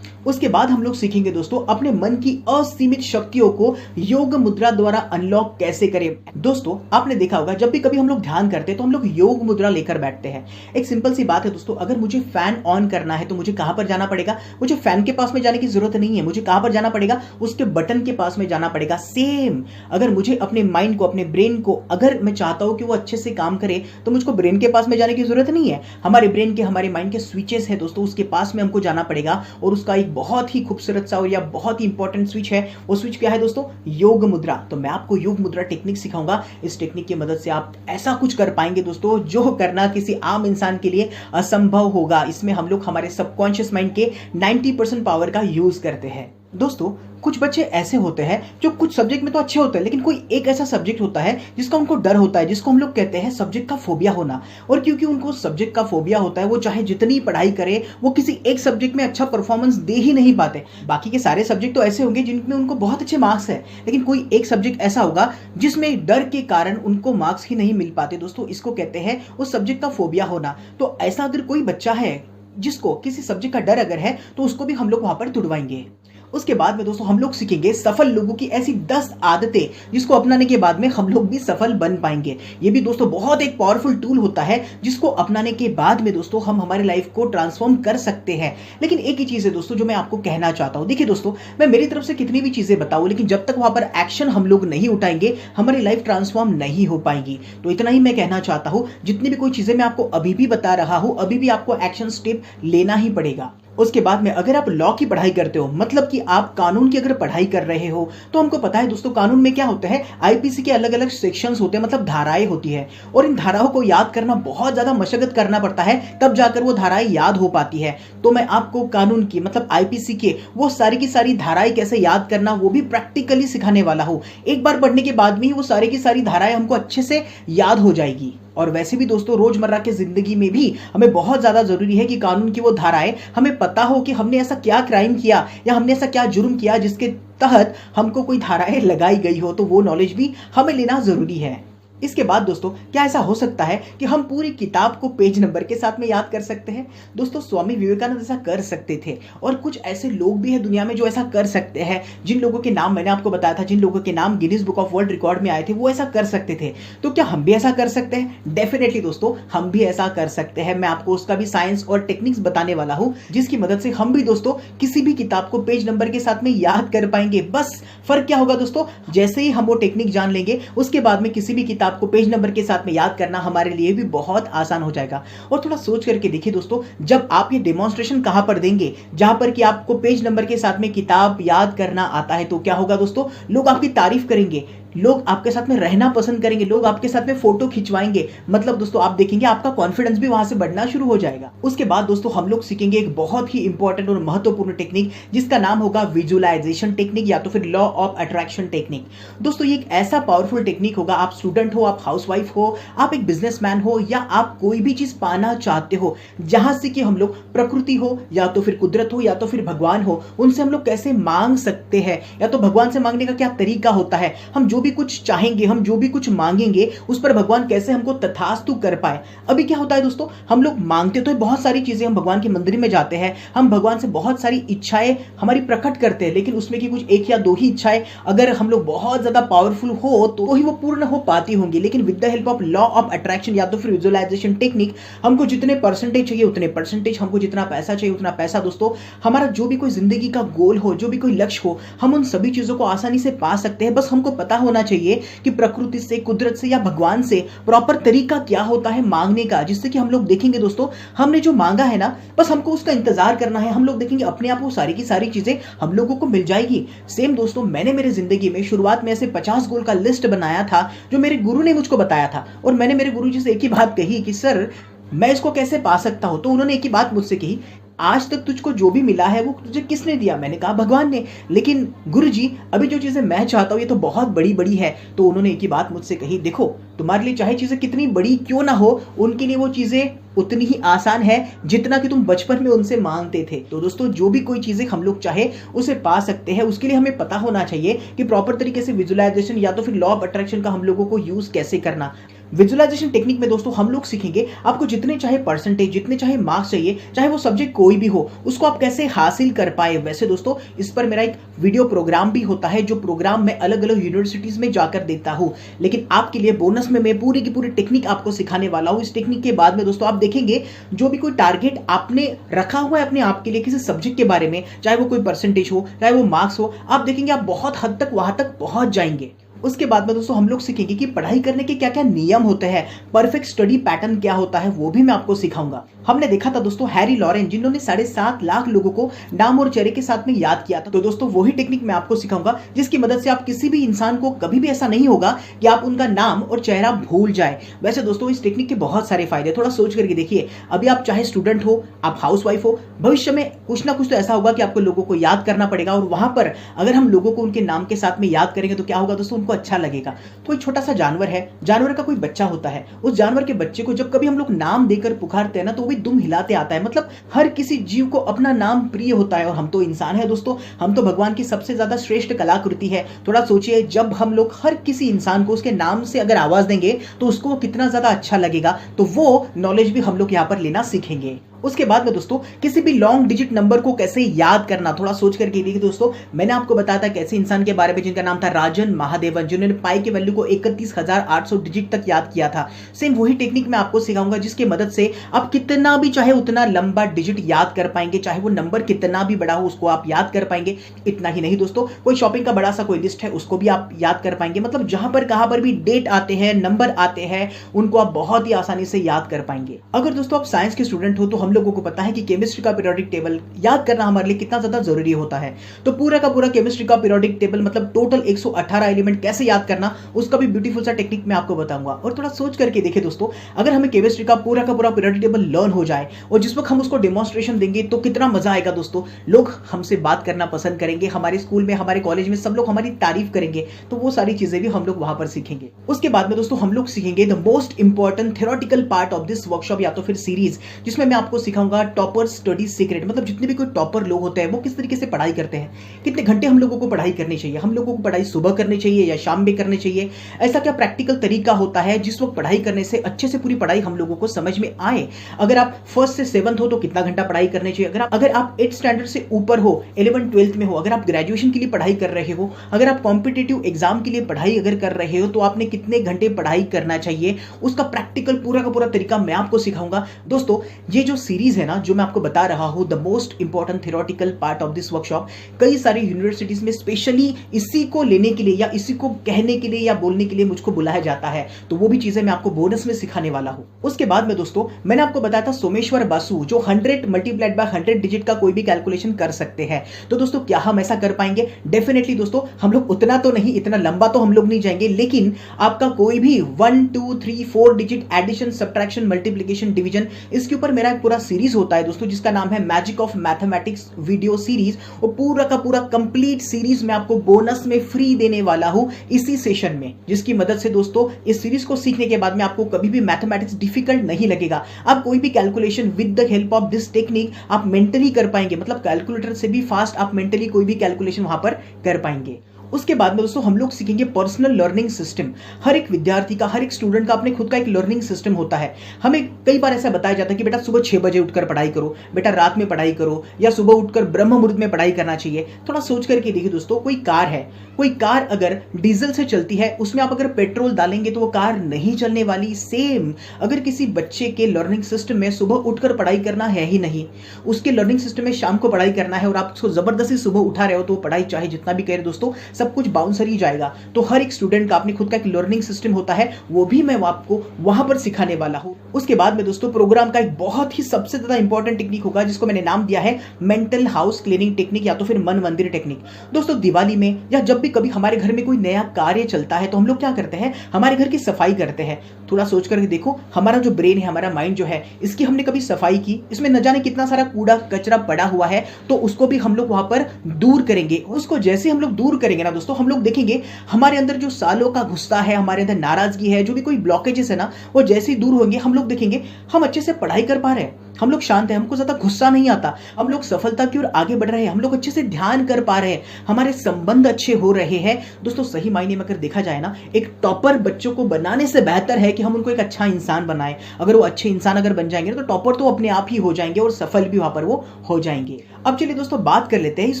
उसके बाद हम लोग सीखेंगे दोस्तों अपने मन की असीमित शक्तियों को योग मुद्रा द्वारा अनलॉक कैसे करें। दोस्तों आपने देखा होगा जब भी कभी हम लोग ध्यान करते हैं तो हम लोग योग मुद्रा लेकर बैठते हैं। एक सिंपल सी बात है दोस्तों, अगर मुझे फैन ऑन करना है तो मुझे कहां पर जाना पड़ेगा? मुझे फैन के पास में जाने की जरूरत नहीं है, मुझे कहां पर जाना पड़ेगा? उसके बटन के पास में जाना पड़ेगा। सेम अगर मुझे अपने माइंड को, अपने ब्रेन को, अगर मैं चाहता हूं कि वो अच्छे से काम करे तो मुझको ब्रेन के पास में जाने की जरूरत नहीं है। हमारे ब्रेन के, हमारे माइंड के स्विचेस है दोस्तों, उसके पास में हमको जाना पड़ेगा। और उसका एक बहुत ही खूबसूरत सा और या बहुत ही इंपॉर्टेंट स्विच है। वो स्विच क्या है दोस्तों? योग मुद्रा। तो मैं आपको योग मुद्रा टेक्निक सिखाऊंगा। इस टेक्निक की मदद से आप ऐसा कुछ कर पाएंगे दोस्तों जो करना किसी आम इंसान के लिए असंभव होगा। इसमें हम लोग हमारे सबकॉन्शियस माइंड के 90% पावर का यूज करते हैं। दोस्तों कुछ बच्चे ऐसे होते हैं जो कुछ सब्जेक्ट में तो अच्छे होते हैं, लेकिन कोई एक ऐसा सब्जेक्ट होता है जिसका उनको डर होता है, जिसको हम लोग कहते हैं सब्जेक्ट का फोबिया होना। और क्योंकि उनको सब्जेक्ट का फोबिया होता है, वो चाहे जितनी पढ़ाई करे वो किसी एक सब्जेक्ट में अच्छा परफॉर्मेंस दे ही नहीं पाते। बाकी के सारे सब्जेक्ट तो ऐसे होंगे जिनमें उनको बहुत अच्छे मार्क्स है, लेकिन कोई एक सब्जेक्ट ऐसा होगा जिसमें डर के कारण उनको मार्क्स ही नहीं मिल पाते। दोस्तों इसको कहते हैं उस सब्जेक्ट का फोबिया होना। तो ऐसा अगर कोई बच्चा है जिसको किसी सब्जेक्ट का डर अगर है तो उसको भी हम लोग वहां पर तुड़वाएंगे। उसके बाद में दोस्तों हम लोग सीखेंगे सफल लोगों की ऐसी 10 आदतें जिसको अपनाने के बाद में हम लोग भी सफल बन पाएंगे। ये भी दोस्तों बहुत एक पावरफुल टूल होता है जिसको अपनाने के बाद में दोस्तों हम हमारी लाइफ को ट्रांसफॉर्म कर सकते हैं। लेकिन एक ही चीज है दोस्तों जो मैं आपको कहना चाहता हूं, देखिए दोस्तों मैं मेरी तरफ से कितनी भी चीजें बताऊं, लेकिन जब तक वहां पर एक्शन हम लोग नहीं उठाएंगे हमारी लाइफ ट्रांसफॉर्म नहीं हो पाएगी। तो इतना ही मैं कहना चाहता हूं, जितनी भी कोई चीजें मैं आपको अभी भी बता रहा हूं, अभी भी आपको एक्शन स्टेप लेना ही पड़ेगा। उसके बाद में अगर आप लॉ की पढ़ाई करते हो, मतलब कि आप कानून की अगर पढ़ाई कर रहे हो, तो हमको पता है दोस्तों कानून में क्या होता है, आईपीसी के अलग अलग सेक्शंस होते हैं, मतलब धाराएं होती है। और इन धाराओं को याद करना बहुत ज्यादा मशक्कत करना पड़ता है, तब जाकर वो धाराएं याद हो पाती है। तो मैं आपको कानून की, मतलब आईपीसी के वो सारी की सारी धाराएं कैसे याद करना वो भी प्रैक्टिकली सिखाने वाला हूं। एक बार पढ़ने के बाद में ही वो सारी की सारी धाराएं हमको अच्छे से याद हो जाएगी। और वैसे भी दोस्तों रोजमर्रा की जिंदगी में भी हमें बहुत ज्यादा जरूरी है कि कानून की वो धाराएं हमें पता हो कि हमने ऐसा क्या क्राइम किया या हमने ऐसा क्या जुर्म किया जिसके तहत हमको कोई धाराएं लगाई गई हो, तो वो नॉलेज भी हमें लेना जरूरी है। इसके बाद दोस्तों क्या ऐसा हो सकता है कि हम पूरी किताब को पेज नंबर के साथ में याद कर सकते हैं? दोस्तों स्वामी विवेकानंद ऐसा कर सकते थे, और कुछ ऐसे लोग भी हैं दुनिया में जो ऐसा कर सकते हैं। जिन लोगों के नाम मैंने आपको बताया था, जिन लोगों के नाम Guinness book of world record में आए थे, वो ऐसा कर सकते थे। तो क्या हम भी ऐसा कर सकते हैं? डेफिनेटली दोस्तों हम भी ऐसा कर सकते हैं। मैं आपको उसका भी साइंस और टेक्निक्स बताने वाला हूं, जिसकी मदद से हम भी दोस्तों किसी भी किताब को पेज नंबर के साथ में याद कर पाएंगे। बस फर्क क्या होगा दोस्तों, जैसे ही हम वो टेक्निक जान लेंगे उसके बाद में किसी भी किताब को पेज नंबर के साथ में याद करना हमारे लिए भी बहुत आसान हो जाएगा। और थोड़ा सोच करके देखिए दोस्तों, जब आप ये डेमोन्स्ट्रेशन कहां पर देंगे जहां पर कि आपको पेज नंबर के साथ में किताब याद करना आता है, तो क्या होगा दोस्तों, लोग आपकी तारीफ करेंगे लोग आपके साथ में रहना पसंद करेंगे, लोग आपके साथ में फोटो खिंचवाएंगे। मतलब दोस्तों आप देखेंगे आपका कॉन्फिडेंस भी वहां से बढ़ना शुरू हो जाएगा। उसके बाद दोस्तों हम लोग सीखेंगे एक बहुत ही इंपॉर्टेंट और महत्वपूर्ण टेक्निक जिसका नाम होगा विजुअलाइजेशन टेक्निक या तो फिर लॉ ऑफ अट्रैक्शन टेक्निक। दोस्तों ये एक ऐसा पावरफुल टेक्निक होगा, आप स्टूडेंट हो, आप हाउसवाइफ हो, आप एक बिजनेसमैन हो या आप कोई भी चीज पाना चाहते हो, जहां से कि हम लोग प्रकृति हो या तो फिर कुदरत हो या तो फिर भगवान हो, उनसे हम लोग कैसे मांग सकते हैं, या तो भगवान से मांगने का क्या तरीका होता है, हम जो भी कुछ चाहेंगे, हम जो भी कुछ मांगेंगे उस पर भगवान कैसे हमको तथास्तु कर पाए। अभी क्या होता है दोस्तों, हम लोग मांगते तो बहुत सारी चीजें, हम भगवान के मंदिर में जाते हैं, हम भगवान से बहुत सारी इच्छाएं हमारी प्रकट करते हैं, लेकिन उसमें की कुछ एक या दो ही इच्छाएं अगर हम लोग बहुत ज्यादा पावरफुल हो तो ही वो पूर्ण हो पाती होंगी। लेकिन with the help of law of attraction या तो फिर विजुअलाइजेशन टेक्निक हमको जितने परसेंटेज चाहिए उतने परसेंटेज, हमको जितना पैसा चाहिए उतना पैसा। दोस्तों हमारा जो भी कोई जिंदगी का गोल हो, जो भी कोई लक्ष्य हो, हम उन सभी चीजों को आसानी से पा सकते हैं। बस हमको पता होना चाहिए कि प्रकृति से, कुदरत से या भगवान से प्रॉपर तरीका क्या होता है मांगने का, जिससे कि हम लोग देखेंगे दोस्तों हमने जो मांगा है ना, बस हमको उसका इंतजार करना है। हम लोग देखेंगे अपने आप वो सारी की सारी चीजें हम लोगों को मिल जाएगी। सेम दोस्तों मैंने मेरे जिंदगी में शुरुआत में ऐसे 50 गोल का लिस्ट बनाया था जो मेरे गुरु ने मुझको बताया था, और मैंने मेरे गुरु जी से एक ही बात कही कि सर मैं इसको कैसे पा सकता हूं। तो उन्होंने एक ही बात मुझसे कही, आज तक तुझको जो भी मिला है वो तुझे किसने दिया? मैंने कहा भगवान ने। लेकिन गुरुजी अभी जो चीजें मैं चाहता हूं ये तो बहुत बड़ी बड़ी है। तो उन्होंने एक ही बात मुझसे कही, देखो तुम्हारे लिए चाहे चीजें कितनी बड़ी क्यों ना हो, उनके लिए वो चीजें उतनी ही आसान है जितना कि तुम बचपन में उनसे मांगते थे। तो दोस्तों जो भी कोई चीजें हम लोग चाहे उसे पा सकते हैं, उसके लिए हमें पता होना चाहिए कि प्रॉपर तरीके से विजुअलाइजेशन या तो फिर लॉ ऑफ अट्रैक्शन का हम लोगों को यूज कैसे करना। विजुअलाइजेशन टेक्निक में दोस्तों हम लोग सीखेंगे आपको जितने चाहे परसेंटेज, जितने चाहे मार्क्स चाहिए, चाहे वो सब्जेक्ट कोई भी हो, उसको आप कैसे हासिल कर पाए। वैसे दोस्तों इस पर मेरा एक वीडियो प्रोग्राम भी होता है, जो प्रोग्राम मैं अलग अलग यूनिवर्सिटीज में जाकर देता हूं। लेकिन आपके लिए बोनस में मैं पूरी की पूरी टेक्निक आपको सिखाने वाला हूं। इस टेक्निक के बाद में दोस्तों आप देखेंगे जो भी कोई टारगेट आपने रखा हुआ है अपने आप के लिए किसी सब्जेक्ट के बारे में, चाहे वो कोई परसेंटेज हो, चाहे वो मार्क्स हो, आप देखेंगे आप बहुत हद तक वहां तक पहुंच जाएंगे। उसके बाद में दोस्तों हम लोग सीखेंगे कि पढ़ाई करने के क्या क्या नियम होते हैं, परफेक्ट स्टडी पैटर्न क्या होता है, वो भी मैं आपको सिखाऊंगा। हमने देखा था दोस्तों हैरी लॉरेन जिन्होंने 7.5 लाख लोगों को नाम और चेहरे के साथ में याद किया था। तो दोस्तों वही टेक्निक मैं आपको सिखाऊंगा जिसकी मदद से आप किसी भी इंसान को कभी भी ऐसा नहीं होगा कि आप उनका नाम और चेहरा भूल जाए। वैसे दोस्तों इस टेक्निक के बहुत सारे फायदे, थोड़ा सोच करके देखिए। अभी आप चाहे स्टूडेंट हो, आप हाउसवाइफ हो, भविष्य में कुछ ना कुछ तो ऐसा होगा कि आपको लोगों को याद करना पड़ेगा, और वहां पर अगर हम लोगों को उनके नाम के साथ में याद करेंगे तो क्या होगा दोस्तों, उनको अच्छा लगेगा। तो एक छोटा सा जानवर है, जानवर का कोई बच्चा होता है, उस जानवर के बच्चे को जब कभी हम लोग नाम देकर पुकारते हैं ना तो वो भी दुम हिलाते आता है। मतलब हर किसी जीव को अपना नाम प्रिय होता है, और हम तो इंसान है दोस्तों, हम तो भगवान की सबसे ज्यादा श्रेष्ठ कलाकृति है। थोड़ा सोचिए जब हम लोग हर किसी इंसान को उसके नाम से अगर आवाज देंगे तो उसको कितना ज्यादा अच्छा लगेगा। तो वो नॉलेज भी हम लोग यहाँ पर लेना सीखेंगे। उसके बाद में दोस्तों किसी भी लॉन्ग डिजिट नंबर को कैसे याद करना, थोड़ा सोच करके देखिए दोस्तों। मैंने आपको बताया था कैसे इंसान के बारे में जिनका नाम था राजन महादेवन, जिन्होंने पाई के वैल्यू को 31,800 डिजिट तक याद किया था। सेम वही टेक्निक मैं आपको सिखाऊंगा जिसकी मदद से आप कितना भी चाहे उतना लंबा डिजिट याद कर पाएंगे, चाहे वो नंबर कितना भी बड़ा हो उसको आप याद कर पाएंगे। इतना ही नहीं दोस्तों, कोई शॉपिंग का बड़ा सा कोई लिस्ट है उसको भी आप याद कर पाएंगे। मतलब जहां पर कहां पर भी डेट आते हैं, नंबर आते हैं, उनको आप बहुत ही आसानी से याद कर पाएंगे। अगर दोस्तों आप साइंस के स्टूडेंट हो तो हम लोगों को पता है कि केमिस्ट्री का पीरियोडिक टेबल याद करना हमारे लिए कितना ज्यादा जरूरी होता है। तो पूरा का पूरा केमिस्ट्री का पीरियोडिक टेबल मतलब टोटल 118 एलिमेंट कैसे याद करना, उसका भी ब्यूटीफुल सा टेक्निक मैं आपको बताऊंगा। और थोड़ा सोच करके देखिए दोस्तों, अगर हमें केमिस्ट्री का पूरा पीरियोडिक टेबल लर्न हो जाए और जिस वक्त हम उसको डेमोन्स्ट्रेशन देंगे तो कितना मजा आएगा दोस्तों। लोग हमसे बात करना पसंद करेंगे, हमारे स्कूल में, हमारे कॉलेज में सब लोग हमारी तारीफ करेंगे। तो वो सारी चीजें भी हम लोग वहां पर सीखेंगे। उसके बाद में दोस्तों हम लोग सीखेंगे the most important theoretical part of this workshop या तो फिर सीरीज, जिसमें मैं आपको सिखाऊंगा टॉपर स्टडी सीक्रेट। मतलब जितने भी कोई टॉपर लोग होते हैं वो किस तरीके से पढ़ाई करते हैं, कितने घंटे हम लोगों को पढ़ाई करनी चाहिए, हम लोगों को पढ़ाई सुबह करनी चाहिए या शाम में करनी चाहिए, ऐसा क्या प्रैक्टिकल तरीका होता है जिस वक्त पढ़ाई करने से अच्छे से पूरी पढ़ाई हम लोगों को समझ में आए। अगर आप 1st से 7th हो तो कितना घंटा पढ़ाई करनी चाहिए, अगर आप 8th स्टैंडर्ड से ऊपर हो, 11th 12th में हो, अगर आप ग्रेजुएशन के लिए पढ़ाई कर रहे हो, अगर आप कॉम्पिटिटिव एग्जाम के लिए पढ़ाई अगर कर रहे हो तो आपने कितने घंटे पढ़ाई करना चाहिए, उसका प्रैक्टिकल पूरा का पूरा तरीका मैं आपको सिखाऊंगा। दोस्तों ये जो सीरीज है ना जो मैं आपको बता रहा हूँ, the most important theoretical part of this workshop, कई सारी यूनिवर्सिटीज में स्पेशली इसी को लेने के लिए या इसी को कहने के लिए या बोलने के लिए मुझको बुलाया जाता है। तो वो भी चीजें मैं आपको बोनस में सिखाने वाला हूँ। उसके बाद में दोस्तों मैंने आपको बताया था सोमेश्वर बासु जो 100 मल्टीप्लाइड बाय 100 डिजिट का कोई भी कैलकुलेशन कर सकते हैं। तो दोस्तों क्या हम ऐसा कर पाएंगे? डेफिनेटली दोस्तों, हम लोग उतना तो नहीं, इतना लंबा तो हम लोग नहीं जाएंगे, लेकिन आपका कोई भी 1 2 3 4 digit addition, subtraction, multiplication, division, इसके ऊपर मेरा एक पूरा सीरीज होता है दोस्तों जिसका नाम है magic of mathematics video series. और पूरा का पूरा कंप्लीट सीरीज मैं आपको बोनस में फ्री देने वाला हूं इसी सेशन में, जिसकी मदद से दोस्तों इस सीरीज को सीखने के बाद में आपको कभी भी मैथमेटिक्स डिफिकल्ट नहीं लगेगा। आप कोई भी calculation with the help of this technique आप मेंटली कर पाएंगे, मतलब कैलकुलेटर से भी फास्ट आप मेंटली कोई भी कैलकुलेशन वहां पर कर पाएंगे। उसके बाद में दोस्तों हम लोग सीखेंगे पर्सनल लर्निंग सिस्टम। हर एक विद्यार्थी का, हर एक स्टूडेंट का अपने खुद का एक लर्निंग सिस्टम होता है। हमें कई बार ऐसा बताया जाता है कि बेटा सुबह 6 बजे उठकर पढ़ाई करो, बेटा रात में पढ़ाई करो, या सुबह उठकर ब्रह्म मुहूर्त में पढ़ाई करना चाहिए। थोड़ा सोच करके देखिए दोस्तों, कोई कार है, कोई कार अगर डीजल से चलती है, उसमें आप अगर पेट्रोल डालेंगे तो वो कार नहीं चलने वाली। सेम अगर किसी बच्चे के लर्निंग सिस्टम में सुबह उठकर पढ़ाई करना है ही नहीं, उसके लर्निंग सिस्टम में शाम को पढ़ाई करना है और आप उसको जबरदस्ती सुबह उठा रहे हो, तो पढ़ाई चाहे जितना भी करे दोस्तों सब कुछ बाउंसर ही जाएगा। तो हर एक स्टूडेंट का अपनी खुद का एक लर्निंग सिस्टम होता है, वो भी मैं आपको वहां पर सिखाने वाला हूं। उसके बाद में दोस्तों प्रोग्राम का एक बहुत ही सबसे ज्यादा इंपॉर्टेंट टेक्निक होगा जिसको मैंने नाम दिया है मेंटल हाउस क्लीनिंग टेक्निक या तो फिर मन मंदिर टेक्निक। दोस्तों दिवाली में या जब भी कभी हमारे घर में कोई नया कार्य चलता है तो हम लोग क्या करते हैं, हमारे घर की सफाई करते हैं। थोड़ा सोच करके देखो, हमारा जो ब्रेन है, हमारा माइंड जो है, इसकी हमने कभी सफाई की, इसमें न जाने कितना सारा कूड़ा कचरा पड़ा हुआ है, तो उसको भी हम लोग वहां पर दूर करेंगे। उसको जैसे हम लोग दूर करेंगे ना दोस्तों, हम लोग देखेंगे हमारे अंदर जो सालों का गुस्सा है, हमारे अंदर नाराजगी है, जो भी कोई ब्लॉकेजेस है ना, वो जैसे ही दूर होंगे हम लोग देखेंगे हम अच्छे से पढ़ाई कर पा रहे हैं, हम लोग शांत हैं, हमको ज्यादा गुस्सा नहीं आता, हम लोग सफलता की ओर आगे बढ़ रहे हैं, हम लोग अच्छे से ध्यान कर पा रहे हैं, हमारे संबंध अच्छे हो रहे हैं। दोस्तों सही मायने में अगर देखा जाए ना, एक टॉपर बच्चों को बनाने से बेहतर है कि हम उनको एक अच्छा इंसान बनाएं। अगर वो अच्छे इंसान अगर बन जाएंगे तो टॉपर तो अपने आप ही हो जाएंगे और सफल भी वहां पर वो हो जाएंगे। अब चलिए दोस्तों बात कर लेते हैं इस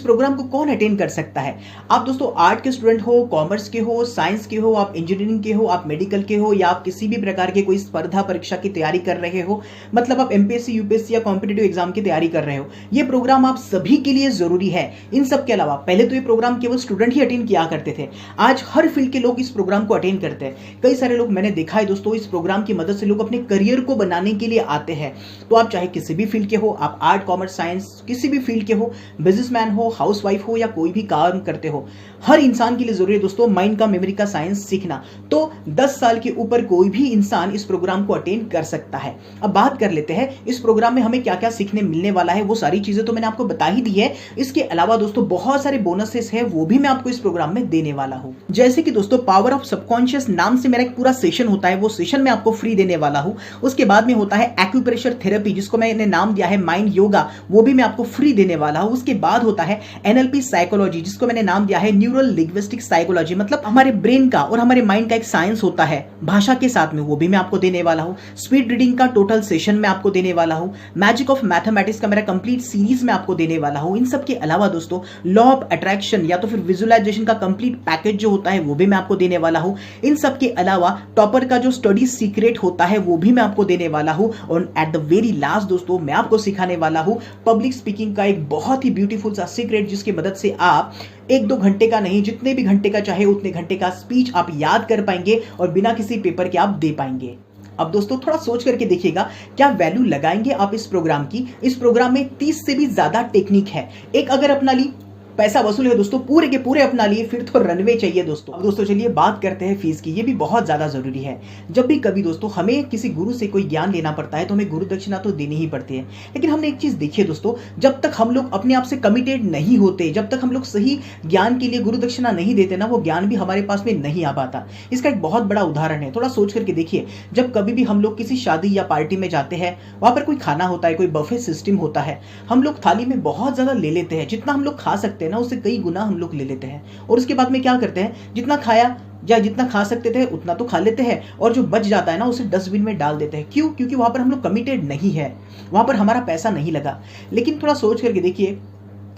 प्रोग्राम को कौन अटेंड कर सकता है। आप दोस्तों आर्ट के स्टूडेंट हो, कॉमर्स के हो, साइंस के हो, आप इंजीनियरिंग के हो, आप मेडिकल के हो, या आप किसी भी प्रकार के कोई स्पर्धा परीक्षा की तैयारी कर रहे हो, मतलब आप एमपीएससी, यूपीएससी या कॉम्पिटिटिव एग्जाम की तैयारी कर रहे हो, ये प्रोग्राम आप सभी के लिए जरूरी है। इन सब के अलावा पहले तो ये प्रोग्राम केवल स्टूडेंट ही अटेंड किया करते थे, आज हर फील्ड के लोग इस प्रोग्राम को अटेंड करते हैं। कई सारे लोग मैंने देखा है दोस्तों, इस प्रोग्राम की मदद से लोग अपने करियर को बनाने के लिए आते हैं। तो आप चाहे किसी भी फील्ड के हो, आप आर्ट, कॉमर्स, साइंस, किसी भी फील्ड के हो, बिजनेसमैन हो, हाउसवाइफ हो, या कोई भी काम करते हो, हर इंसान के लिए जरूरी है दोस्तों माइंड का, मेमोरी का साइंस सीखना। तो 10 साल के ऊपर कोई भी इंसान इस प्रोग्राम को अटेंड कर सकता है। अब बात कर लेते हैं इस प्रोग्राम में हमें क्या क्या सीखने मिलने वाला है। वो सारी चीजें तो मैंने आपको बता ही दी है, इसके अलावा दोस्तों बहुत सारे बोनसेस है, वो भी मैं आपको इस प्रोग्राम में देने वाला हूं। जैसे कि दोस्तों पावर ऑफ सबकॉन्शियस नाम से मेरा एक पूरा सेशन होता है, वो सेशन मैं आपको फ्री देने वाला हूं। उसके बाद में होता है एक्यूप्रेशर थेरेपी, जिसको मैंने नाम दिया है माइंड योगा, वो भी मैं आपको फ्री देने वाला हूं। उसके बाद होता है एनएलपी साइकोलॉजी, जिसको मैंने नाम दिया है न्यूरल लिंग्विस्टिक साइकोलॉजी, मतलब हमारे ब्रेन का और हमारे माइंड का एक साइंस होता है भाषा के साथ में, वो भी मैं आपको देने वाला हूं। स्पीड रीडिंग का टोटल सेशन मैं आपको देने वाला हूं। मैजिक ऑफ मैथमेटिक्स का मेरा कंप्लीट सीरीज मैं आपको देने वाला हूं। इन सब के अलावा दोस्तों लॉ ऑफ अट्रैक्शन या तो फिर विजुअलाइजेशन का कंप्लीट पैकेज जो होता है वो भी मैं आपको देने वाला हूं। इन सब के अलावा टॉपर का जो स्टडी सीक्रेट होता है वो भी मैं आपको देने वाला हूं। और एट द वेरी लास्ट दोस्तों मैं आपको सिखाने वाला हूं पब्लिक स्पीकिंग का एक बहुत ही ब्यूटीफुल सा सीक्रेट, जिसकी मदद से आप 1-2 घंटे का नहीं, जितने भी घंटे का चाहे उतने घंटे का स्पीच आप याद कर पाएंगे और बिना किसी पेपर के आप दे पाएंगे। अब दोस्तों थोड़ा सोच करके देखिएगा, क्या वैल्यू लगाएंगे आप इस प्रोग्राम की। इस प्रोग्राम में 30 से भी ज्यादा टेक्निक है। एक अगर अपना ली पैसा वसूल है दोस्तों, पूरे के पूरे अपना लिए, फिर तो रनवे चाहिए दोस्तों। अब दोस्तों चलिए बात करते हैं फीस की, ये भी बहुत ज्यादा जरूरी है। जब भी कभी दोस्तों हमें किसी गुरु से कोई ज्ञान लेना पड़ता है तो हमें गुरु दक्षिणा तो देनी ही पड़ती है। लेकिन हमने एक चीज देखी है दोस्तों, जब तक हम लोग अपने आप से कमिटेड नहीं होते, जब तक हम लोग सही ज्ञान के लिए गुरु दक्षिणा नहीं देते ना, वो ज्ञान भी हमारे पास में नहीं आ पाता। इसका एक बहुत बड़ा उदाहरण है, थोड़ा सोच करके देखिए। जब कभी भी हम लोग किसी शादी या पार्टी में जाते हैं, वहां पर कोई खाना होता है, कोई बफे सिस्टम होता है, हम लोग थाली में बहुत ज्यादा ले लेते हैं, जितना हम लोग खा सकते हैं ना उससे कई गुना हम लोग ले लेते हैं। और उसके बाद में क्या करते हैं, जितना खाया या जितना खा सकते थे उतना तो खा लेते हैं, और जो बच जाता है ना उसे डस्टबिन में डाल देते हैं। क्यों? क्योंकि वहां पर हम लोग कमिटेड नहीं है, वहां पर हमारा पैसा नहीं लगा। लेकिन थोड़ा सोच करके देखिए,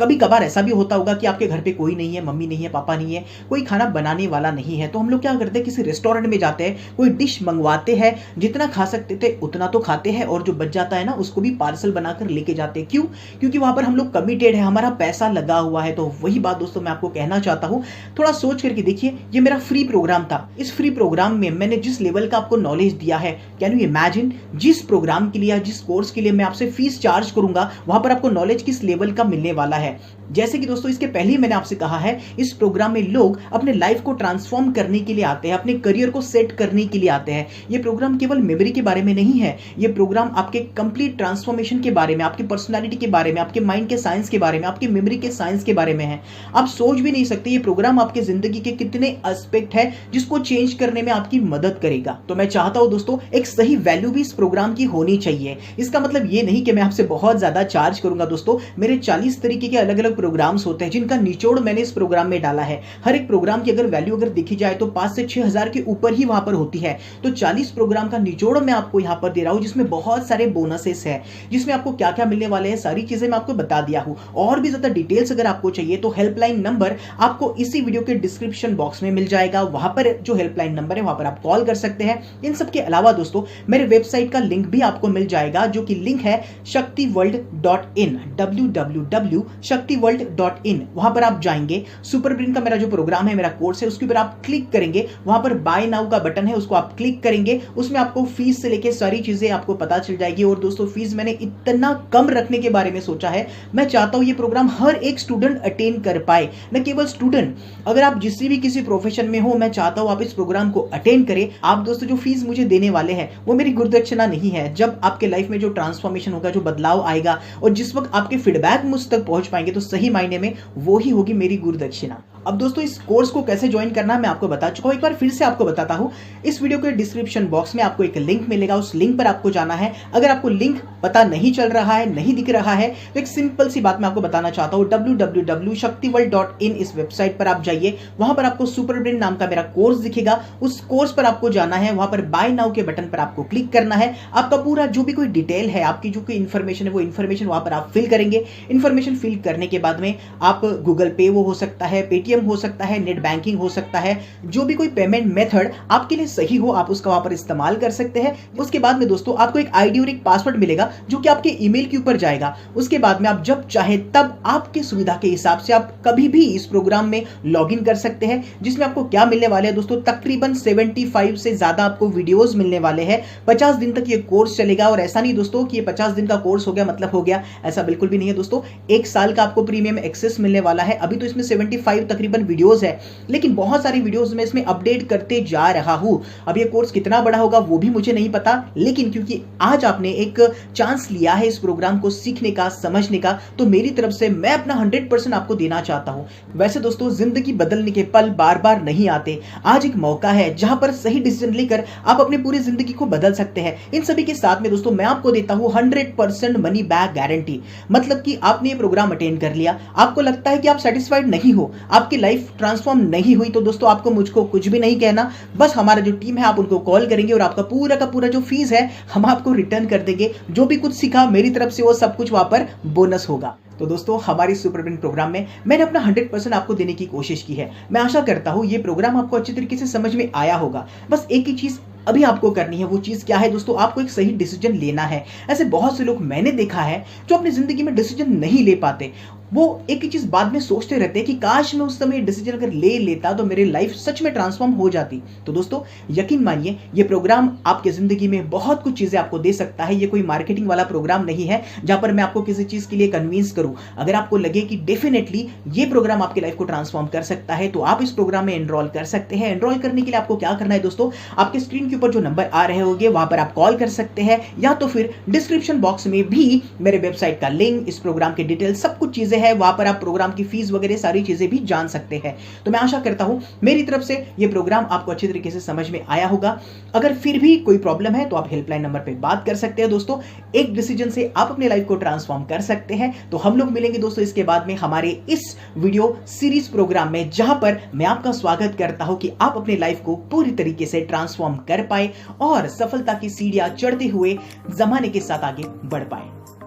कभी कभार ऐसा भी होता होगा कि आपके घर पे कोई नहीं है, मम्मी नहीं है, पापा नहीं है, कोई खाना बनाने वाला नहीं है, तो हम लोग क्या करते हैं, किसी रेस्टोरेंट में जाते हैं, कोई डिश मंगवाते हैं, जितना खा सकते थे उतना तो खाते हैं और जो बच जाता है ना उसको भी पार्सल बनाकर लेके जाते हैं। क्यों? क्योंकि वहां पर हम लोग कमिटेड है, हमारा पैसा लगा हुआ है। तो वही बात दोस्तों मैं आपको कहना चाहता हूं, थोड़ा सोच करके देखिए, ये मेरा फ्री प्रोग्राम था। इस फ्री प्रोग्राम में मैंने जिस लेवल का आपको नॉलेज दिया है, कैन यू इमेजिन, जिस प्रोग्राम के लिए, जिस कोर्स के लिए मैं आपसे फीस चार्ज करूंगा, वहां पर आपको नॉलेज किस लेवल का मिलने वाला है। जैसे कि दोस्तों इसके पहले ही मैंने आपसे कहा है, इस प्रोग्राम में लोग अपने लाइफ को ट्रांसफॉर्म करने के लिए आते हैं, अपने करियर को सेट करने के लिए आते हैं। ये प्रोग्राम केवल मेमोरी के बारे में नहीं है, ये प्रोग्राम आपके कंप्लीट ट्रांसफॉर्मेशन के बारे में, आपकी पर्सनालिटी के बारे में, आपके माइंड के साइंस के बारे में, आपकी मेमोरी के साइंस के बारे में है। आप सोच भी नहीं सकते ये प्रोग्राम आपके जिंदगी के कितने एस्पेक्ट है जिसको चेंज करने में आपकी मदद करेगा। तो मैं चाहता हूं दोस्तों एक सही वैल्यू भी इस प्रोग्राम की होनी चाहिए। इसका मतलब ये नहीं कि मैं आपसे बहुत ज्यादा चार्ज करूंगा दोस्तों। मेरे 40 तरीके के अलग अलग प्रोग्राम्स होते हैं जिनका निचोड़ मैंने इस प्रोग्राम में डाला है। हर एक प्रोग्राम की अगर वैल्यू अगर देखी जाए तो 5 से 6 हजार के ऊपर ही वहां पर होती है। तो 40 प्रोग्राम का निचोड़ मैं आपको यहां पर दे रहा हूं, जिसमें बहुत सारे बोनसेस है, जिसमें आपको क्या क्या मिलने वाले हैं, सारी चीजें मैं आपको बता दिया हूं। और भी ज्यादा डिटेल्स अगर आपको चाहिए तो हेल्पलाइन नंबर आपको इसी वीडियो के डिस्क्रिप्शन बॉक्स में मिल जाएगा। वहां पर जो हेल्पलाइन नंबर है वहां पर आप कॉल कर सकते हैं। इन सब के अलावा दोस्तों मेरे वेबसाइट का लिंक भी आपको मिल जाएगा, जो कि लिंक है shaktiworld.in, www.shaktiworld.in। वहां पर आप जाएंगे, सुपर ब्रेन का मेरा जो प्रोग्राम है, मेरा कोर्स है, उसके ऊपर आप क्लिक करेंगे, वहां पर बाय नाउ का बटन है, उसको आप क्लिक करेंगे, उसमें आपको फीस से लेके सारी चीजें आपको पता चल जाएगी। और दोस्तों फीस मैंने इतना कम रखने के बारे में सोचा है, मैं चाहता हूं ये प्रोग्राम हर एक स्टूडेंट अटेंड कर पाए, न केवल स्टूडेंट, अगर आप जिस भी किसी प्रोफेशन में हो, मैं चाहता हूं आप इस प्रोग्राम को अटेंड करें। आप दोस्तों जो फीस मुझे देने वाले हैं वो मेरी गुरुदक्षिणा नहीं है। जब आपके लाइफ में जो ट्रांसफॉर्मेशन होगा, जो बदलाव आएगा और जिस वक्त आपके फीडबैक मुझ तक पहुंच पाएंगे, तो सही मायने में वो ही होगी मेरी गुरुदक्षिणा। अब दोस्तों इस कोर्स को कैसे ज्वाइन करना है मैं आपको बता चुका हूं, एक बार फिर से आपको बताता हूं। इस वीडियो के डिस्क्रिप्शन बॉक्स में आपको एक लिंक मिलेगा, उस लिंक पर आपको जाना है। अगर आपको लिंक पता नहीं चल रहा है, नहीं दिख रहा है, तो एक सिंपल सी बात मैं आपको बताना चाहता हूं, www.shaktiworld.in इस वेबसाइट पर आप जाइए। वहां पर आपको सुपर ब्रेन नाम का मेरा कोर्स दिखेगा, उस कोर्स पर आपको जाना है। वहां पर बाय नाउ के बटन पर आपको क्लिक करना है। आपका पूरा जो भी कोई डिटेल है, आपकी जो कोई इन्फॉर्मेशन है, वो इन्फॉर्मेशन वहां पर आप फिल करेंगे। इन्फॉर्मेशन फिल करने के बाद में आप गूगल पे वो हो सकता है, पेटीएम हो सकता है, नेट बैंकिंग हो सकता है, जो भी कोई पेमेंट मेथड आपके लिए सही हो आप उसका वहां पर इस्तेमाल कर सकते हैं। उसके बाद में दोस्तों आपको एक आईडी और एक पासवर्ड मिलेगा, जो कि आपके ईमेल के ऊपर जाएगा। उसके बाद में आप जब चाहे तब आपकी सुविधा के हिसाब से आप कभी भी इस प्रोग्राम में लॉग इन कर सकते हैं, जिसमें आपको क्या मिलने वाले हैं दोस्तों, तकरीबन 75 से ज्यादा आपको वीडियोस मिलने वाले हैं। 50 दिन तक ये कोर्स चलेगा। और ऐसा नहीं दोस्तों कि ये 50 दिन का कोर्स हो गया मतलब हो गया, ऐसा बिल्कुल भी नहीं है दोस्तों। 1 साल का आपको प्रीमियम एक्सेस मिलने वाला है। अभी तो इसमें 75 तकरीबन वीडियोस है, लेकिन बहुत सारी वीडियोस में इसमें अपडेट करते जा रहा हूं। अब ये कोर्स कितना बड़ा होगा वो भी मुझे नहीं पता, लेकिन क्योंकि आज आपने एक चांस लिया है इस प्रोग्राम को सीखने का, समझने का, तो मेरी तरफ से मैं अपना 100% आपको देना चाहता हूं। वैसे दोस्तों जिंदगी बदलने के पल बार बार नहीं आते। आज एक मौका है जहां पर सही डिसीजन लेकर आप अपनी पूरी जिंदगी को बदल सकते हैं। इन सभी के साथ में दोस्तों मैं आपको देता हूं 100% मनी बैक गारंटी। मतलब कि आपने ये प्रोग्राम अटेंड कर लिया, आपको लगता है कि आप सेटिस्फाइड नहीं हो, आपकी लाइफ ट्रांसफॉर्म नहीं हुई, तो दोस्तों आपको मुझको कुछ भी नहीं कहना। बस हमारा जो टीम है आप उनको कॉल करेंगे और आपका पूरा का पूरा जो फीस है हम आपको रिटर्न कर देंगे। जो भी कुछ सीखा मेरी तरफ से वो सब कुछ वहां पर बोनस होगा। तो दोस्तों हमारी सुपर ब्रेन प्रोग्राम में मैंने अपना 100% आपको देने की कोशिश की है। मैं आशा करता हूं ये प्रोग्राम आपको अच्छी तरीके से समझ में आया होगा। बस एक ही चीज अभी आपको करनी है, वो चीज क्या है दोस्तों, आपको एक सही डिसीजन लेना है। ऐसे बहुत से लोग मैंने देखा है जो अपनी जिंदगी में डिसीजन नहीं ले पाते। वो एक ही चीज बाद में सोचते रहते हैं कि काश मैं उस समय डिसीजन अगर ले लेता तो मेरी लाइफ सच में ट्रांसफॉर्म हो जाती। तो दोस्तों यकीन मानिए ये प्रोग्राम आपके जिंदगी में बहुत कुछ चीजें आपको दे सकता है। ये कोई मार्केटिंग वाला प्रोग्राम नहीं है जहां पर मैं आपको किसी चीज के लिए कन्विंस करूं। अगर आपको लगे कि डेफिनेटली ये प्रोग्राम आपकी लाइफ को ट्रांसफॉर्म कर सकता है तो आप इस प्रोग्राम में एनरोल कर सकते हैं। एनरोल करने के लिए आपको क्या करना है दोस्तों, आपके स्क्रीन के ऊपर जो नंबर आ रहे होंगे वहां पर आप कॉल कर सकते हैं, या तो फिर डिस्क्रिप्शन बॉक्स में भी मेरे वेबसाइट का लिंक, इस प्रोग्राम के डिटेल सब कुछ चीजें हैं, वहां पर आप प्रोग्राम की फीस वगैरह सारी चीजें भी जान सकते हैं। तो मैं आशा करता हूं मेरी तरफ से ये प्रोग्राम आपको अच्छी तरीके से समझ में आया होगा। अगर फिर भी कोई प्रॉब्लम है तो आप हेल्पलाइन नंबर पे बात कर सकते हैं। दोस्तों एक डिसीजन से आप अपने लाइफ को ट्रांसफॉर्म कर सकते हैं। तो हम लोग मिलेंगे दोस्तों इसके बाद में हमारे इस वीडियो सीरीज प्रोग्राम में, जहां पर मैं आपका स्वागत करता हूं कि आप अपने लाइफ को पूरी तरीके से ट्रांसफॉर्म कर पाए और सफलता की सीढ़ियां चढ़ते हुए जमाने के साथ आगे बढ़ पाए।